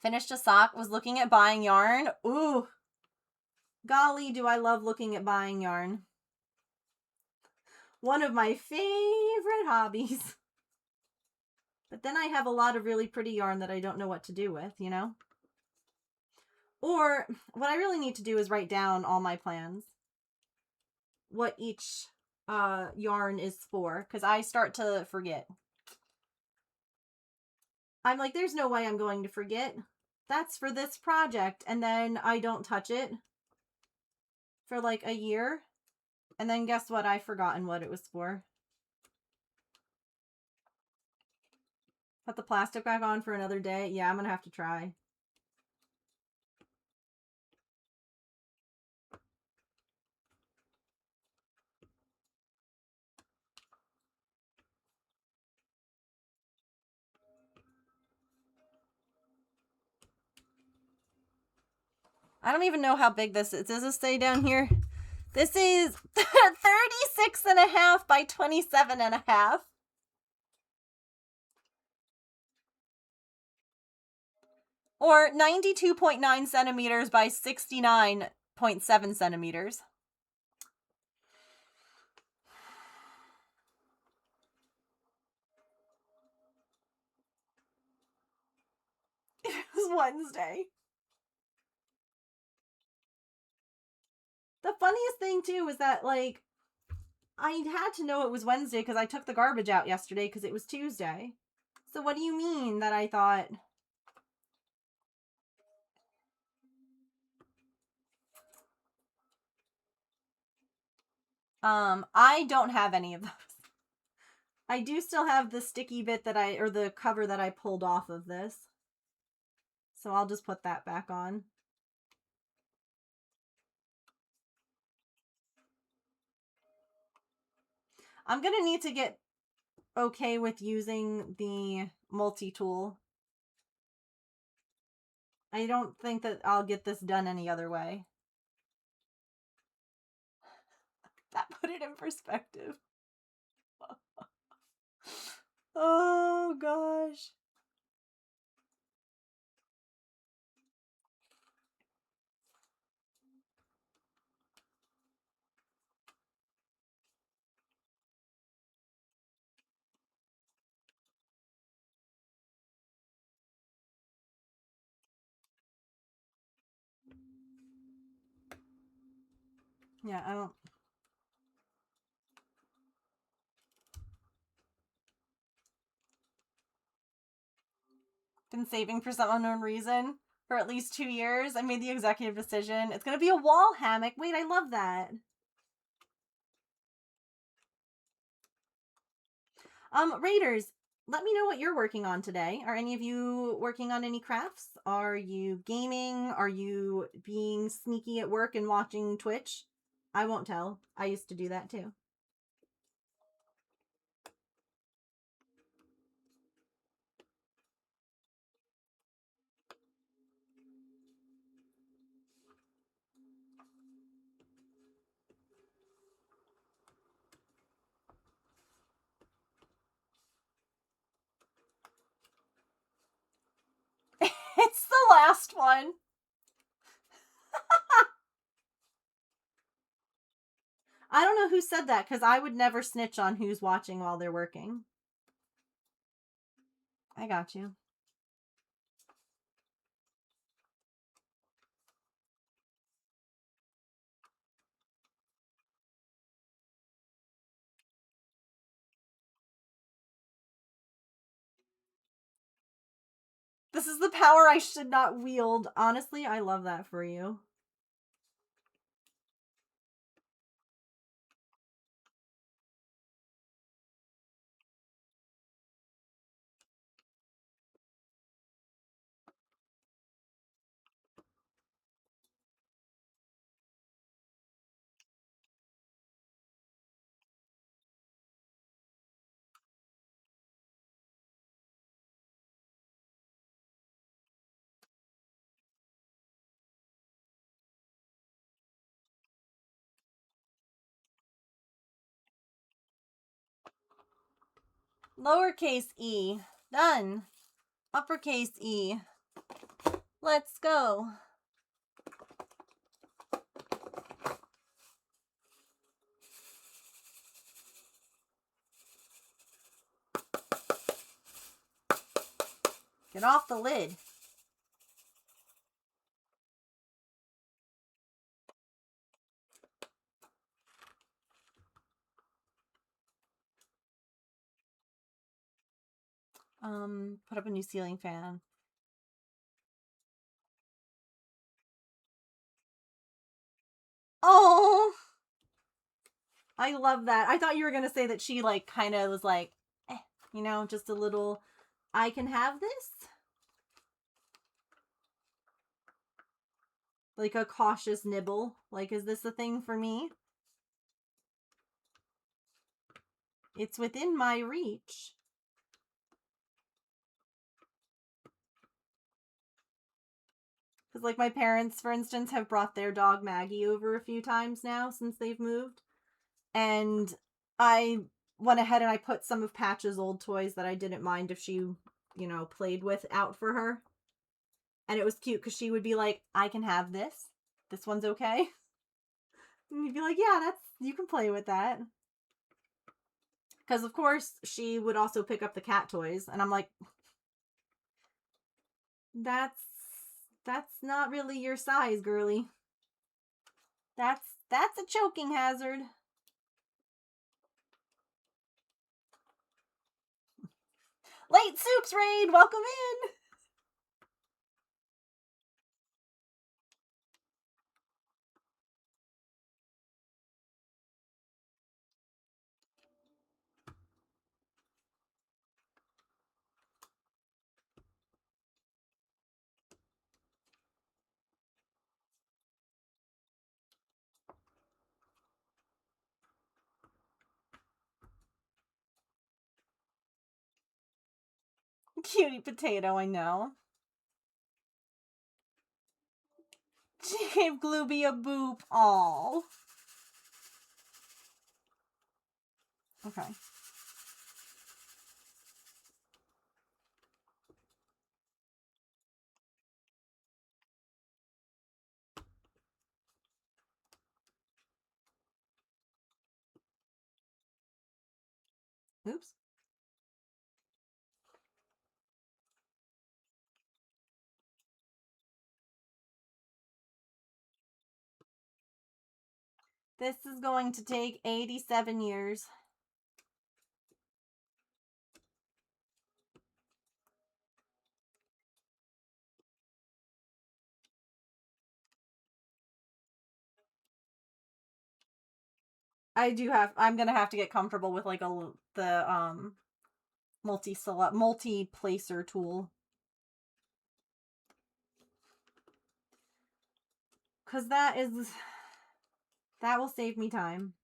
Finished a sock, was looking at buying yarn. Ooh. Golly, do I love looking at buying yarn. One of my favorite hobbies. But then I have a lot of really pretty yarn that I don't know what to do with, you know? Or what I really need to do is write down all my plans. What each yarn is for, because I start to forget. I'm like, there's no way I'm going to forget. That's for this project. And then I don't touch it for like a year. And then guess what? I've forgotten what it was for. Put the plastic back on for another day. Yeah, I'm going to have to try. I don't even know how big this is. Does it say down here? This is 36.5 by 27.5. Or 92.9 centimeters by 69.7 centimeters. It was Wednesday. The funniest thing, too, is that, like, I had to know it was Wednesday because I took the garbage out yesterday because it was Tuesday. So what do you mean that I thought... I don't have any of those. I do still have the sticky bit that or the cover that I pulled off of this. So I'll just put that back on. I'm gonna need to get okay with using the multi-tool. I don't think that I'll get this done any other way. That put it in perspective. Oh, gosh. Yeah, I don't... Been saving for some unknown reason for at least 2 years. I made the executive decision. It's gonna be a wall hammock. Wait, I love that. Raiders, let me know what you're working on today. Are any of you working on any crafts? Are you gaming? Are you being sneaky at work and watching Twitch? I won't tell. I used to do that too. It's the last one. I don't know who said that because I would never snitch on who's watching while they're working. I got you. This is the power I should not wield. Honestly, I love that for you. Lowercase e. Done. Uppercase E. Let's go. Get off the lid. Put up a new ceiling fan. Oh, I love that. I thought you were going to say that she like kind of was like, you know, just a little, I can have this. Like a cautious nibble. Like, is this a thing for me? It's within my reach. Because, like, my parents, for instance, have brought their dog Maggie over a few times now since they've moved. And I went ahead and I put some of Patch's old toys that I didn't mind if she, you know, played with out for her. And it was cute because she would be like, I can have this. This one's okay. And you'd be like, yeah, you can play with that. Because, of course, she would also pick up the cat toys. And I'm like, that's not really your size, girly. That's a choking hazard. Late Soups Raid, welcome in. Cutie potato, I know. She gave Glooby a boop. Aww. Okay. Oops. This is going to take 87 years. I'm gonna have to get comfortable with like the multi-placer tool. Cause that will save me time.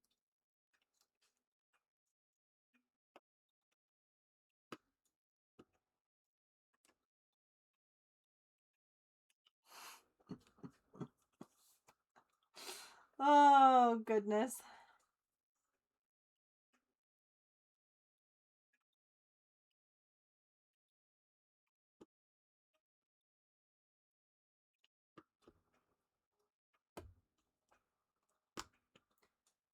Oh, goodness.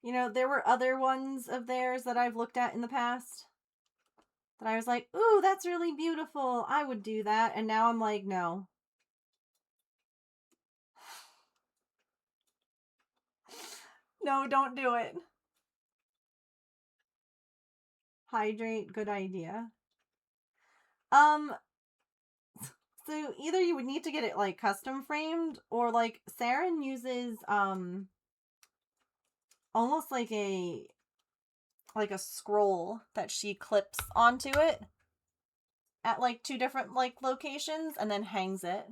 You know, there were other ones of theirs that I've looked at in the past that I was like, ooh, that's really beautiful. I would do that. And now I'm like, no. No, don't do it. Hydrate, good idea. So either you would need to get it like custom framed, or like Saren uses almost like a scroll that she clips onto it at like 2 different like locations and then hangs it.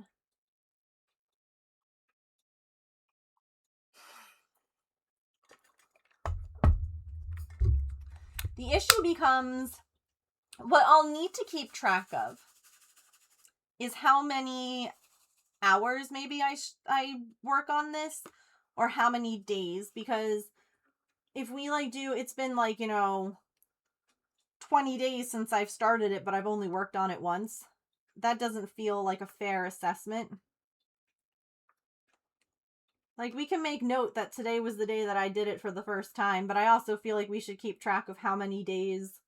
The issue becomes, what I'll need to keep track of is how many hours maybe I work on this, or how many days, because if we like it's been like, you know, 20 days since I've started it, but I've only worked on it once. That doesn't feel like a fair assessment. Like, we can make note that today was the day that I did it for the first time, but I also feel like we should keep track of how many days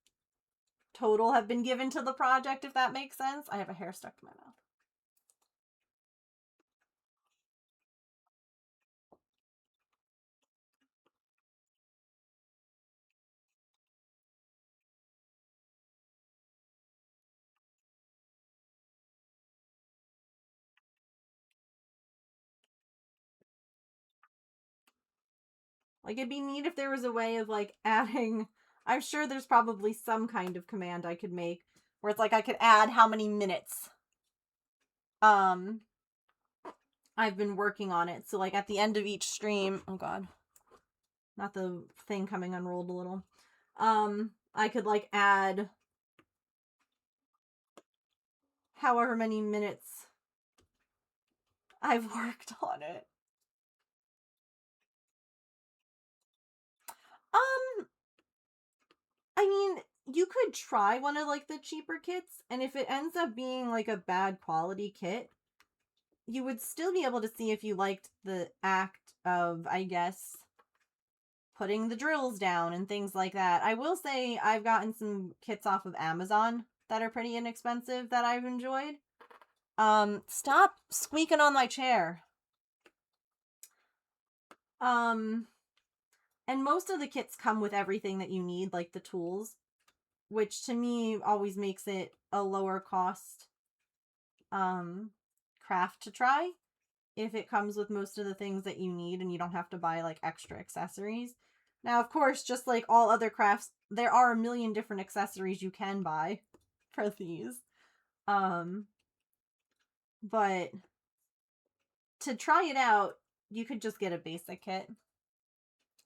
total have been given to the project, if that makes sense. I have a hair stuck to my mouth. Like, it'd be neat if there was a way of, like, adding... I'm sure there's probably some kind of command I could make where it's like I could add how many minutes I've been working on it. So, like, at the end of each stream... Oh, God. Not the thing coming unrolled a little. I could, like, add however many minutes I've worked on it. I mean, you could try one of like the cheaper kits, and if it ends up being like a bad quality kit, you would still be able to see if you liked the act of, I guess, putting the drills down and things like that. I will say I've gotten some kits off of Amazon that are pretty inexpensive that I've enjoyed. Stop squeaking on my chair. And most of the kits come with everything that you need, like the tools, which to me always makes it a lower cost craft to try if it comes with most of the things that you need and you don't have to buy like extra accessories. Now, of course, just like all other crafts, there are a million different accessories you can buy for these. But to try it out, you could just get a basic kit.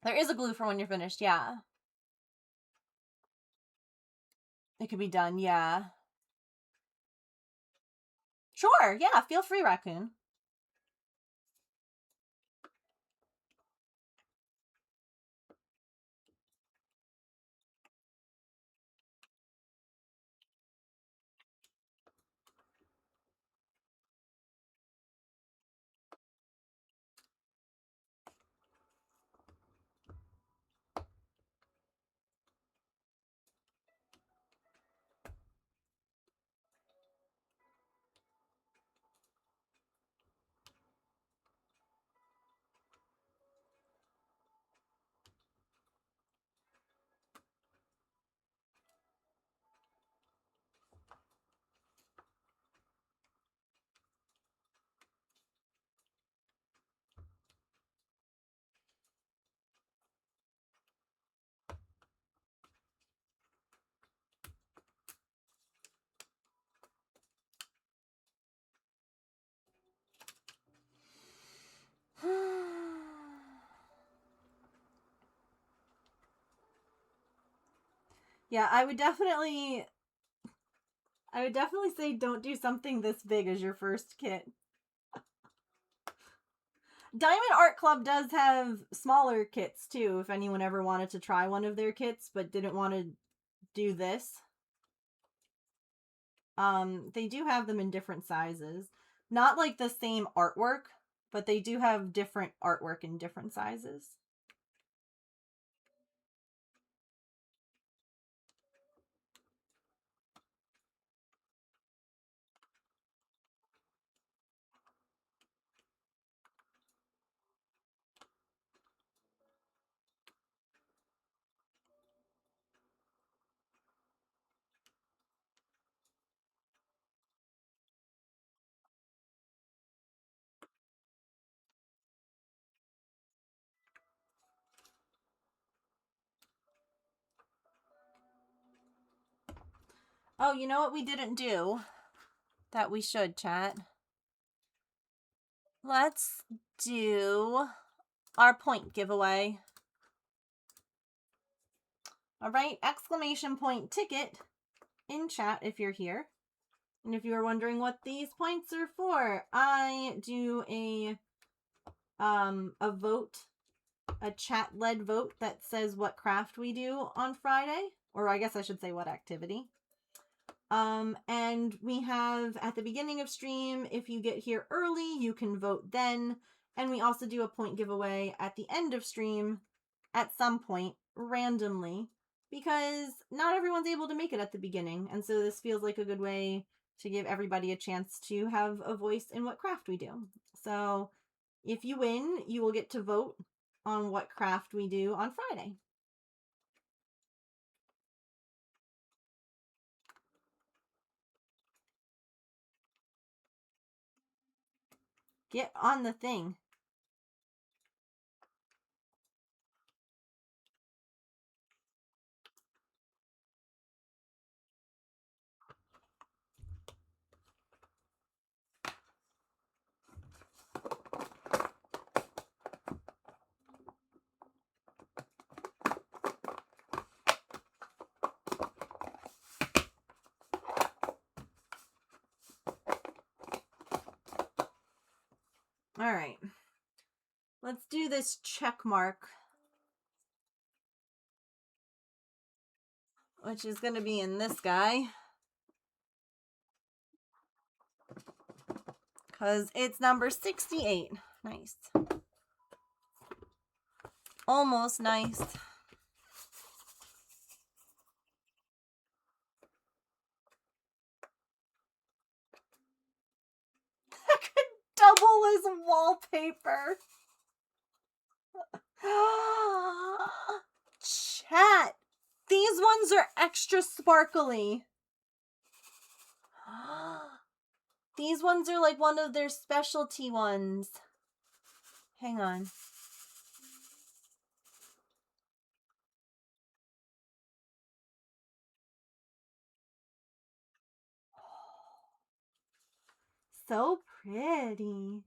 There is a glue for when you're finished, yeah. It could be done, yeah. Sure, yeah, feel free, Raccoon. Yeah, I would definitely say don't do something this big as your first kit. Diamond Art Club does have smaller kits too, if anyone ever wanted to try one of their kits but didn't want to do this. They do have them in different sizes. Not like the same artwork, but they do have different artwork in different sizes. Oh, you know what we didn't do that we should, chat? Let's do our point giveaway. All right, exclamation point ticket in chat if you're here. And if you are wondering what these points are for, I do a vote, a chat-led vote that says what craft we do on Friday, or I guess I should say what activity. And we have at the beginning of stream, if you get here early, you can vote then. And we also do a point giveaway at the end of stream at some point randomly, because not everyone's able to make it at the beginning. And so this feels like a good way to give everybody a chance to have a voice in what craft we do. So if you win, you will get to vote on what craft we do on Friday. Get on the thing. Let's do this check mark, which is going to be in this guy. Because it's number 68. Nice. Almost nice. I could double as wallpaper. Chat. These ones are extra sparkly. These ones are like one of their specialty ones. Hang on. So pretty.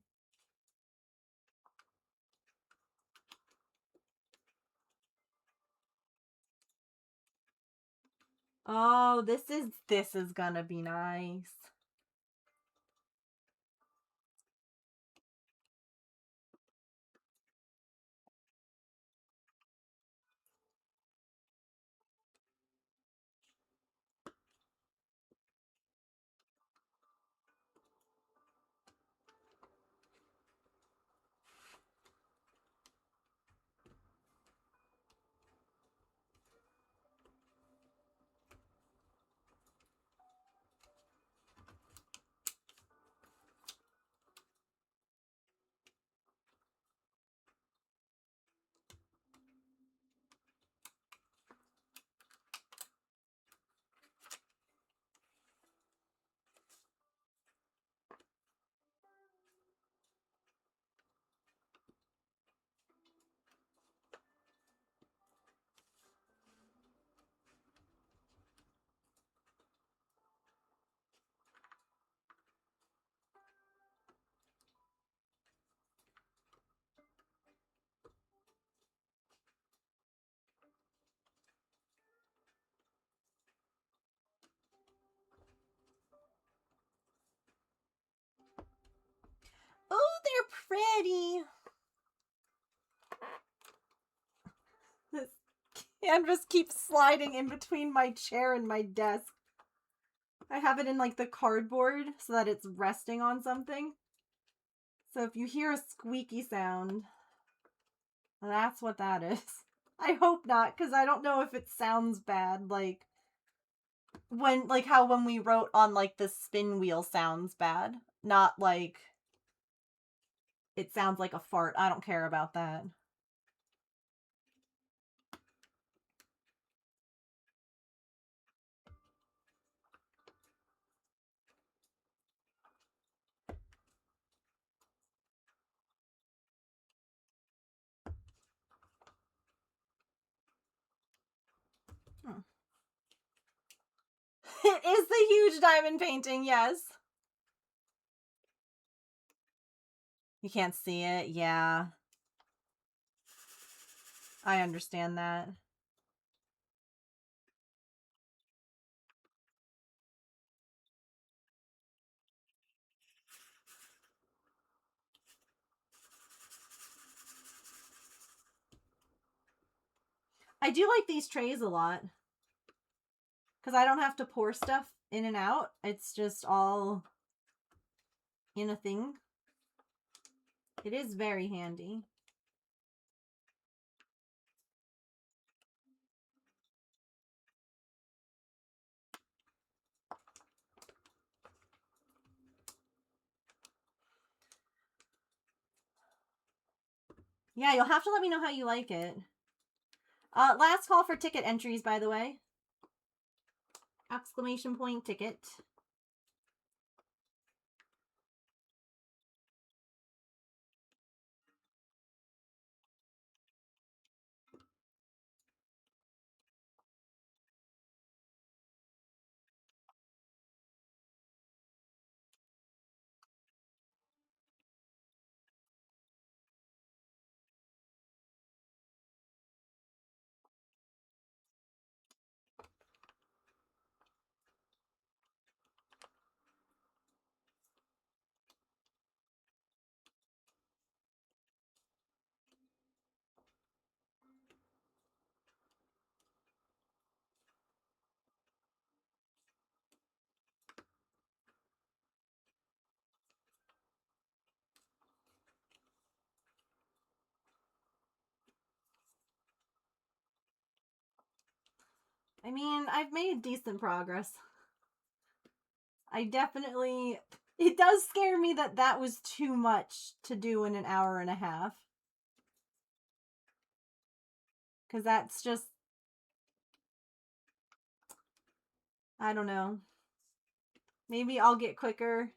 Oh, this is gonna be nice. Oh, they're pretty. This canvas keeps sliding in between my chair and my desk. I have it in like the cardboard so that it's resting on something. So if you hear a squeaky sound, that's what that is. I hope not, because I don't know if it sounds bad, like how when we wrote on like the spin wheel sounds bad. Not like it sounds like a fart. I don't care about that. It is the huge diamond painting, yes. You can't see it, yeah. I understand that. I do like these trays a lot. Because I don't have to pour stuff in and out. It's just all in a thing. It is very handy. Yeah, you'll have to let me know how you like it. Last call for ticket entries, by the way. Exclamation point ticket. I mean, I've made decent progress. I definitely... It does scare me that that was too much to do in an hour and a half. Because that's just... I don't know. Maybe I'll get quicker.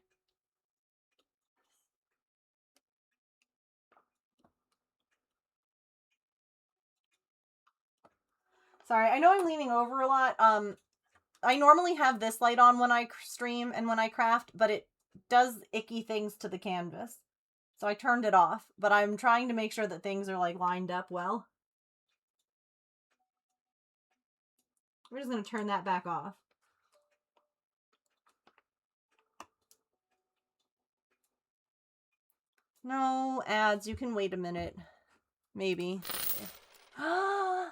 Sorry, I know I'm leaning over a lot. I normally have this light on when I stream and when I craft, but it does icky things to the canvas. So I turned it off, but I'm trying to make sure that things are like lined up well. We're just going to turn that back off. No ads, you can wait a minute. Maybe. Allison!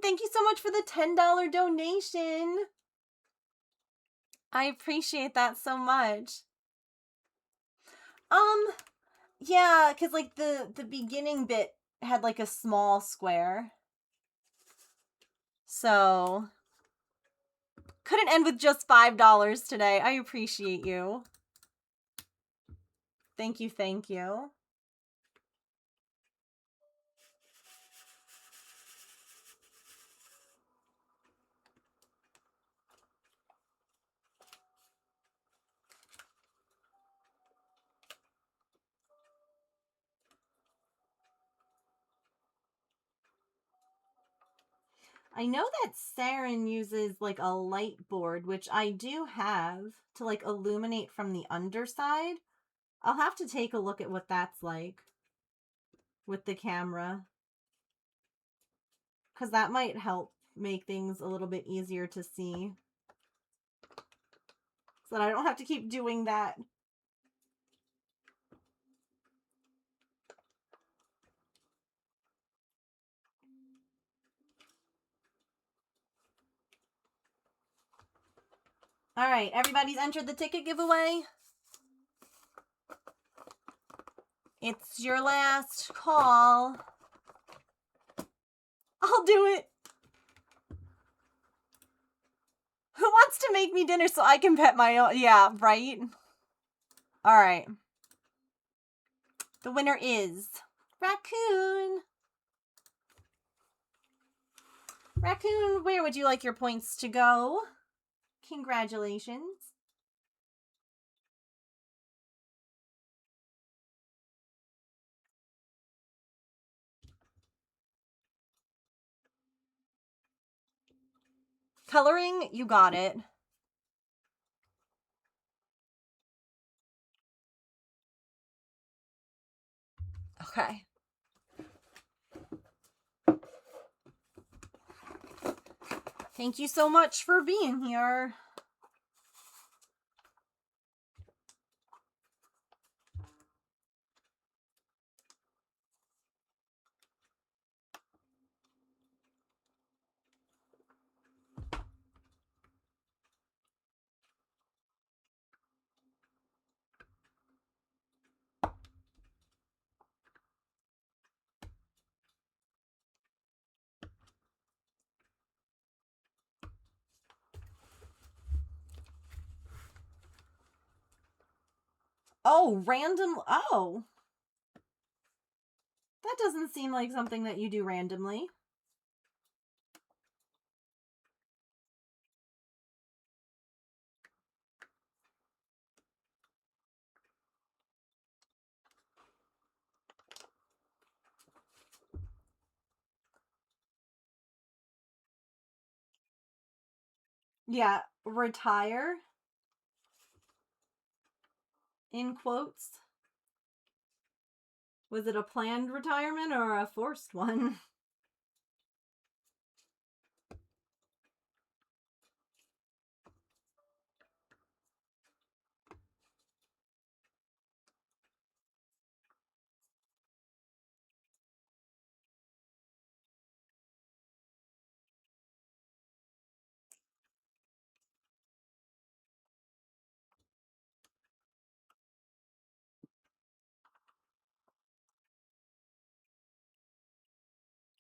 Thank you so much for the $10 donation. I appreciate that so much. Yeah, because like the beginning bit had like a small square. So couldn't end with just $5 today. I appreciate you. Thank you, thank you. I know that Saren uses like a light board, which I do have, to like illuminate from the underside. I'll have to take a look at what that's like with the camera, because that might help make things a little bit easier to see, so that I don't have to keep doing that. All right, everybody's entered the ticket giveaway. It's your last call. I'll do it. Who wants to make me dinner so I can pet my own? Yeah, right? All right. The winner is Raccoon. Raccoon, where would you like your points to go? Congratulations. Coloring, you got it. Okay. Thank you so much for being here. Oh, random. Oh. That doesn't seem like something that you do randomly. Yeah, retire. In quotes. Was it a planned retirement or a forced one?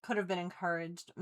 Could have been encouraged.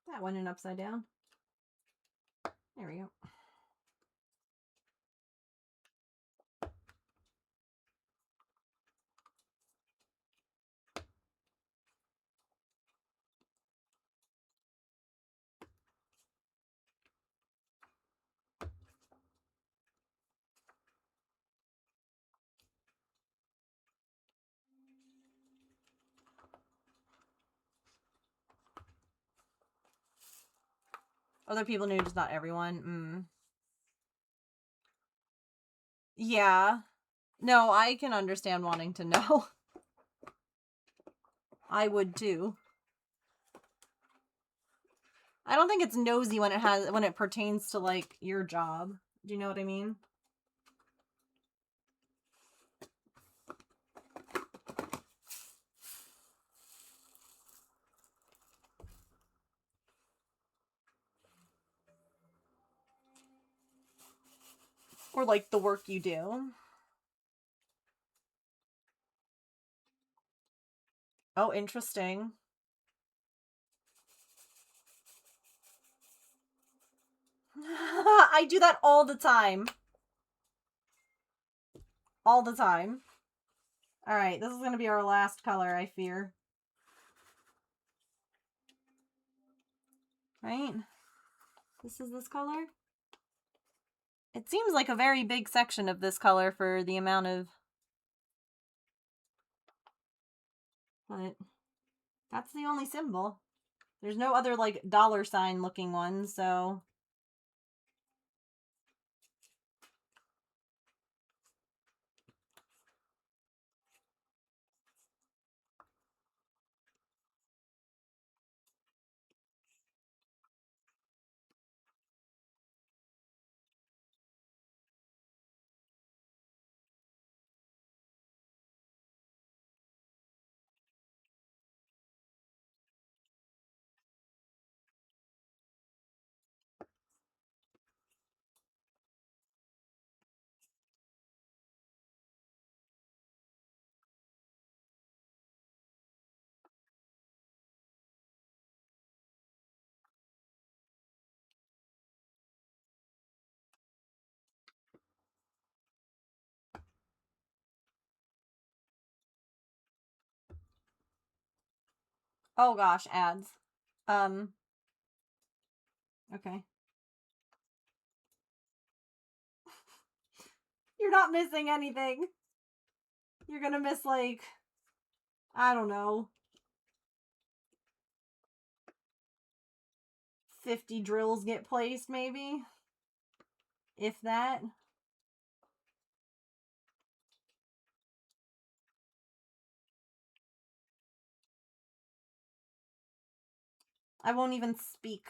That went in upside down. There we go. Other people knew, just not everyone. Yeah. No, I can understand wanting to know. I would too. I don't think it's nosy when it pertains to like your job. Do you know what I mean? Or like the work you do. Oh, interesting. I do that all the time. All the time. Alright, this is going to be our last color, I fear. Right? This is this color? It seems like a very big section of this color for the amount of... But that's the only symbol. There's no other, like, dollar sign looking ones, so... Oh gosh, ads. Okay. You're not missing anything. You're gonna miss, like, I don't know, 50 drills get placed, maybe? If that. I won't even speak.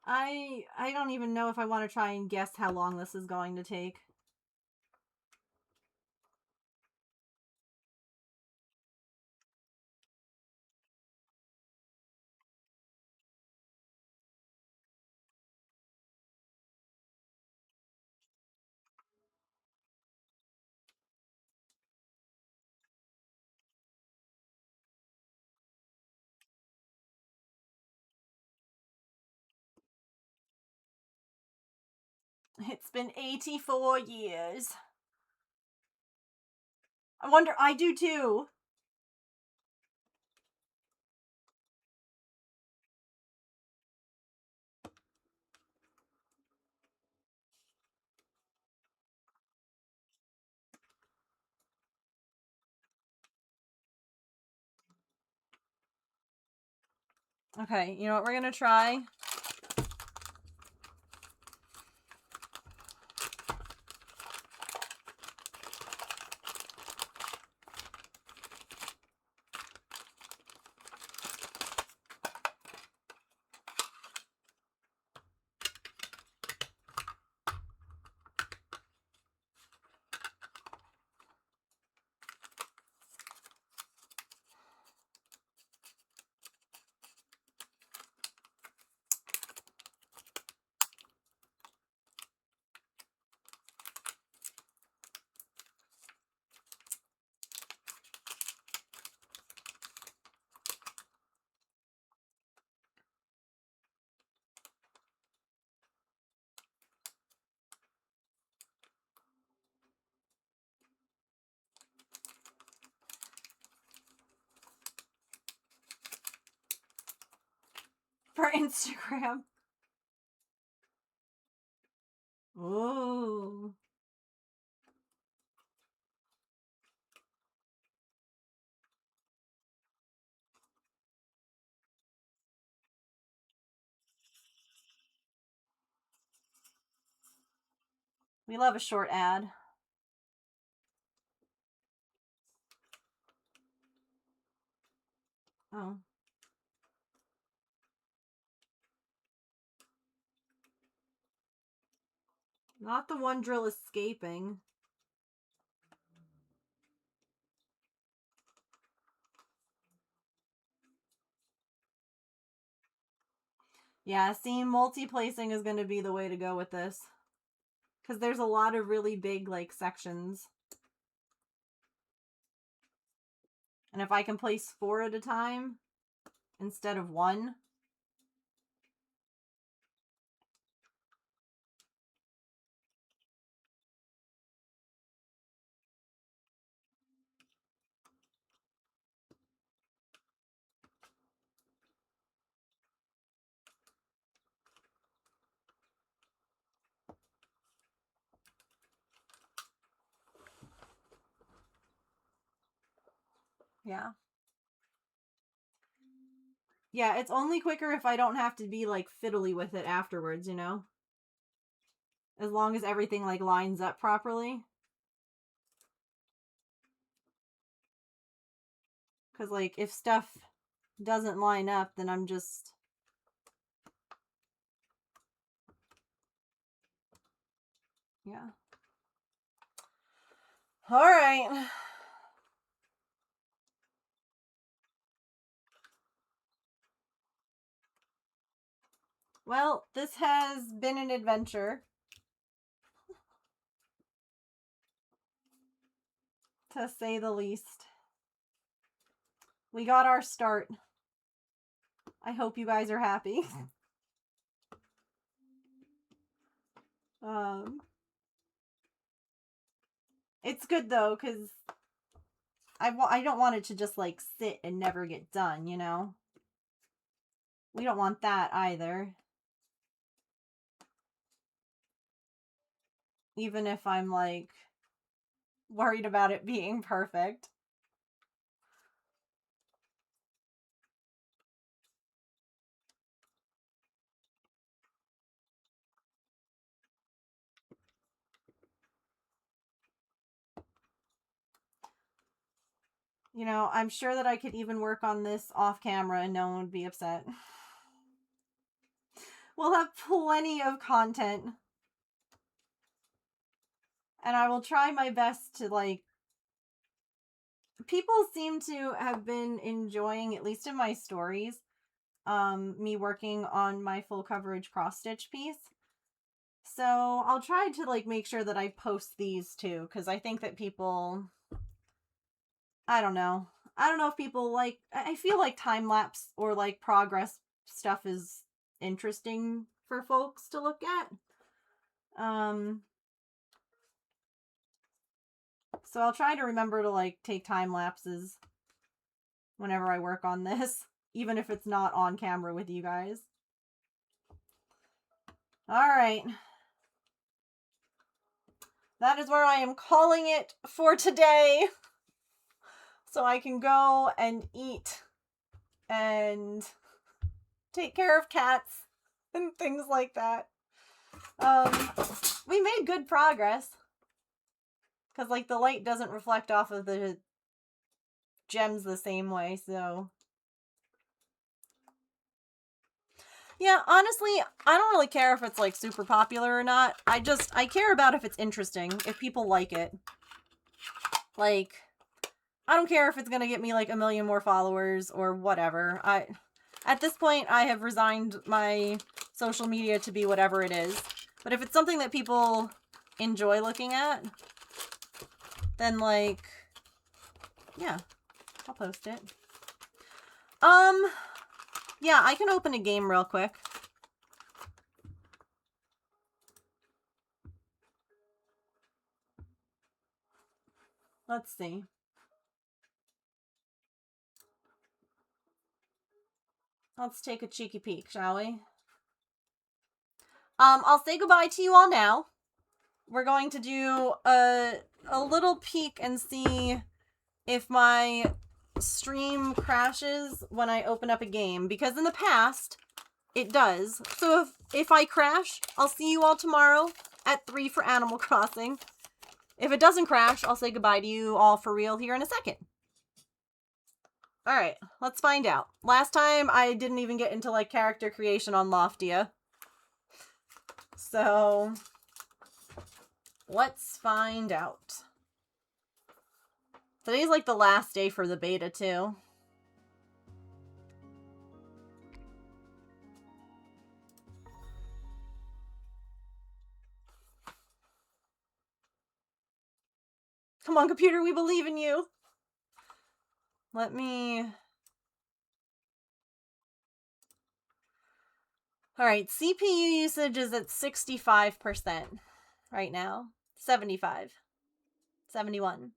I don't even know if I want to try and guess how long this is going to take. It's been 84 years. I wonder, I do too. Okay, you know what we're gonna try? For Instagram. Ooh. We love a short ad. Oh. Not the one drill escaping. Yeah, see, multi-placing is going to be the way to go with this. Because there's a lot of really big, like, sections. And if I can place 4 at a time instead of 1... Yeah. Yeah, it's only quicker if I don't have to be, like, fiddly with it afterwards, you know? As long as everything, like, lines up properly. Because, like, if stuff doesn't line up, then I'm just... Yeah. Alright. Well, this has been an adventure. To say the least. We got our start. I hope you guys are happy. It's good though, because I don't want it to just like sit and never get done, you know? We don't want that either. Even if I'm like worried about it being perfect. You know, I'm sure that I could even work on this off camera and no one would be upset. We'll have plenty of content. And I will try my best to, like... People seem to have been enjoying, at least in my stories, me working on my full coverage cross-stitch piece. So I'll try to, like, make sure that I post these too, because I think that people... I don't know. I don't know if people like... I feel like time-lapse or, like, progress stuff is interesting for folks to look at. So I'll try to remember to, like, take time-lapses whenever I work on this, even if it's not on camera with you guys. Alright. That is where I am calling it for today. So I can go and eat and take care of cats and things like that. We made good progress. Because, like, the light doesn't reflect off of the gems the same way, so... Yeah, honestly, I don't really care if it's, like, super popular or not. I care about if it's interesting, if people like it. Like, I don't care if it's gonna get me, like, 1 million more followers or whatever. At this point, I have resigned my social media to be whatever it is. But if it's something that people enjoy looking at, then, like, yeah, I'll post it. Yeah, I can open a game real quick. Let's see. Let's take a cheeky peek, shall we? I'll say goodbye to you all now. We're going to do a little peek and see if my stream crashes when I open up a game, because in the past it does. So if I crash, I'll see you all tomorrow at 3 for Animal Crossing. If it doesn't crash, I'll say goodbye to you all for real here in a second. Alright, let's find out. Last time I didn't even get into, like, character creation on Loftia. So let's find out. Today's like the last day for the beta too. Come on, computer, we believe in you. Let me... Alright, CPU usage is at 65% right now. 75. 71.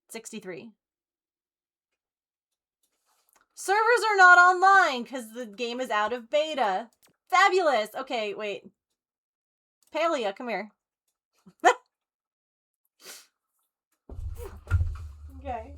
63. Servers are not online because the game is out of beta. Fabulous! Okay, wait. Palia, come here. Okay.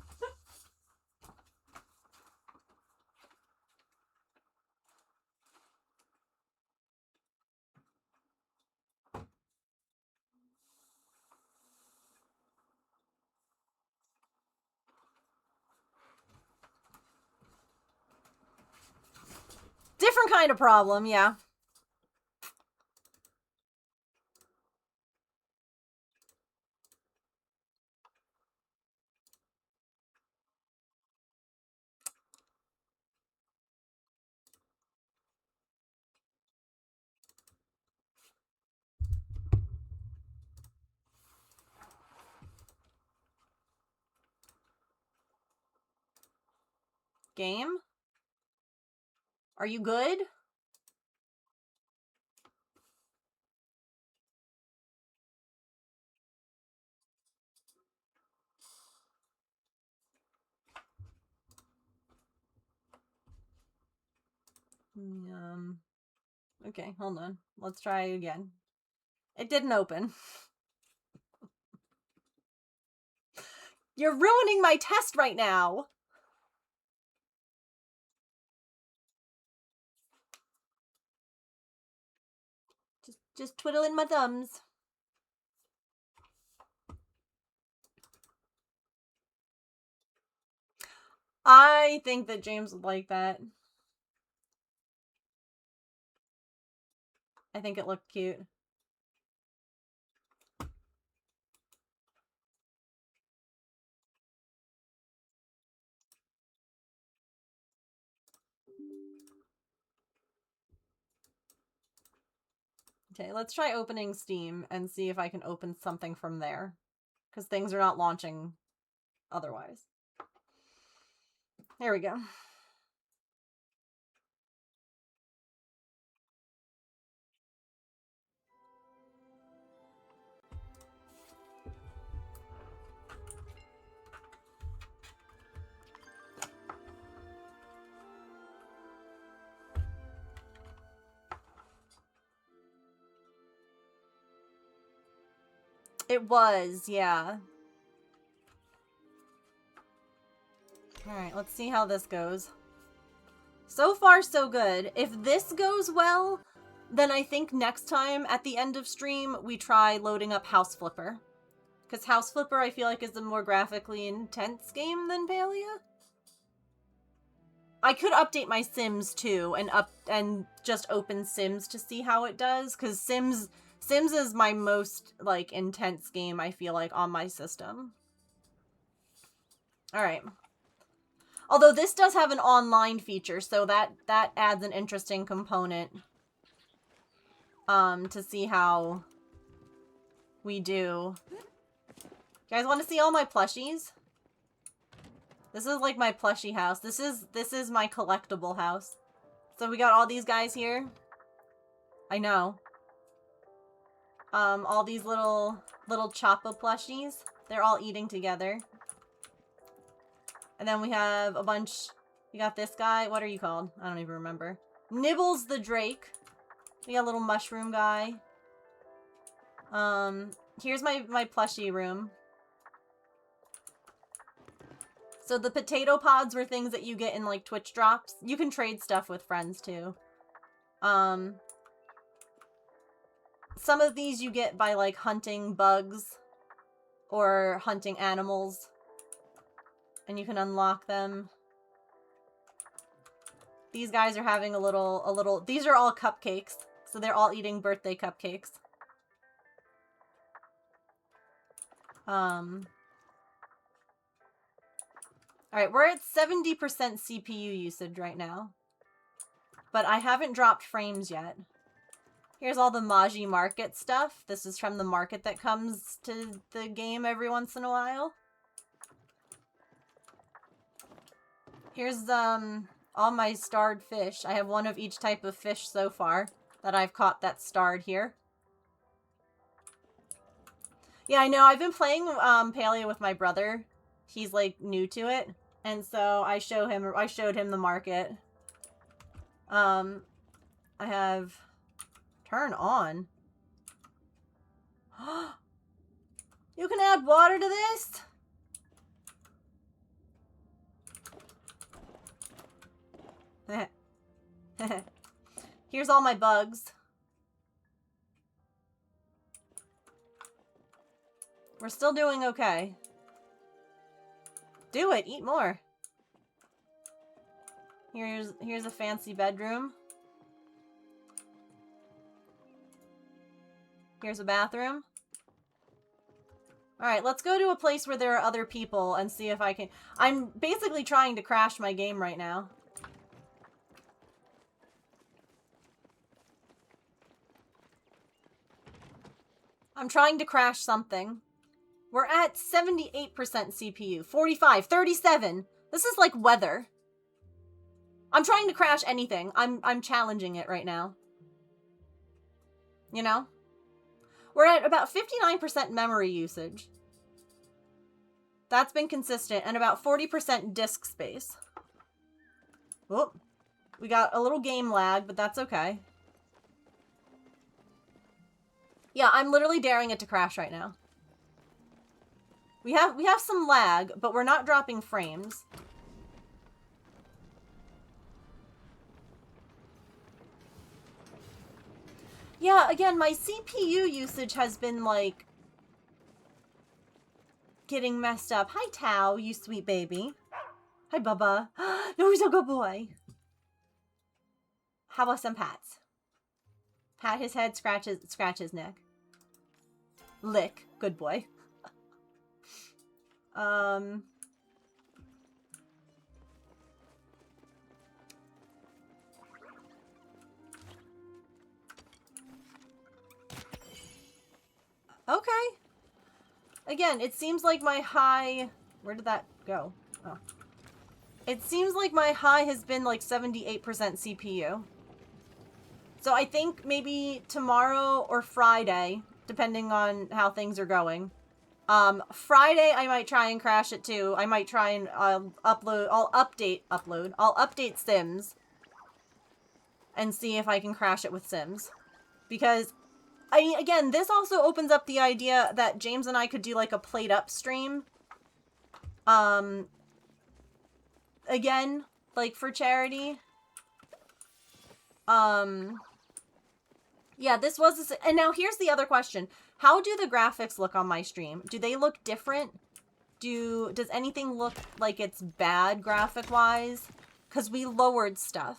Different kind of problem, yeah. Game? Are you good? Okay, hold on. Let's try again. It didn't open. You're ruining my test right now! Just twiddling my thumbs. I think that James would like that. I think it looked cute. Okay, let's try opening Steam and see if I can open something from there. Because things are not launching otherwise. There we go. It was, yeah. Alright, let's see how this goes. So far, so good. If this goes well, then I think next time at the end of stream, we try loading up House Flipper. Because House Flipper, I feel like, is a more graphically intense game than Palia. I could update my Sims too, and just open Sims to see how it does, because Sims is my most, like, intense game, I feel like, on my system. Alright. Although this does have an online feature, so that adds an interesting component. To see how we do. You guys want to see all my plushies? This is like my plushie house. This is my collectible house. So we got all these guys here. I know. All these little Choppa plushies. They're all eating together. And then we have a bunch. We got this guy. What are you called? I don't even remember. Nibbles the Drake. We got a little mushroom guy. Here's my plushie room. So the potato pods were things that you get in, like, Twitch drops. You can trade stuff with friends, too. Some of these you get by, like, hunting bugs or hunting animals. And you can unlock them. These guys are having a little... These are all cupcakes. So they're all eating birthday cupcakes. Alright, we're at 70% CPU usage right now. But I haven't dropped frames yet. Here's all the Maji Market stuff. This is from the market that comes to the game every once in a while. Here's, all my starred fish. I have one of each type of fish so far that I've caught that's starred here. Yeah, I know. I've been playing, Palia with my brother. He's, like, new to it. And so I showed him the market. I have... Turn on. You can add water to this? Here's all my bugs. We're still doing okay. Do it! Eat more! Here's a fancy bedroom. Here's a bathroom. Alright, let's go to a place where there are other people and see if I can... I'm basically trying to crash my game right now. I'm trying to crash something. We're at 78% CPU. 45, 37. This is like weather. I'm trying to crash anything. I'm challenging it right now. You know? We're at about 59% memory usage. That's been consistent. And about 40% disk space. Oh, we got a little game lag, but that's okay. Yeah, I'm literally daring it to crash right now. We have some lag, but we're not dropping frames. Yeah, again, my CPU usage has been, like, getting messed up. Hi, Tao, you sweet baby. Hi, Bubba. No, he's a good boy. How about some pats? Pat his head, scratch his neck. Lick. Good boy. Okay. Again, it seems like my high... Where did that go? Oh. It seems like my high has been like 78% CPU. So I think maybe tomorrow or Friday, depending on how things are going. Friday I might try and crash it too. I might try and I'll update Sims and see if I can crash it with Sims. Because I mean, again, this also opens up the idea that James and I could do like a played up stream. Again, like for charity. Yeah, this was, and now here's the other question. How do the graphics look on my stream? Do they look different? Does anything look like it's bad graphic-wise? Because we lowered stuff.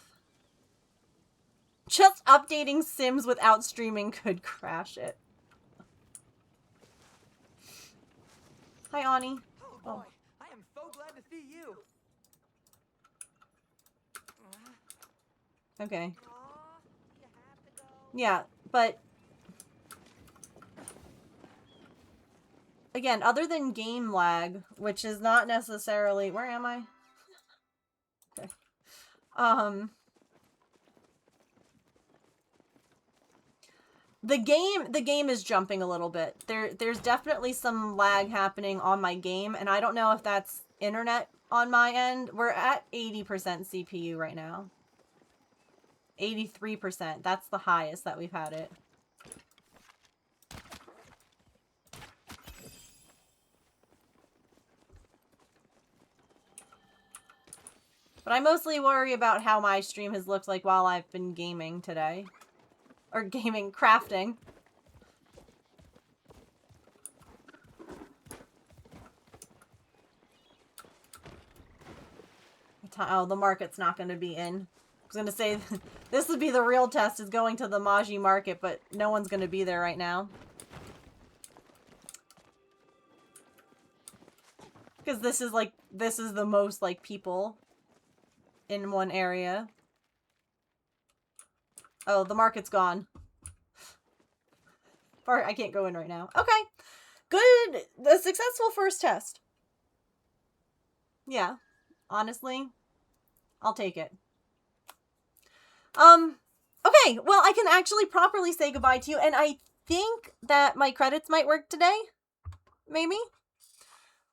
Just updating Sims without streaming could crash it. Hi, Ani. Oh boy, I am so glad to see you. Okay. Aw, you have to go. Yeah, but again, other than game lag, which is not necessarily, where am I? Okay. The game is jumping a little bit. There's definitely some lag happening on my game, and I don't know if that's internet on my end. We're at 80% CPU right now. 83%. That's the highest that we've had it. But I mostly worry about how my stream has looked like while I've been gaming today. Or gaming, crafting. Oh, the market's not going to be in. I was going to say, this would be the real test, is going to the Maji market, but no one's going to be there right now. Because this is the most, like, people in one area. Oh, the market's gone. I can't go in right now. Okay. Good. A successful first test. Yeah. Honestly, I'll take it. Okay. Well, I can actually properly say goodbye to you, and I think that my credits might work today. Maybe.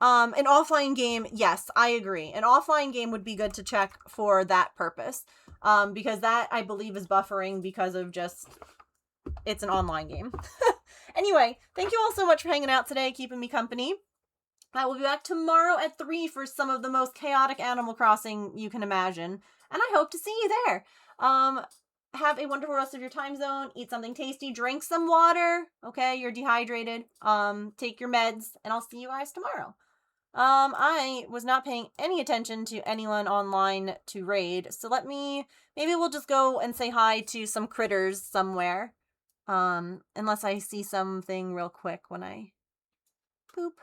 An offline game, yes, I agree. An offline game would be good to check for that purpose. Because that, I believe, is buffering because of just, it's an online game. Anyway, thank you all so much for hanging out today, keeping me company. I will be back tomorrow at 3 for some of the most chaotic Animal Crossing you can imagine. And I hope to see you there. Have a wonderful rest of your time zone. Eat something tasty. Drink some water. Okay, you're dehydrated. Take your meds. And I'll see you guys tomorrow. I was not paying any attention to anyone online to raid, so maybe we'll just go and say hi to some critters somewhere. Unless I see something real quick when I poop.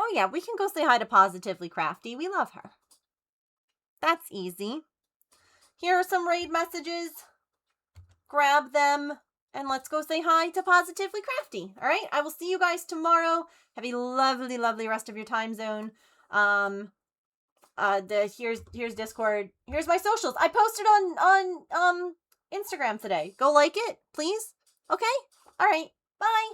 Oh yeah, we can go say hi to Positively Crafty. We love her. That's easy. Here are some raid messages. Grab them. And let's go say hi to Positively Crafty. All right? I will see you guys tomorrow. Have a lovely, lovely rest of your time zone. Here's Discord. Here's my socials. I posted on Instagram today. Go like it, please. Okay? All right. Bye.